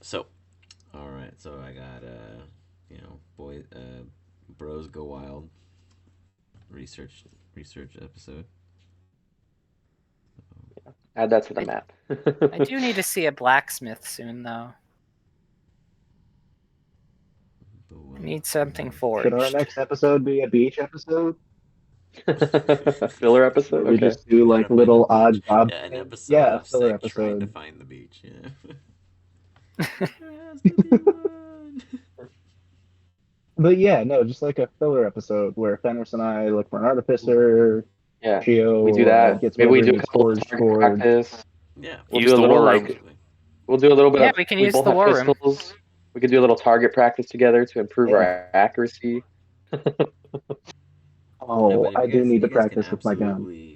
So, all right. So I got bros go wild. Research episode. Add that to the map. I do need to see a blacksmith soon, though. I need something forged. Should our next episode be a beach episode? Filler episode. Where we Okay. just do like little odd job. Yeah, an episode Yeah, a of filler Seg trying to episode. find the beach. Yeah. There has to be one. But yeah, no, just like a filler episode where Fenris and I look for an artificer. Yeah. Shio, We do that. gets Maybe we whatever do a he's couple of forged target for. practice. Yeah. We'll Use do a the little war like room. we'll do a little bit Yeah, of. we can We use both the have war room. pistols. We could do a little target practice together to improve Yeah. our accuracy. Oh, but if I you do guys- need to you guys can practice with my gun. absolutely,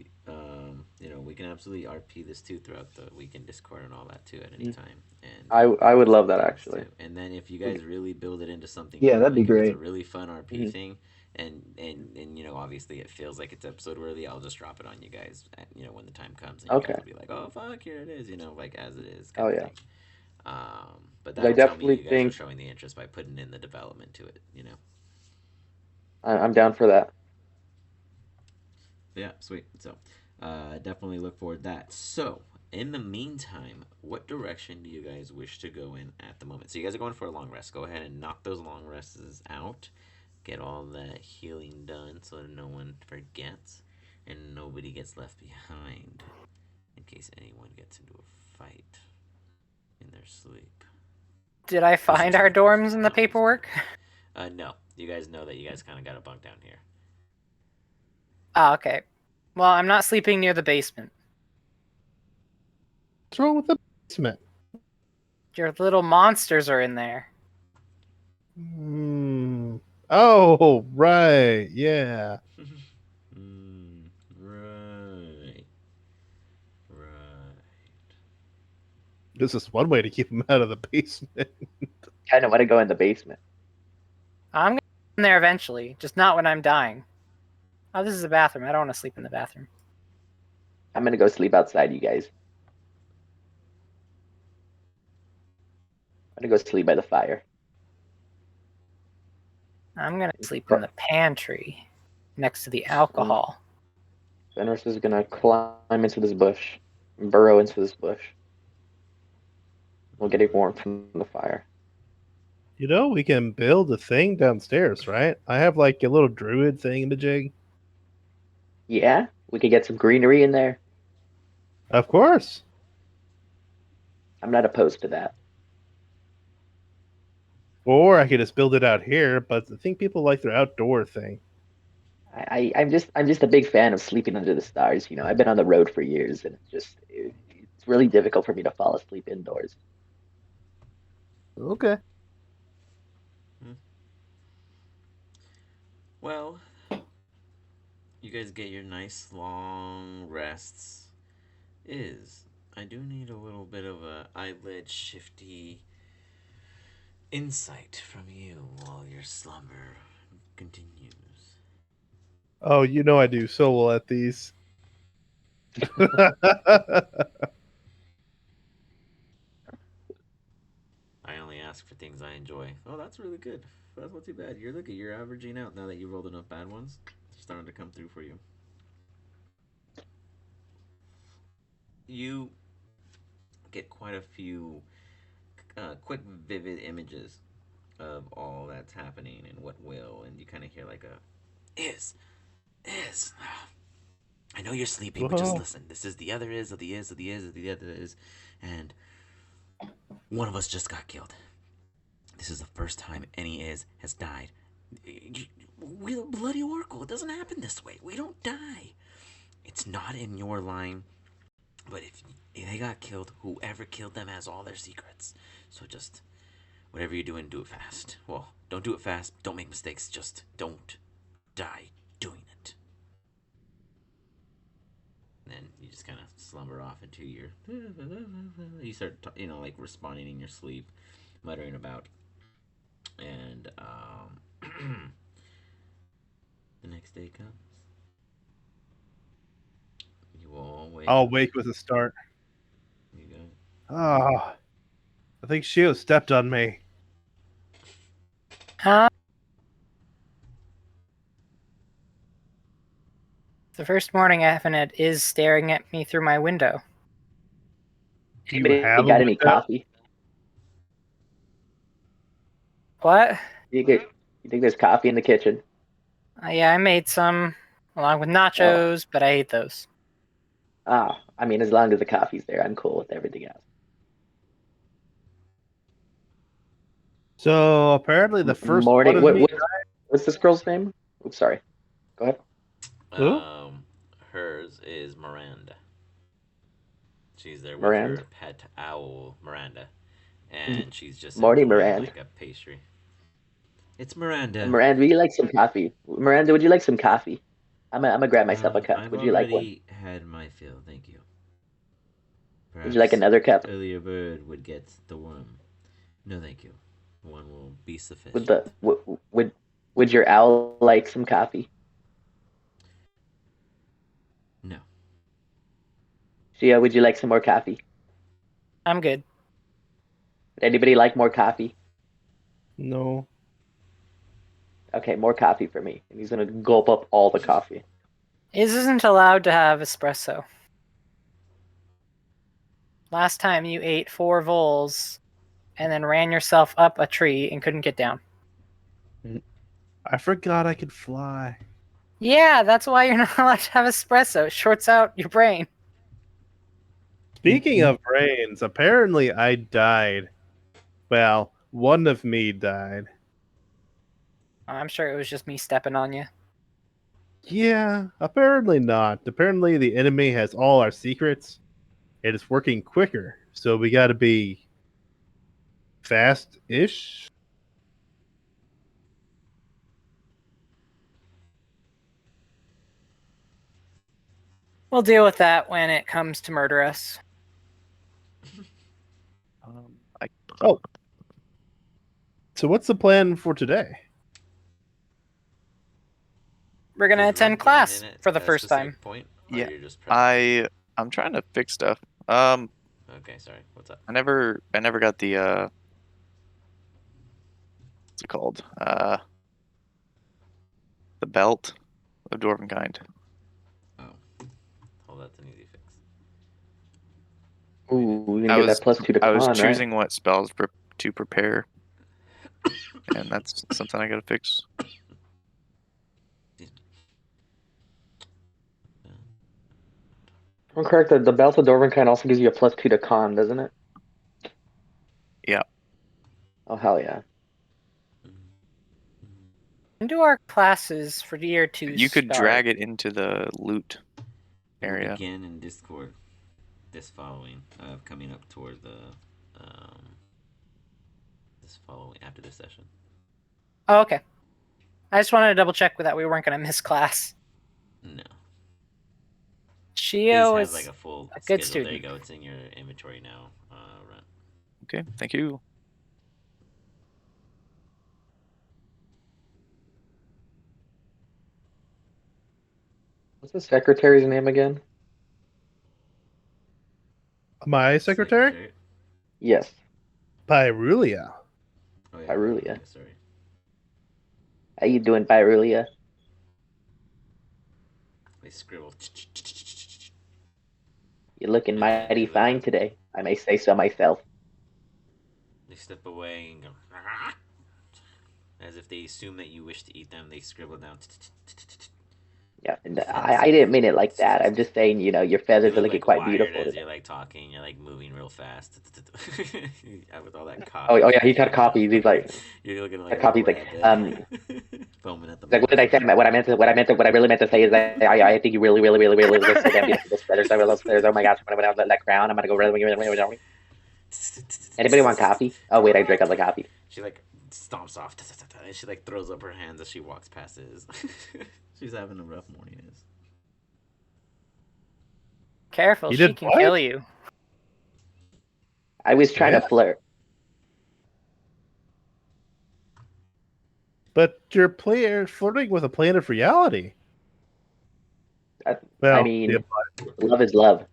we can absolutely RP this too throughout the weekend Discord and all that too at any time. And I would love that things actually. too. And then if you guys really build it into something, Yeah, cool, that'd be like if it's great. a really fun RP Mhm. thing, and obviously it feels like it's episode worthy, I'll just drop it on you guys. When the time comes, and you Okay. guys will be like, oh fuck, here it is. Like as it is. Oh, Kind of yeah. thing. But I that'll tell me definitely you guys think- are showing the interest by putting in the development to it. I'm down for that. Yeah, sweet. So, definitely look forward to that. So, in the meantime, what direction do you guys wish to go in at the moment? So, you guys are going for a long rest. Go ahead and knock those long rests out. Get all that healing done so that no one forgets and nobody gets left behind in case anyone gets into a fight in their sleep. Did I find our dorms in the paperwork? No. You guys know that you guys kind of got a bunk down here. Oh, okay. Well, I'm not sleeping near the basement. what's wrong with the basement? Your little monsters are in there. Oh, right. Yeah. Right. This is one way to keep him out of the basement. Kind of want to go in the basement. I'm gonna go in there eventually, just not when I'm dying. Oh, this is a bathroom. I don't want to sleep in the bathroom. I'm gonna go sleep outside, you guys. I'm gonna go sleep by the fire. I'm gonna sleep in the pantry next to the alcohol. Fenris is gonna climb into this bush, burrow into this bush. We'll get it warm from the fire. You know, we can build a thing downstairs, right? I have like a little druid thingamajig. Yeah, we could get some greenery in there. Of course. I'm not opposed to that. Or I could just build it out here, but I think people like their outdoor thing. I'm just a big fan of sleeping under the stars. You know, I've been on the road for years, and it's really difficult for me to fall asleep indoors. Okay. Well, you guys get your nice long rests. I do need a little bit of a eyelid shifty insight from you while your slumber continues. Oh, you know I do so well at these. I only ask for things I enjoy. Oh, that's really good. That's not too bad. You're averaging out now that you rolled enough bad ones. It's starting to come through for you. You get quite a few quick, vivid images of all that's happening and what will, and you kind of hear like a Is. I know you're sleeping, but just listen. This is the other is of the is of the is of the other is, and one of us just got killed. This is the first time any is has died. We're the bloody oracle. It doesn't happen this way. We don't die. It's not in your line, but if they got killed, whoever killed them has all their secrets. So just whatever you're doing, do it fast. Well, don't do it fast. Don't make mistakes. Just don't die doing it. And then you just kind of slumber off into your. You start, like responding in your sleep, muttering about, and the next day comes. You all wake. I'll up. wake with a start. You go. Ah, I think Shio stepped on me. Huh? The first morning Evanet is staring at me through my window. Do you Anybody have a got any window? coffee? What? You think there's coffee in the kitchen? Yeah, I made some along with nachos, but I hate those. I mean, as long as the coffee's there, I'm cool with everything else. So apparently the first Morning. one of me. What's this girl's name? Oops, sorry. Go ahead. Who? Hers is Miranda. She's there with Miranda? her pet owl, Miranda, and she's just Morty enjoying Miranda. like a pastry. It's Miranda. Miranda, would you like some coffee? Miranda, would you like some coffee? I'm gonna grab myself a cup. I've Would you like one? already had my fill, thank you. Perhaps Would you like another cup? earlier bird would get the worm. No, thank you. One will be sufficient. Would your owl like some coffee? No. Shia, would you like some more coffee? I'm good. Would anybody like more coffee? No. Okay, more coffee for me. And he's gonna gulp up all the coffee. Is isn't allowed to have espresso. Last time you ate 4 voles and then ran yourself up a tree and couldn't get down. I forgot I could fly. Yeah, that's why you're not allowed to have espresso. It shorts out your brain. Speaking of brains, apparently I died. Well, one of me died. I'm sure it was just me stepping on you. Yeah, apparently not. Apparently the enemy has all our secrets. It is working quicker, so we gotta be fast-ish. We'll deal with that when it comes to murder us. Oh. So what's the plan for today? We're gonna Does Rum attend come class in at for the a first specific time. Point, or Yeah, you're just present? I'm trying to fix stuff. Okay, sorry. What's up? I never got the what's it called? The belt of Dwarven kind. Oh, that's an easy fix. Ooh, we can I get was that +2 to I was con, choosing right? what spells to prepare, and that's something I gotta fix. If I'm correct, the Belt of Dwarven kind also gives you a +2 to con, doesn't it? Yeah. Oh, hell yeah. When do our classes for year 2 You could start? drag it into the loot It will area. begin in Discord this following, coming up toward the, this following, after this session. Oh, okay. I just wanted to double check that we weren't gonna miss class. No. Shio This has is like a full a good schedule. There you student. go. It's in your inventory now, Ren. Okay, thank you. What's the secretary's name again? My secretary? Yes, Pyrulia. Oh yeah, Pyrulia. sorry. How you doing, Pyrulia? They scribble. You're looking And mighty they fine today. I may say so myself. They step away and go, "Ah!" As if they assume that you wish to eat them. They scribble down. Yeah, and I didn't mean it like that. I'm just saying, your You feathers are look looking like quite wired beautiful as today. you're like talking. You're like moving real fast. With all that Oh, coffee. oh yeah, he's got copies. He's like, You're looking like a copies like, rabbit. Foaming at the like, mouth. what did I say? What I really meant to say is that I think you really look so damn beautiful. Those feathers, those feathers. Oh my gosh, when I went out that crown, I'm gonna go really. Anybody want coffee? Oh wait, I drank all the coffee. She like stomps off, and she like throws up her hands as she walks past his. She's having a rough morning. Careful, You she did can what? kill you. I was trying to flirt. But you're flirting with a plane of reality. I Well, mean, love is love.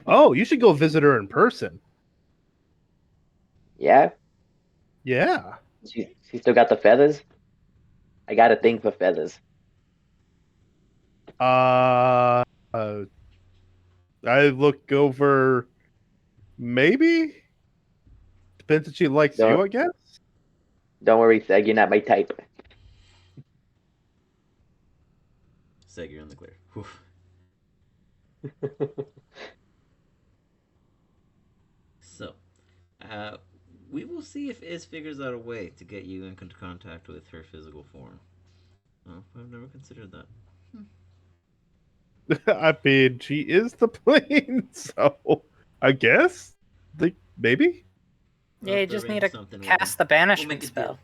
Oh, you should go visit her in person. Yeah, Yeah. she still got the feathers. I got a thing for feathers. I look over. Maybe depends if she likes you, I guess. Don't worry, Seg, you're not my type. Seg, you're in the clear. So, we will see if Iz figures out a way to get you in contact with her physical form. Oh, I've never considered that. I mean, she is the plane, so I guess. Maybe. Yeah, you just need to cast the banishment spell.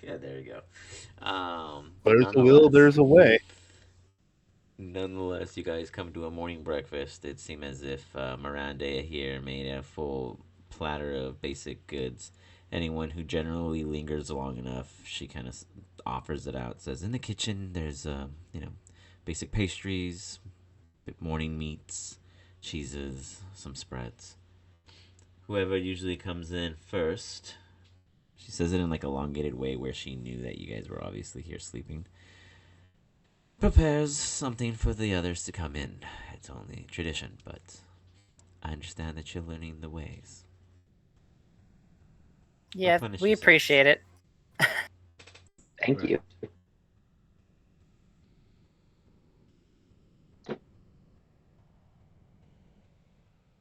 Yeah, there you go. There's a will, there's a way. Nonetheless, you guys come to a morning breakfast. It seemed as if Miranda here made a full platter of basic goods. Anyone who generally lingers long enough, she kind of offers it out. Says, in the kitchen, there's, basic pastries, morning meats, cheeses, some spreads. Whoever usually comes in first, she says it in like a elongated way where she knew that you guys were obviously here sleeping, prepares something for the others to come in. It's only tradition, but I understand that you're learning the ways. Yeah, we appreciate it. Thank you.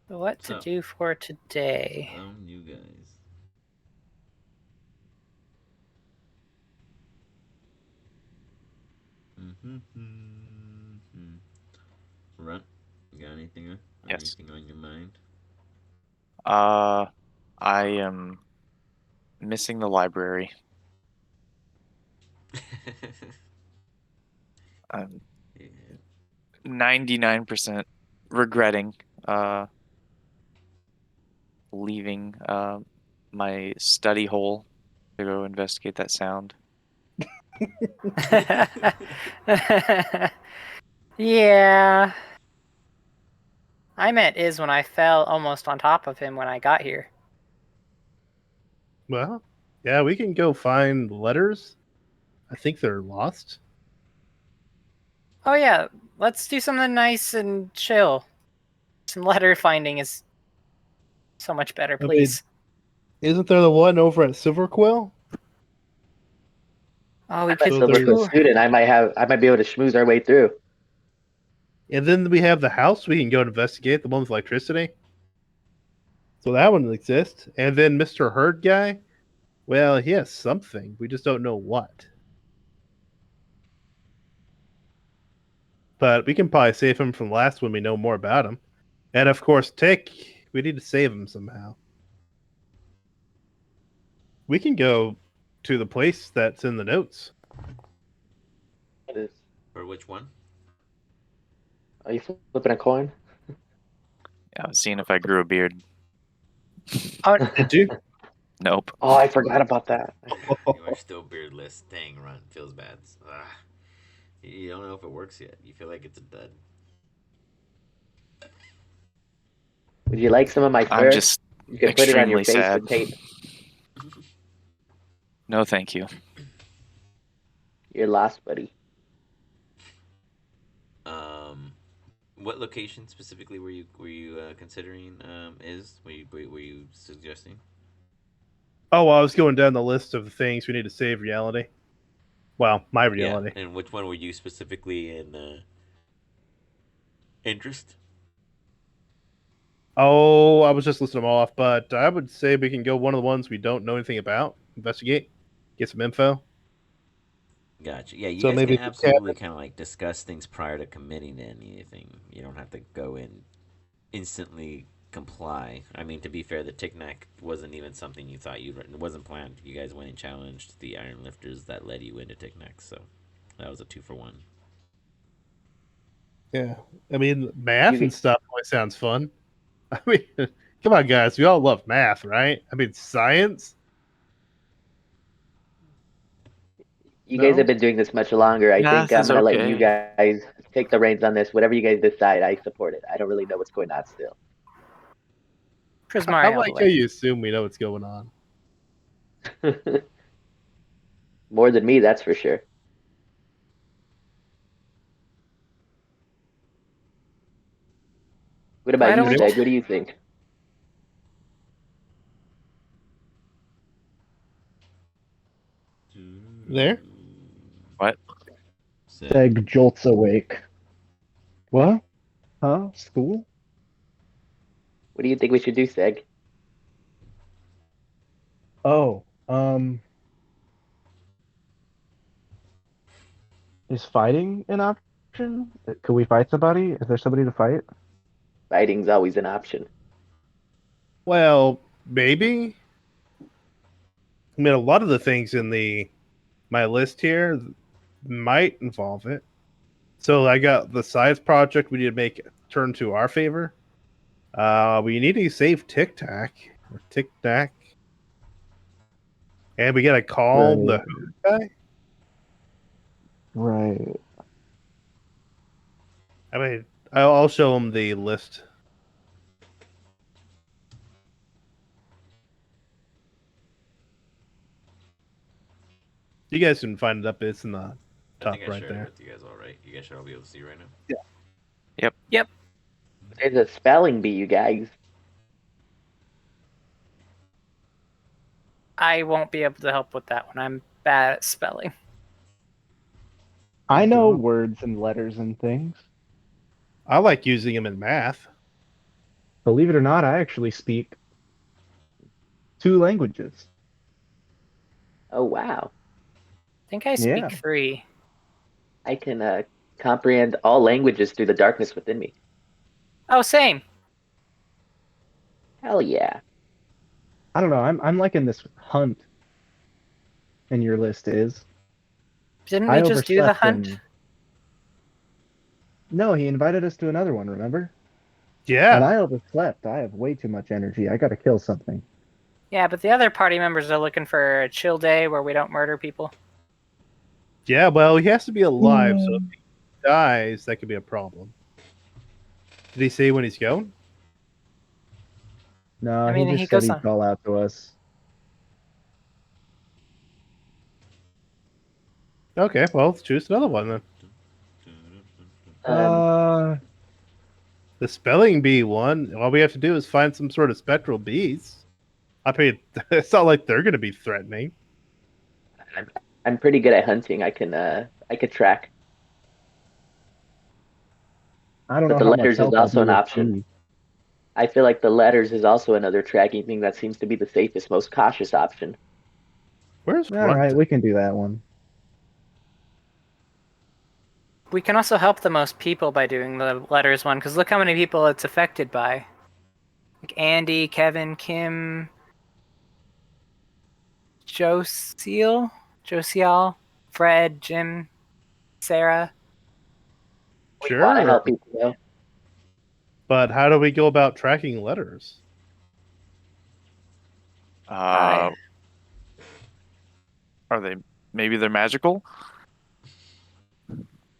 What to do for today? You guys. Run. You got anything? Yes. Anything on your mind? I am missing the library. I'm 99% regretting leaving my study hole to go investigate that sound. Yeah. I meant is when I fell almost on top of him when I got here. Well, yeah, we can go find letters. I think they're lost. Oh yeah, let's do something nice and chill. Some letter finding is so much better, I mean, please. Isn't there the one over at Silverquill? Oh, we I'm a could. So Silver Quill Ooh. student. I might be able to schmooze our way through. And then we have the house we can go investigate, the one with electricity. So that one exists. And then Mr. Herd guy, well, he has something. We just don't know what. But we can probably save him from last when we know more about him. And of course, Tick, we need to save him somehow. We can go to the place that's in the notes. What is? For which one? Are you flipping a coin? Yeah, I was seeing if I grew a beard. Oh, Did you? Nope. Oh, I forgot about that. You are still beardless. Dang, Run. Feels bad. You don't know if it works yet. You feel like it's a dud. Would you like some of my fur? I'm just You can put it on your extremely face sad. with tape. No, thank you. You're lost, buddy. What location specifically were you considering? Were you suggesting? Oh, well, I was going down the list of the things we need to save reality. Well, my reality. Yeah, and which one were you specifically in interest? Oh, I was just listing them all off, but I would say we can go one of the ones we don't know anything about, investigate, get some info. Gotcha. Yeah, you So guys maybe can absolutely kind of like discuss things prior to committing to anything. You don't have to go in instantly comply. I mean, to be fair, the Tic-Tac wasn't even something you thought it wasn't planned. You guys went and challenged the Iron Lifters that led you into Tic-Tac, so that was a 2-for-1. Yeah, I mean, math and stuff always sounds fun. I mean, come on, guys, we all love math, right? I mean, science. You No? guys have been doing this much longer. I think Math I'm is gonna let you okay. guys take the reins on this. Whatever you guys decide, I support it. I don't really know what's going on still. Prismari I all the like how way. you assume we know what's going on. More than me, that's for sure. What Why about don't you, we? Seg? What do you think? There? What? Seg jolts awake. What? Huh? School? What do you think we should do, Seg? Oh, is fighting an option? Could we fight somebody? Is there somebody to fight? Fighting's always an option. Well, maybe. I mean, a lot of the things in my list here might involve it. So I got the size project we need to make turn to our favor. We need to save Tic Tac or Tic Tac, and we gotta call the Who guy. Right. I mean, I'll show him the list. You guys can find it up. It's in the I top think I right shared there. it with you guys all right. You guys should all be able to see right now. Yep. There's a spelling bee, you guys. I won't be able to help with that one. I'm bad at spelling. I know Cool. words and letters and things. I like using them in math. Believe it or not, I actually speak 2 languages. Oh wow, I think I speak Yeah. 3. I can comprehend all languages through the darkness within me. Oh, same. Hell yeah. I don't know. I'm liking this hunt. And your list is. Didn't I we just do the overslept hunt? and. No, he invited us to another one. Remember? Yeah. And I overslept. I have way too much energy. I gotta kill something. Yeah, but the other party members are looking for a chill day where we don't murder people. Yeah, well, he has to be alive, so if he dies, that could be a problem. Did he say when he's going? No, I he mean, he just said goes he'd on. call out to us. Okay, well, let's choose another one then. Uh, The spelling bee one. All we have to do is find some sort of spectral bees. I mean, it's not like they're going to be threatening. I'm pretty good at hunting. I could track, I don't but know the how much letters is help I'll also be an with option. Steve. I feel like the letters is also another tracking thing that seems to be the safest, most cautious option. Where's All right, Runt? we can do that one. We can also help the most people by doing the letters one, because look how many people it's affected by. Like Andy, Kevin, Kim, Josial, Fred, Jim, Sarah. We want to Sure, help people though. but how do we go about tracking letters? Are they? Maybe they're magical.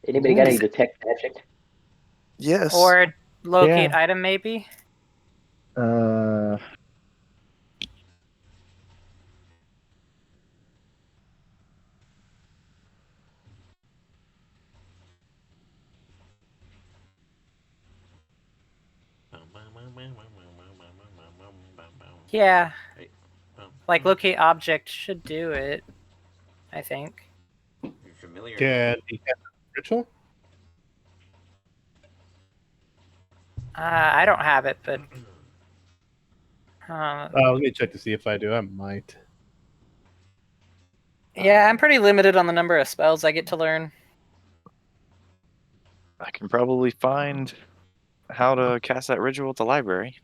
Anybody got any detect magic? Yes. Or locate Yeah. item, maybe? Uh, Yeah, Hey, like locate object should do it, I think. you're familiar. Can he have a ritual? I don't have it, but Let me check to see if I do. I might. yeah, I'm pretty limited on the number of spells I get to learn. I can probably find how to cast that ritual at the library.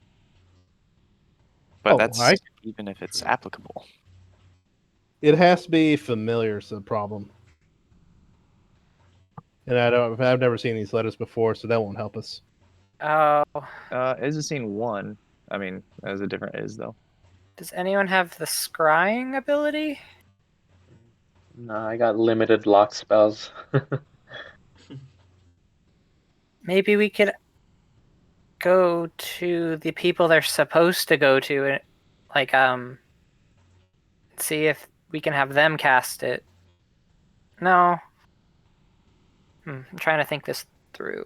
But Oh, that's even if it's applicable. It has to be familiar, is the problem. And I've never seen these letters before, so that won't help us. Oh, Isocene 1. I mean, that was a different is, though. does anyone have the scrying ability? No, I got limited lock spells. Maybe we could go to the people they're supposed to go to and like see if we can have them cast it. No. I'm trying to think this through.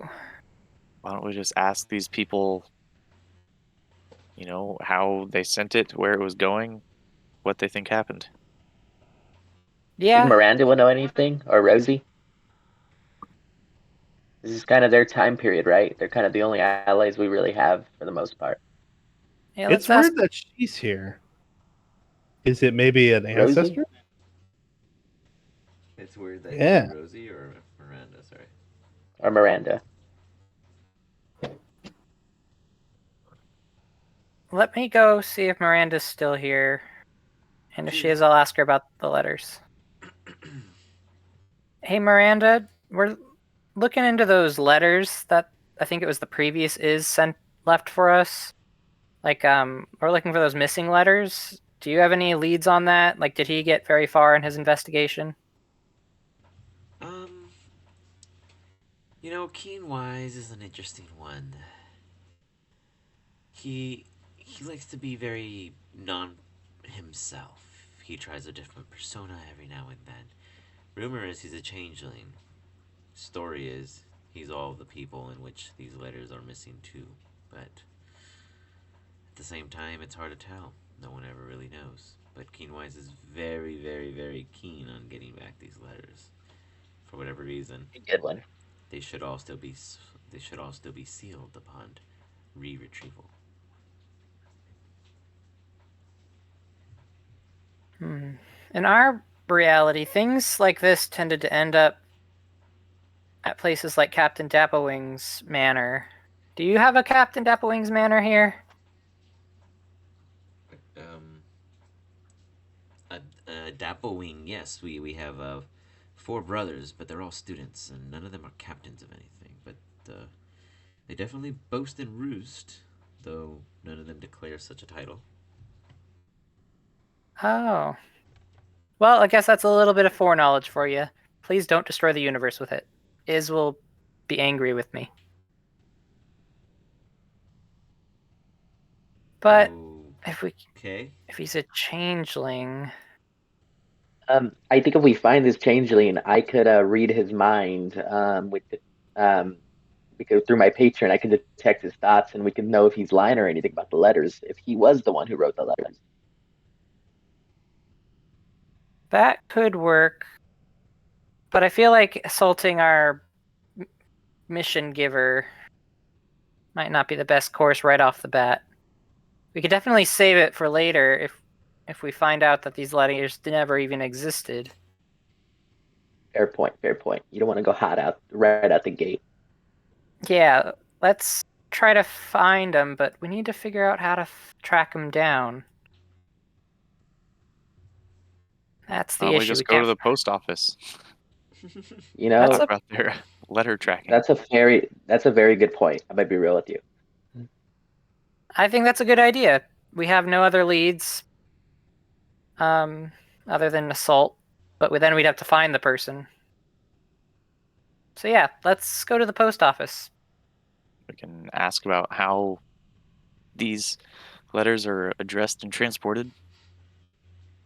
Why don't we just ask these people, how they sent it, where it was going, what they think happened? Yeah. Think Miranda will know anything, or Rosie? This is kind of their time period, right? They're kind of the only allies we really have for the most part. Yeah, It's let's ask. weird that she's here. Is it maybe an Rosie? ancestor? It's weird that Yeah. Rosie or Miranda, sorry. Or Miranda. Let me go see if Miranda's still here. And if she is, I'll ask her about the letters. Hey, Miranda, we're looking into those letters that I think it was the previous left for us. Like, we're looking for those missing letters. Do you have any leads on that? Like, did he get very far in his investigation? Keen Wise is an interesting one. He likes to be very non himself. He tries a different persona every now and then. Rumor is he's a changeling. Story is he's all of the people in which these letters are missing too. But at the same time, it's hard to tell. No one ever really knows. But Keenwise is very, very, very keen on getting back these letters. For whatever reason, Good one. they should all still be sealed upon retrieval. In our reality, things like this tended to end up at places like Captain Dapplewing's manor. Do you have a Captain Dapplewing's manor here? Dapplewing, yes. We have 4 brothers, but they're all students, and none of them are captains of anything. But They definitely boast and roost, though none of them declare such a title. Oh. Well, I guess that's a little bit of foreknowledge for you. Please don't destroy the universe with it. Iz will be angry with me. But Okay. if he's a changeling, I think if we find this changeling, I could read his mind because through my patron, I can detect his thoughts, and we can know if he's lying or anything about the letters. If he was the one who wrote the letters, that could work. But I feel like assaulting our mission giver might not be the best course right off the bat. We could definitely save it for later if we find out that these letters never even existed. fair point. Fair point. You don't want to go hot out right out the gate. Yeah, let's try to find them, but we need to figure out how to track them down. That's the We issue. just go to the post office. You know, Talk about their letter tracking. that's a very good point. I might be real with you. I think that's a good idea. We have no other leads, other than assault, but then we'd have to find the person. So yeah, let's go to the post office. We can ask about how these letters are addressed and transported.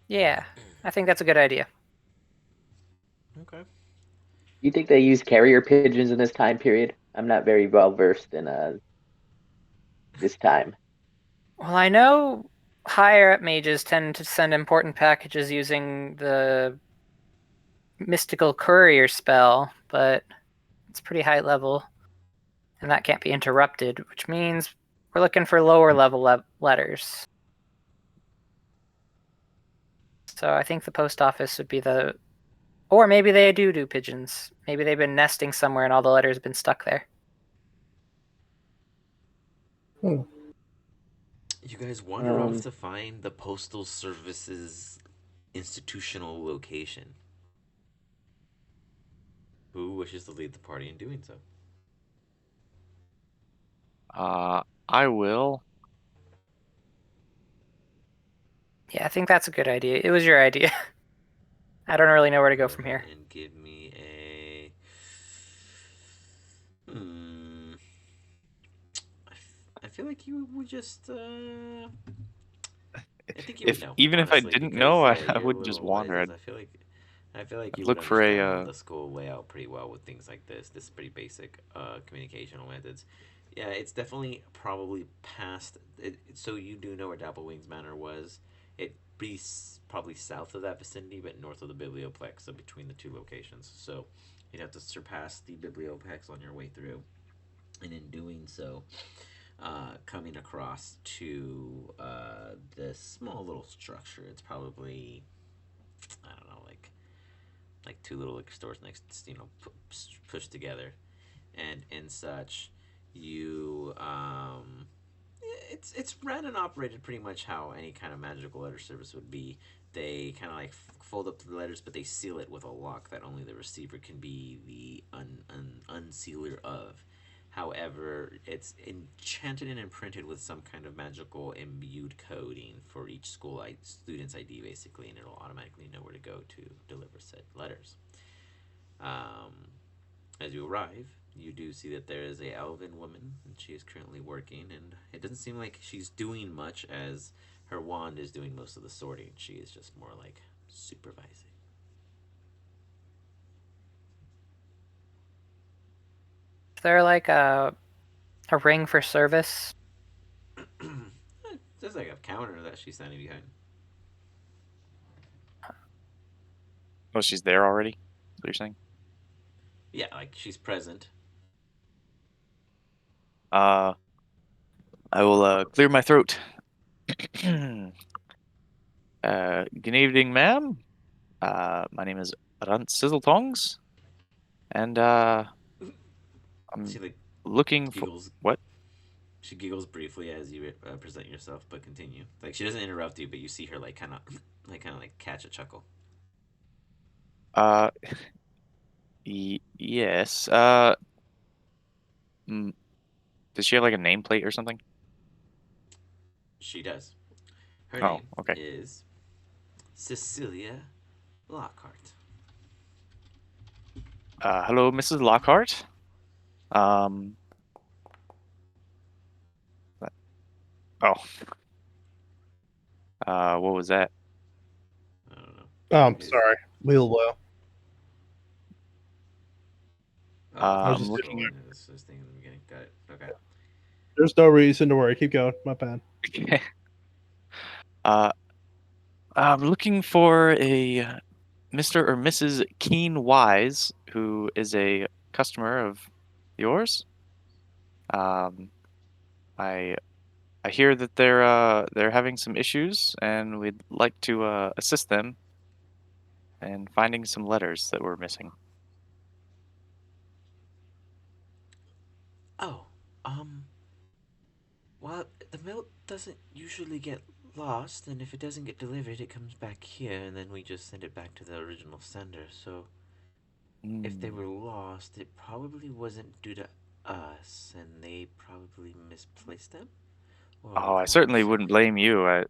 Yeah, I think that's a good idea. Okay. You think they use carrier pigeons in this time period? I'm not very well versed in this time. Well, I know higher up mages tend to send important packages using the mystical courier spell, but it's pretty high level, and that can't be interrupted, which means we're looking for lower level letters. So I think the post office would be the... Or maybe they do pigeons. Maybe they've been nesting somewhere and all the letters have been stuck there. Hmm. You guys wander off to find the Postal Service's institutional location. Who wishes to lead the party in doing so? I will. Yeah, I think that's a good idea. It was your idea. I don't really know where to go from here. And give me a... I feel like you would just... I think you would know. Even honestly, if I didn't because, know, I you're wouldn't just wander. I feel like you would look for understand a the school layout pretty well with things like this. This is pretty basic communicational methods. Yeah, it's definitely probably past. So you do know where Dapplewing's Manor was. It'd be probably south of that vicinity, but north of the Biblioplex, so between the two locations. So you'd have to surpass the Biblioplex on your way through, and in doing so, coming across to this small little structure. It's probably, I don't know, like two little liquor stores next, pushed together, and such. You it's ran and operated pretty much how any kind of magical letter service would be. They kind of like fold up the letters, but they seal it with a lock that only the receiver can be the unsealer of. However, it's enchanted and imprinted with some kind of magical imbued coding for each student's ID, basically, and it'll automatically know where to go to deliver said letters. As you arrive, you do see that there is a elven woman, and she is currently working, and it doesn't seem like she's doing much, as her wand is doing most of the sorting. She is just more like supervising. Is there like a ring for service? There's like a counter that she's standing behind. Oh, she's there already? What you're saying? Yeah, like she's present. I will clear my throat. Good evening, ma'am. My name is Runt Sizzletongs, and I'm She looking giggles. for what? She giggles briefly as you present yourself, but continue. Like she doesn't interrupt you, but you see her like kind of catch a chuckle. Yes. Does she have like a nameplate or something? She does. Her Oh, name okay. is Cecilia Lockhart. Hello, Mrs. Lockhart. Um. Oh. What was that? I don't know. Oh, I'm sorry. Wheel low. Oh, I was I'm just looking. this thing in the beginning. Got it. Okay. There's no reason to worry. Keep going. My bad. I'm looking for a Mr. or Mrs. Keen Wise, who is a customer of yours. I hear that they're having some issues, and we'd like to assist them in finding some letters that were missing. Oh, well, the milk doesn't usually get lost, and if it doesn't get delivered, it comes back here, and then we just send it back to the original sender. So if they were lost, it probably wasn't due to us, and they probably misplaced them. Oh, I Or certainly wouldn't something. blame you.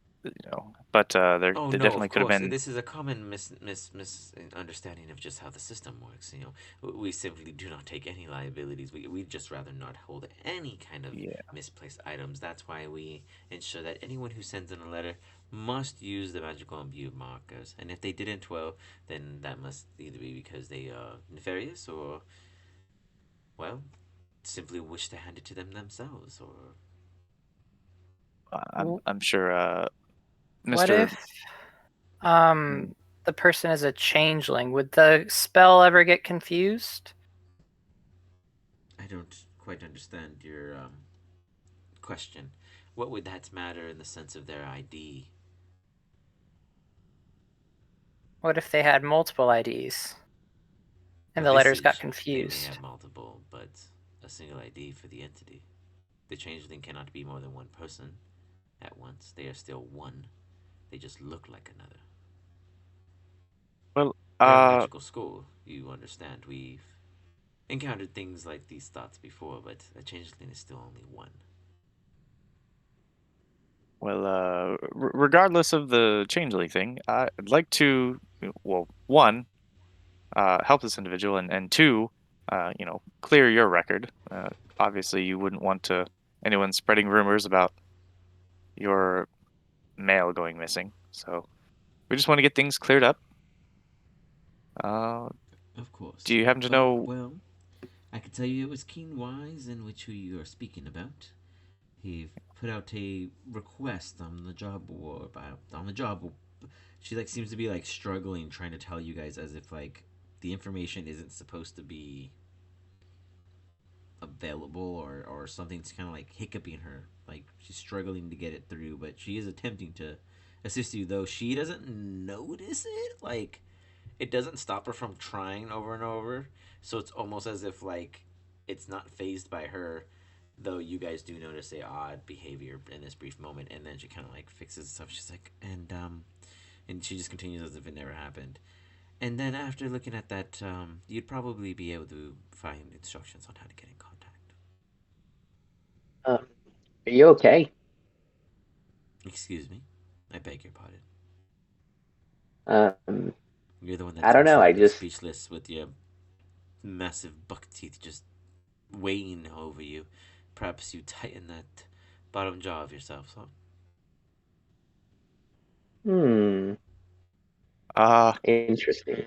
But there Oh there no, definitely of could have course. been. This is a common misunderstanding of just how the system works. We simply do not take any liabilities. We'd just rather not hold any kind of Yeah. misplaced items. That's why we ensure that anyone who sends in a letter must use the magical imbue markers. And if they didn't, well, then that must either be because they are nefarious or, well, simply wish to hand it to them themselves. Or I'm sure What Mr. if the person is a changeling? Would the spell ever get confused? I don't quite understand your question. What would that matter in the sense of their ID? What if they had multiple IDs and For the letters got visage, they may confused? have multiple, but a single ID for the entity. The changeling cannot be more than one person at once. They are still one. They just look like another. Well, We're a magical school, you understand. We've encountered things like these thoughts before, but a changeling is still only one. Well, regardless of the changeling thing, I'd like to, well, one, help this individual, and two, clear your record. Obviously, you wouldn't want anyone spreading rumors about your mail going missing. So we just want to get things cleared up. Of course. Do you happen to know? Well, I can tell you it was Keen Wise in which who you are speaking about. He put out a request on the job board. On the job, she seems to be struggling, trying to tell you guys as if the information isn't supposed to be available or something's kind of hiccuping her. She's struggling to get it through, but she is attempting to assist you. Though she doesn't notice it. It doesn't stop her from trying over and over. So it's almost as if it's not phased by her, though you guys do notice a odd behavior in this brief moment, and then she kind of fixes stuff. She's and she just continues as if it never happened. And then after looking at that, you'd probably be able to find instructions on how to get in contact. Are you okay? Excuse me, I beg your pardon. Um, You're the one that I don't seems know. I slightly just speechless with your massive buck teeth just weighing over you. Perhaps you tighten that bottom jaw of yourself, huh? hmm. Interesting.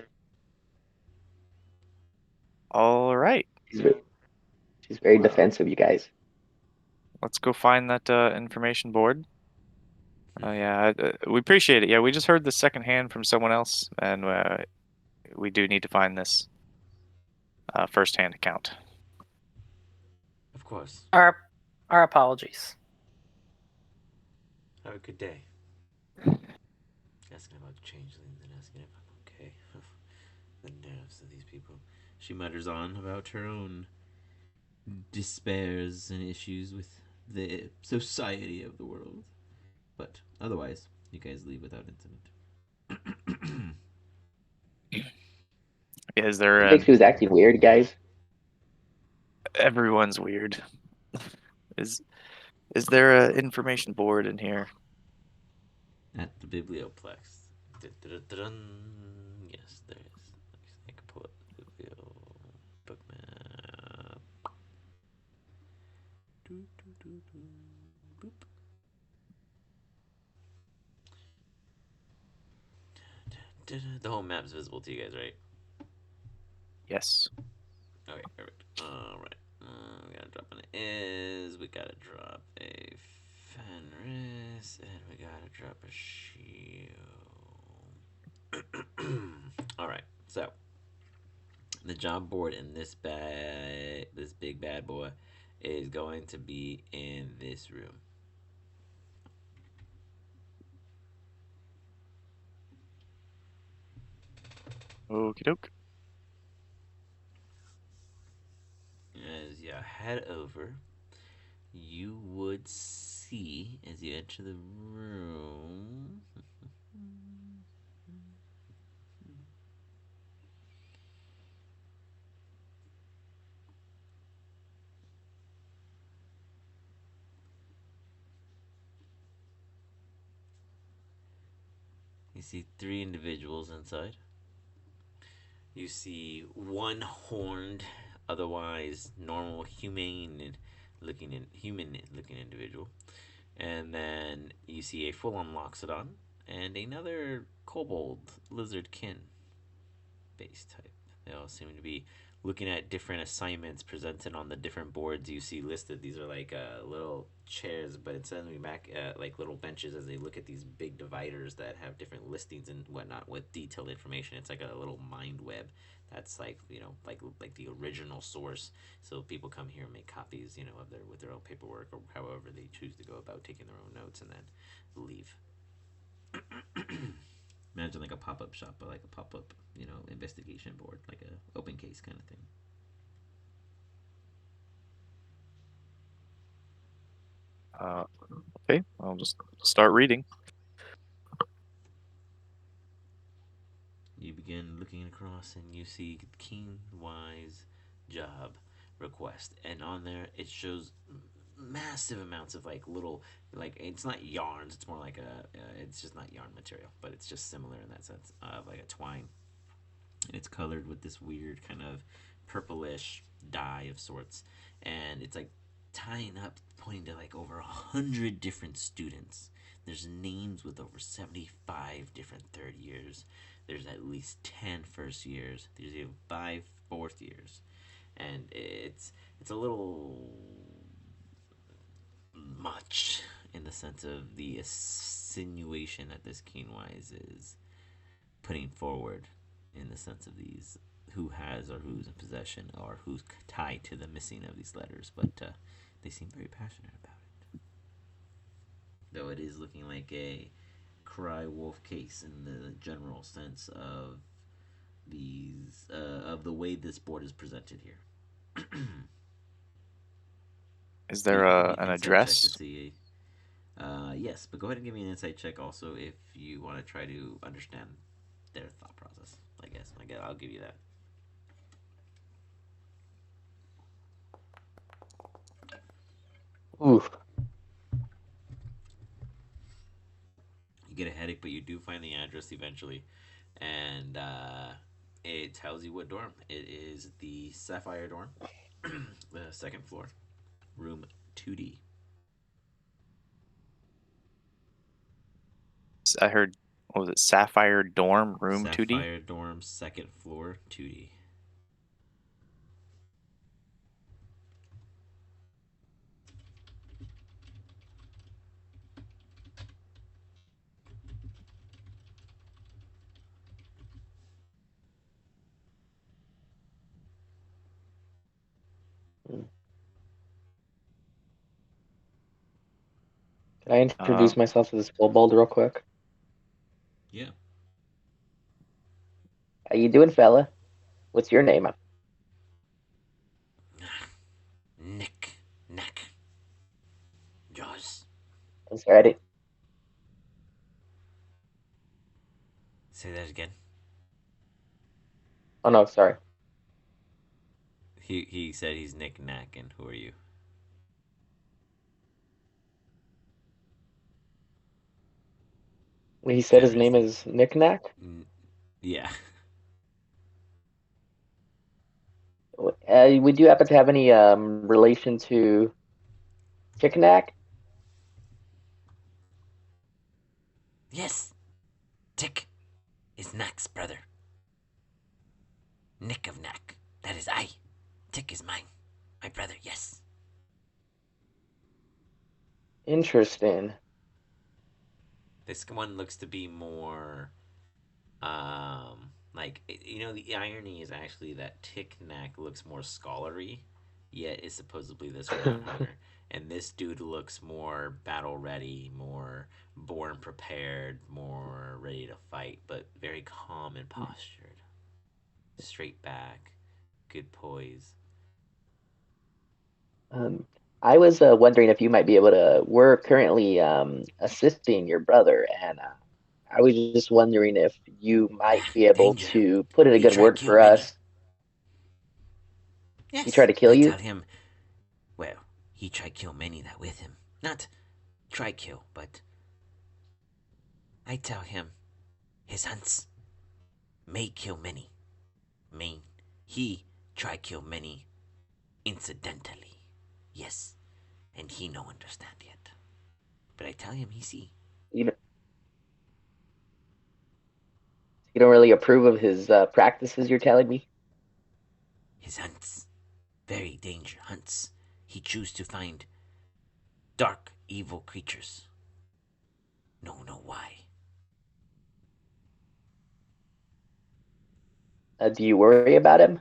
All right. She's very defensive, you guys. Let's go find that information board. Oh yeah, we appreciate it. Yeah, we just heard this secondhand from someone else, and we do need to find this firsthand account. Of course. Our apologies. Have a good day. Asking about changelings and asking if I'm okay. The nerves of these people. She mutters on about her own despairs and issues with the society of the world. But otherwise, you guys leave without incident. Is You there think she was acting weird, guys? everyone's weird. Is there an information board in here? At the Biblioplex. Dun-dun-dun-dun. Yes, there is. I can pull up the Biblio book map. Boop. The whole map's visible to you guys, right? Yes. Okay, perfect. Alright. We gotta drop an is. We gotta drop a Fenris. And we gotta drop a shield. Alright, so the job board in this big bad boy is going to be in this room. Okie doke. As you head over, you would see as you enter the room. You see 3 individuals inside. You see one horned, otherwise normal, human looking individual, and then you see a full-on Loxodon and another kobold lizardkin base type. They all seem to be looking at different assignments presented on the different boards you see listed. These are like little chairs, but instead of back like little benches as they look at these big dividers that have different listings and whatnot with detailed information. It's like a little mind web that's like like the original source. So people come here and make copies, of with their own paperwork or however they choose to go about taking their own notes and then leave. Imagine like a pop-up shop, but like a pop-up, investigation board, like a open case kind of thing. Okay, I'll just start reading. You begin looking across and you see Keen Wise job request, and on there it shows massive amounts of like little, like it's not yarns, it's more like it's just not yarn material, but it's just similar in that sense of like a twine. And it's colored with this weird kind of purplish dye of sorts, and it's like tying up, pointing to like over 100 different students. There's names with over 75 different third years. There's at least 10 first years. There's even 5 fourth years, and it's a little much in the sense of the insinuation that this Keenwise is putting forward, in the sense of these who has or who's in possession or who's tied to the missing of these letters, but they seem very passionate about it. Though it is looking like a cry wolf case in the general sense of these of the way this board is presented here. Is there an address? To see yes, but go ahead and give me an insight check also if you want to try to understand their thought process. I guess I'll give you that. Oof. You get a headache, but you do find the address eventually, and it tells you what dorm. It is the Sapphire dorm, the second floor, room 2D. I heard, what was it, Sapphire Dorm, room 2D? Sapphire dorm, second floor, 2D. Can I introduce myself to this kobold real quick? Yeah. How you doing, fella? What's your name? Nick. Jaws. I'm sorry, I didn't. Say that again. Oh no, sorry. He said he's Nick Knack, and who are you? He said his Fenris. name is Knickknack. Yeah. Would you happen to have any relation to Chicknack? Yes, Tick is Knack's brother. Nick of Knack. That is I. Tick is mine. My brother, yes. Interesting. This one looks to be more, like the irony is actually that Tick Knack looks more scholarly, yet is supposedly this one hunter, and this dude looks more battle ready, more born prepared, more ready to fight, but very calm and postured, straight back, good poise. I was wondering if you might be able to. We're currently assisting your brother, and I was just wondering if you might be able Danger. to put in a He good tried word kill for many. us. He tried Yes, to kill I you? tell him. Well, he tried kill many that with him. Not try kill, but I tell him his hunts may kill many. Mean he try kill many incidentally. Yes, and he no understand yet. But I tell him he see. You you don't really approve of his practices. You're telling me? His hunts, very danger hunts. He choose to find dark, evil creatures. No know why. Do you worry about him?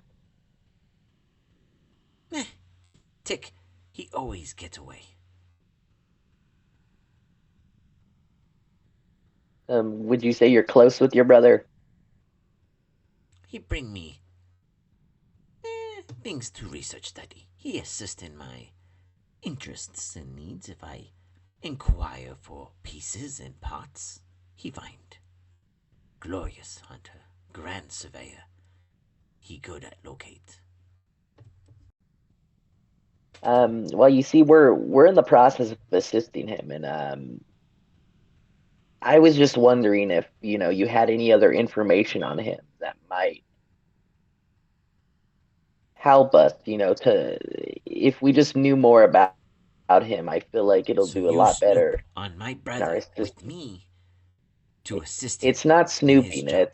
Eh, Tick, he always gets away. Would you say you're close with your brother? He bring me things to research study. He assist in my interests and needs if I inquire for pieces and parts. He find glorious hunter, grand surveyor. He good at locate. Well, you see, we're in the process of assisting him, and I was just wondering if you had any other information on him that might help us. To if we just knew more about him, I feel like it'll So do a you lot snoop better on my in our brother assist. with me to assist him It's not in his snooping. job.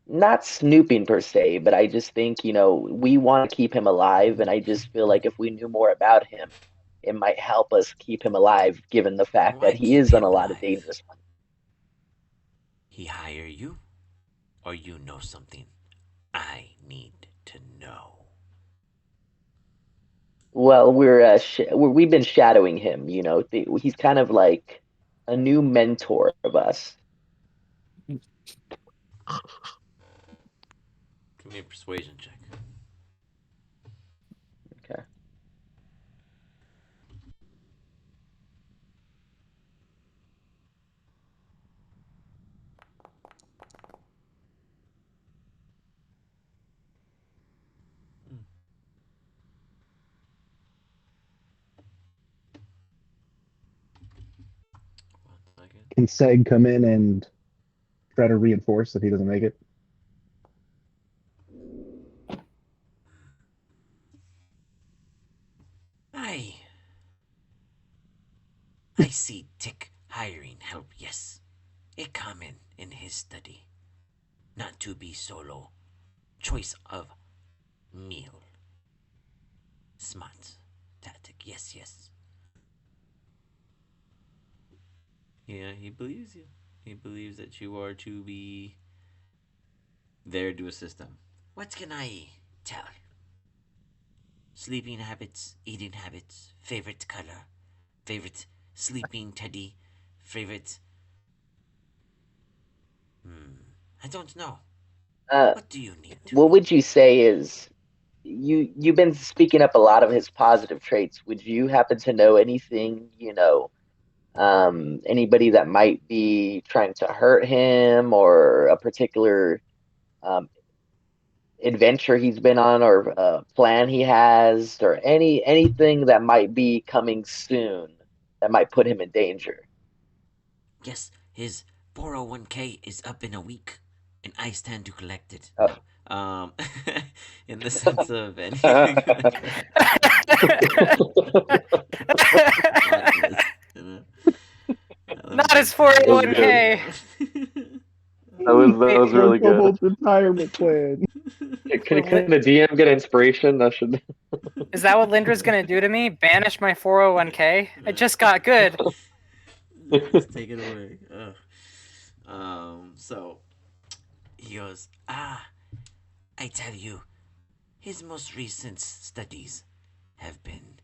It's not snooping per se, but I just think we want to keep him alive, and I just feel like if we knew more about him, it might help us keep him alive, given the fact that Why he keep is on a him lot of alive? dangerous ones. He hire you, or you know something I need to know. Well, we've been shadowing him. He's kind of like a new mentor of us. Give me a persuasion check. Okay. One second. Can Seg come in and try to reinforce if he doesn't make it? I I see Tick hiring help, yes. A common in his study. Not to be solo. Choice of meal. Smart. Tactic, yes, yes. Yeah, he believes you. He believes that you are to be there to assist him. What can I tell? Sleeping habits, eating habits, favorite color, favorite sleeping teddy, favorite. I don't know. Uh, What do you need to what know? would you say is you've been speaking up a lot of his positive traits. Would you happen to know anything, anybody that might be trying to hurt him or a particular um, adventure he's been on or plan he has or anything that might be coming soon that might put him in danger? Yes, his 401k is up in a week, and I stand to collect it. Oh. No. In the sense of anything. Not his 401k. That was really good. Kobold's retirement plan. Can the DM get inspiration? That should. Is that what Lindra's gonna do to me? Banish my 401k? I just got good. Just take it away. So He goes, I tell you, his most recent studies have been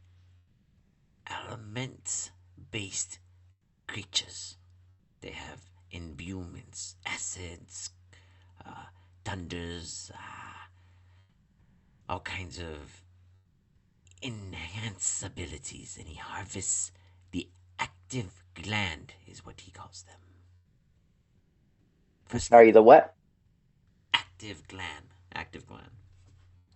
elements-based creatures. They have imbuements, acids, thunders, all kinds of enhanced abilities, and he harvests the active gland, is what he calls them. Sorry, the what? Active gland. active gland.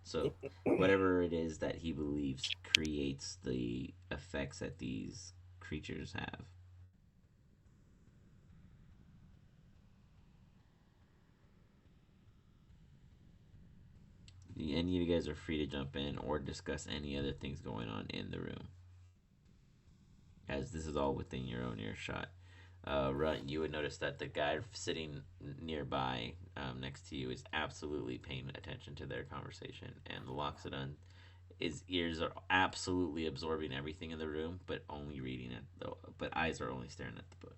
So whatever it is that he believes creates the effects that these creatures have. Any of you guys are free to jump in or discuss any other things going on in the room, as this is all within your own earshot. Run, you would notice that the guy sitting nearby, next to you, is absolutely paying attention to their conversation, and Loxodon, his ears are absolutely absorbing everything in the room, but only reading it, though. But eyes are only staring at the book.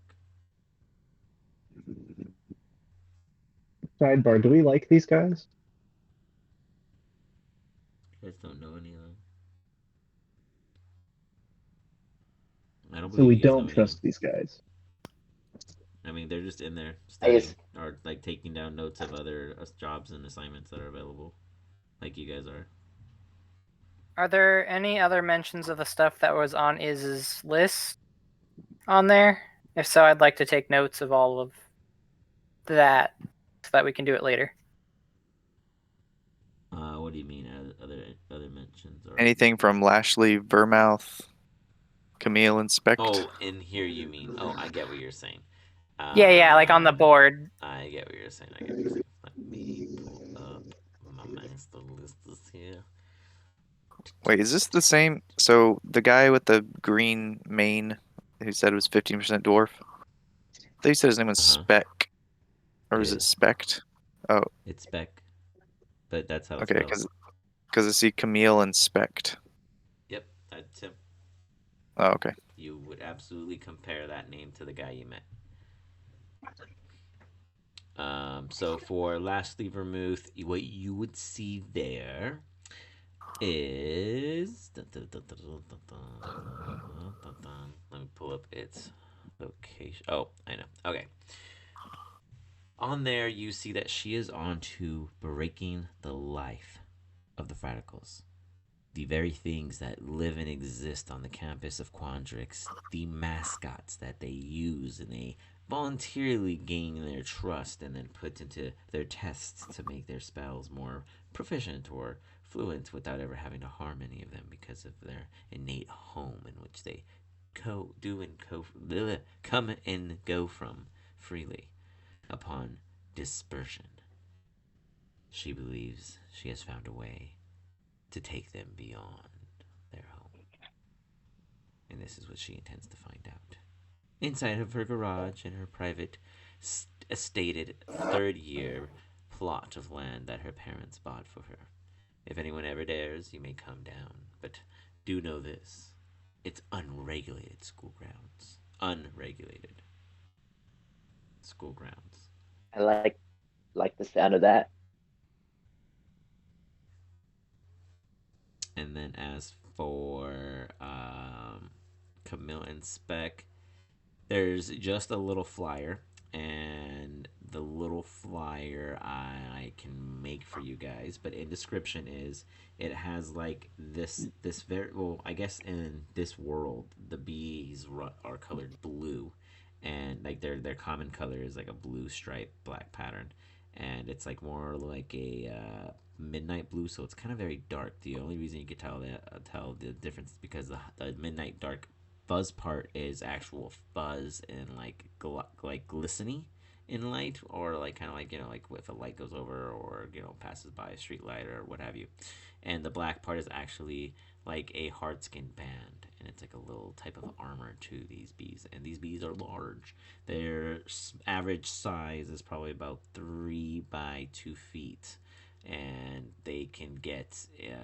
Sidebar, do we like these guys? You guys don't know any of them. I don't So believe we you guys know don't any of trust them. these guys. I mean, they're just in there studying or like taking down notes of other jobs and assignments that are available, like you guys are. Are there any other mentions of the stuff that was on Iz's list on there? If so, I'd like to take notes of all of that so that we can do it later. What do you mean other mentions? Or Anything from Lashley, Vermouth, Camille, and Spect? Oh, in here you mean? Oh, I get what you're saying. Yeah, like on the board. I get what you're saying. Let me pull up my master list here. Wait, is this the same? So the guy with the green mane who said it was 15% dwarf? I thought you said his name was Spec. Or is it Spect? Oh. It's Spec. But that's how it's okay, spelled. because I see Camille and Spect. Yep, that's him. Oh, okay. You would absolutely compare that name to the guy you met. So for Lastly Vermouth, what you would see there is... Let me pull up its location. Oh, I know. Okay. On there, you see that she is on to breaking the life of the Radicals. The very things that live and exist on the campus of Quandrix, the mascots that they use, and they voluntarily gain their trust and then put into their tests to make their spells more proficient or fluent without ever having to harm any of them because of their innate home in which they come and go from freely upon dispersion. She believes she has found a way to take them beyond their home. And this is what she intends to find out. Inside of her garage in her private, estated third-year plot of land that her parents bought for her. If anyone ever dares, you may come down. But do know this. It's unregulated school grounds. Unregulated school grounds. I like the sound of that. And then as for Camille and Spec, there's just a little flyer, and the little flyer I can make for you guys, but in description is it has like this very, well, I guess in this world the bees are colored blue, and like their common color is like a blue stripe black pattern, and it's like more like a midnight blue, so it's kind of very dark. The only reason you could tell the difference is because the midnight dark fuzz part is actual fuzz and like glistening in light, or like kind of like like if a light goes over or passes by a street light or what have you. And the black part is actually like a hard skin band, and it's like a little type of armor to these bees. And these bees are large. Their average size is probably about 3 by 2 feet, and they can get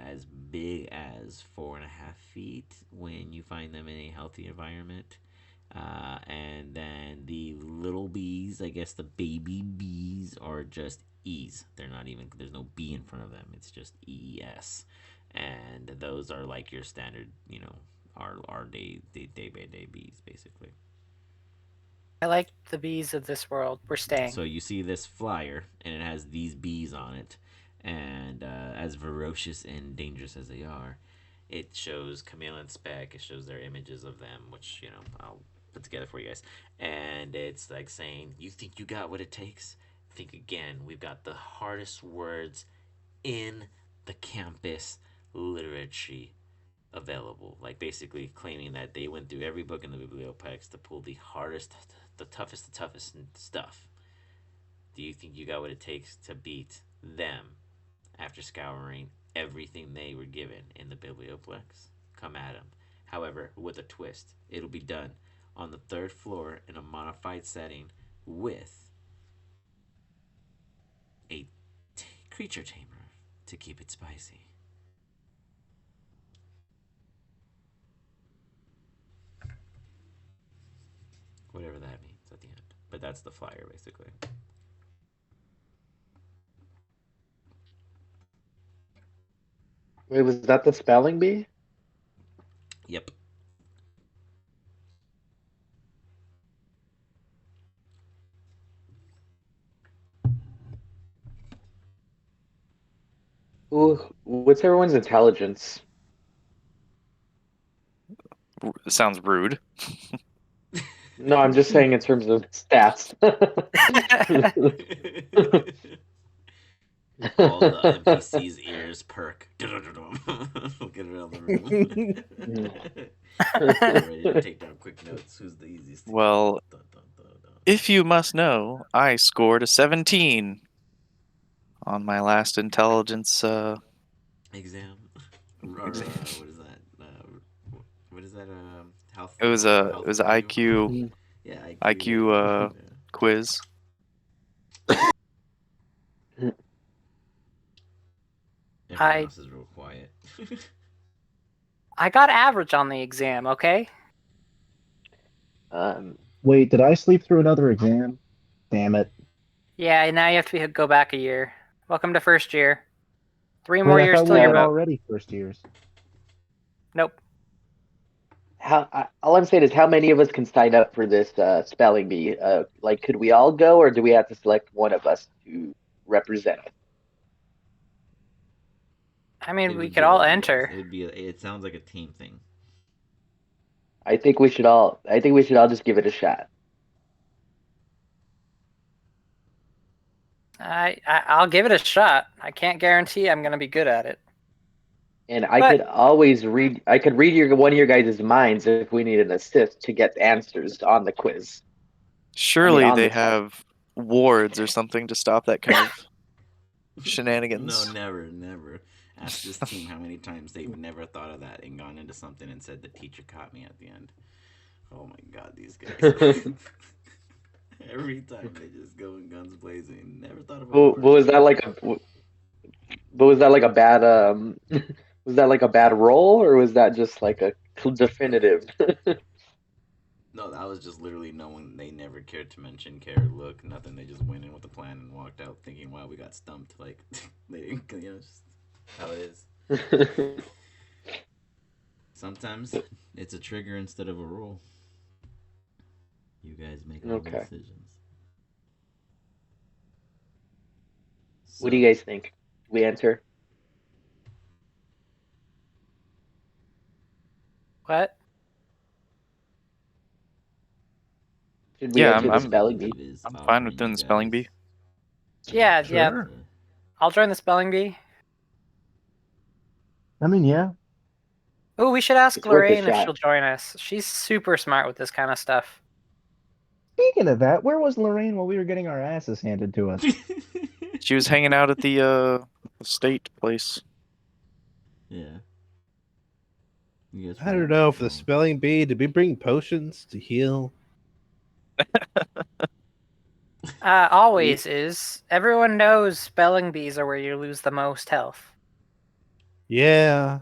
as big as 4.5 feet when you find them in a healthy environment. And then the little bees, I guess the baby bees, are just E's. They're not even, there's no B in front of them. It's just EES. And those are like your standard, our day by day bees, basically. I like the bees of this world. We're staying. So you see this flyer, and it has these bees on it. And as ferocious and dangerous as they are, it shows Camille and Spec. It shows their images of them, which, I'll put together for you guys. And it's like saying, you think you got what it takes? Think again. We've got the hardest words in the campus literature available. Like basically claiming that they went through every book in the bibliopex to pull the hardest, the toughest stuff. Do you think you got what it takes to beat them after scouring everything they were given in the biblioplex? Come at them. However, with a twist. It'll be done on the 3rd floor in a modified setting with a creature tamer to keep it spicy. Whatever that means at the end. But that's the flyer, basically. Wait, was that the spelling bee? Yep. Ooh, what's everyone's intelligence? Sounds rude. No, I'm just saying in terms of stats. All the NPC's ears perk. We'll get around the room. Ready to take down quick notes. Who's the easiest? Well, if you must know, I scored a 17 on my last intelligence exam. Or, what is that? What is that? Health. It was a IQ IQ quiz. Everyone else is real quiet. I got average on the exam, okay? Wait, did I sleep through another exam? Damn it. Yeah, now you have to go back a year. Welcome to first year. 3 Wait, more I years thought till we you're had out. already first years. Nope. All I'm saying is, how many of us can sign up for this spelling bee? Like, could we all go, or do we have to select one of us to represent us? I mean, we could all enter. It sounds like a team thing. I think we should all just give it a shot. I'll give it a shot. I can't guarantee I'm gonna be good at it. And I could always read. I could read one of your guys' minds if we need an assist to get answers on the quiz. Surely they have wards or something to stop that kind of shenanigans. No, never. Ask this team how many times they've never thought of that and gone into something and said the teacher caught me at the end. Oh my god, these guys. Every time they just go in guns blazing. Never thought about was that like a bad was that like a bad roll, or was that just like a definitive? No, that was just literally no one. They never cared to mention, care, look, nothing. They just went in with a plan and walked out thinking, wow, we got stumped. Like, they didn't, just how it is. Sometimes it's a trigger instead of a roll. You guys make all the decisions. What do you guys think? We enter? What? Should we enter the spelling bee? I'm fine with doing the spelling bee. Yeah, Sure. yeah. I'll join the spelling bee. I mean, yeah. Oh, we should ask It's worth a Lorraine if shot. she'll join us. She's super smart with this kind of stuff. Speaking of that, where was Lorraine while we were getting our asses handed to us? She was hanging out at the state place. Yeah. You guys I don't forgot know. about For the that one. spelling bee, did we bring potions to heal? Always is. Everyone knows spelling bees are where you lose the most health. Yeah.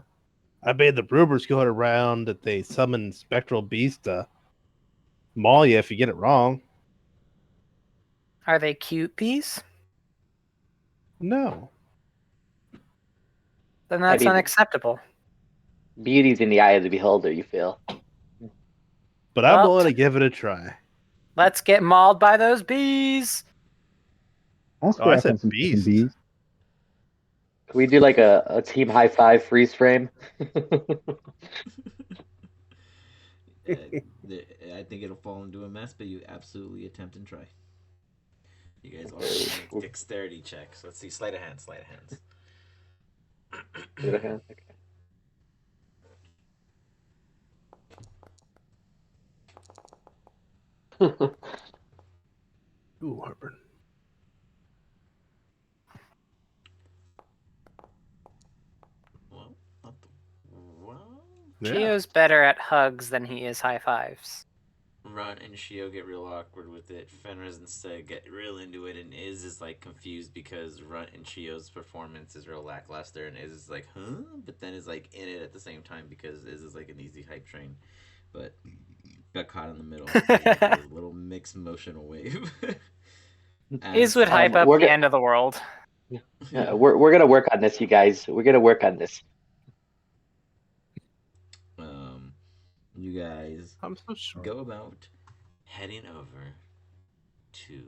I bet the rumors going around that they summon spectral beasts to maul you if you get it wrong. Are they cute bees? No. Then that's mean- unacceptable. Beauty's in the eye of the beholder, you feel. But I'm Well, willing to give it a try. Let's get mauled by those bees. I'll Oh, I scrap said on some beast. bees. Can we do like a team high five freeze frame? I think it'll fall into a mess, but you absolutely attempt and try. You guys all make dexterity checks. Let's see. Sleight of hand. Sleight of hands. Ooh, heartburn. Well, not the, well. Yeah. Chio's better at hugs than he is high fives. Ron and Shio get real awkward with it. Fenris instead get real into it, and is like confused because Runt and Shio's performance is real lackluster, and is like, huh? But then is like in it at the same time because is like an easy hype train, but got caught in the middle. A little mixed emotional wave. Iz would hype up the end of the world. Yeah, we're gonna work on this, you guys. We're gonna work on this. You guys I'm so sure. go about heading over to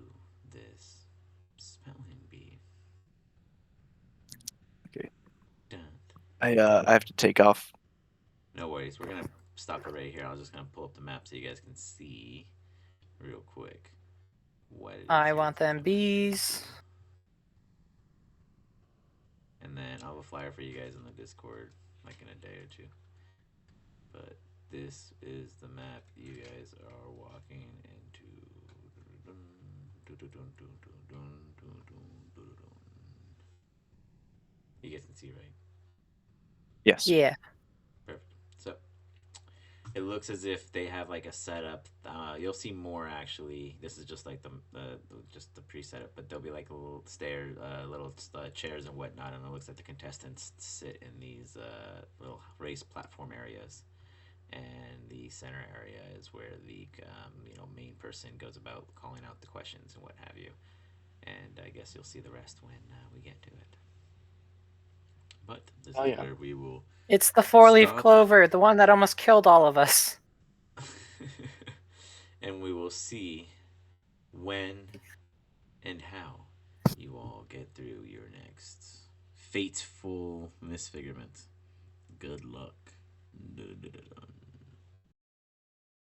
this spelling bee. Okay. Dun. I have to take off. No worries. We're gonna stop it right here. I was just gonna pull up the map so you guys can see real quick what it is. I want them bees. And then I'll have a flyer for you guys in the Discord like in a day or two. But this is the map you guys are walking into. You guys can see, right? Yes. Yeah. Perfect. So it looks as if they have like a setup. You'll see more actually. This is just like the just the pre-setup, but there'll be like a little chairs and whatnot, and it looks like the contestants sit in these little race platform areas. And the center area is where the main person goes about calling out the questions and what have you. And I guess you'll see the rest when we get to it. But this is where we will. It's the four-leaf clover, the one that almost killed all of us. And we will see when and how you all get through your next fateful misfigurement. Good luck. Dun, dun, dun, dun.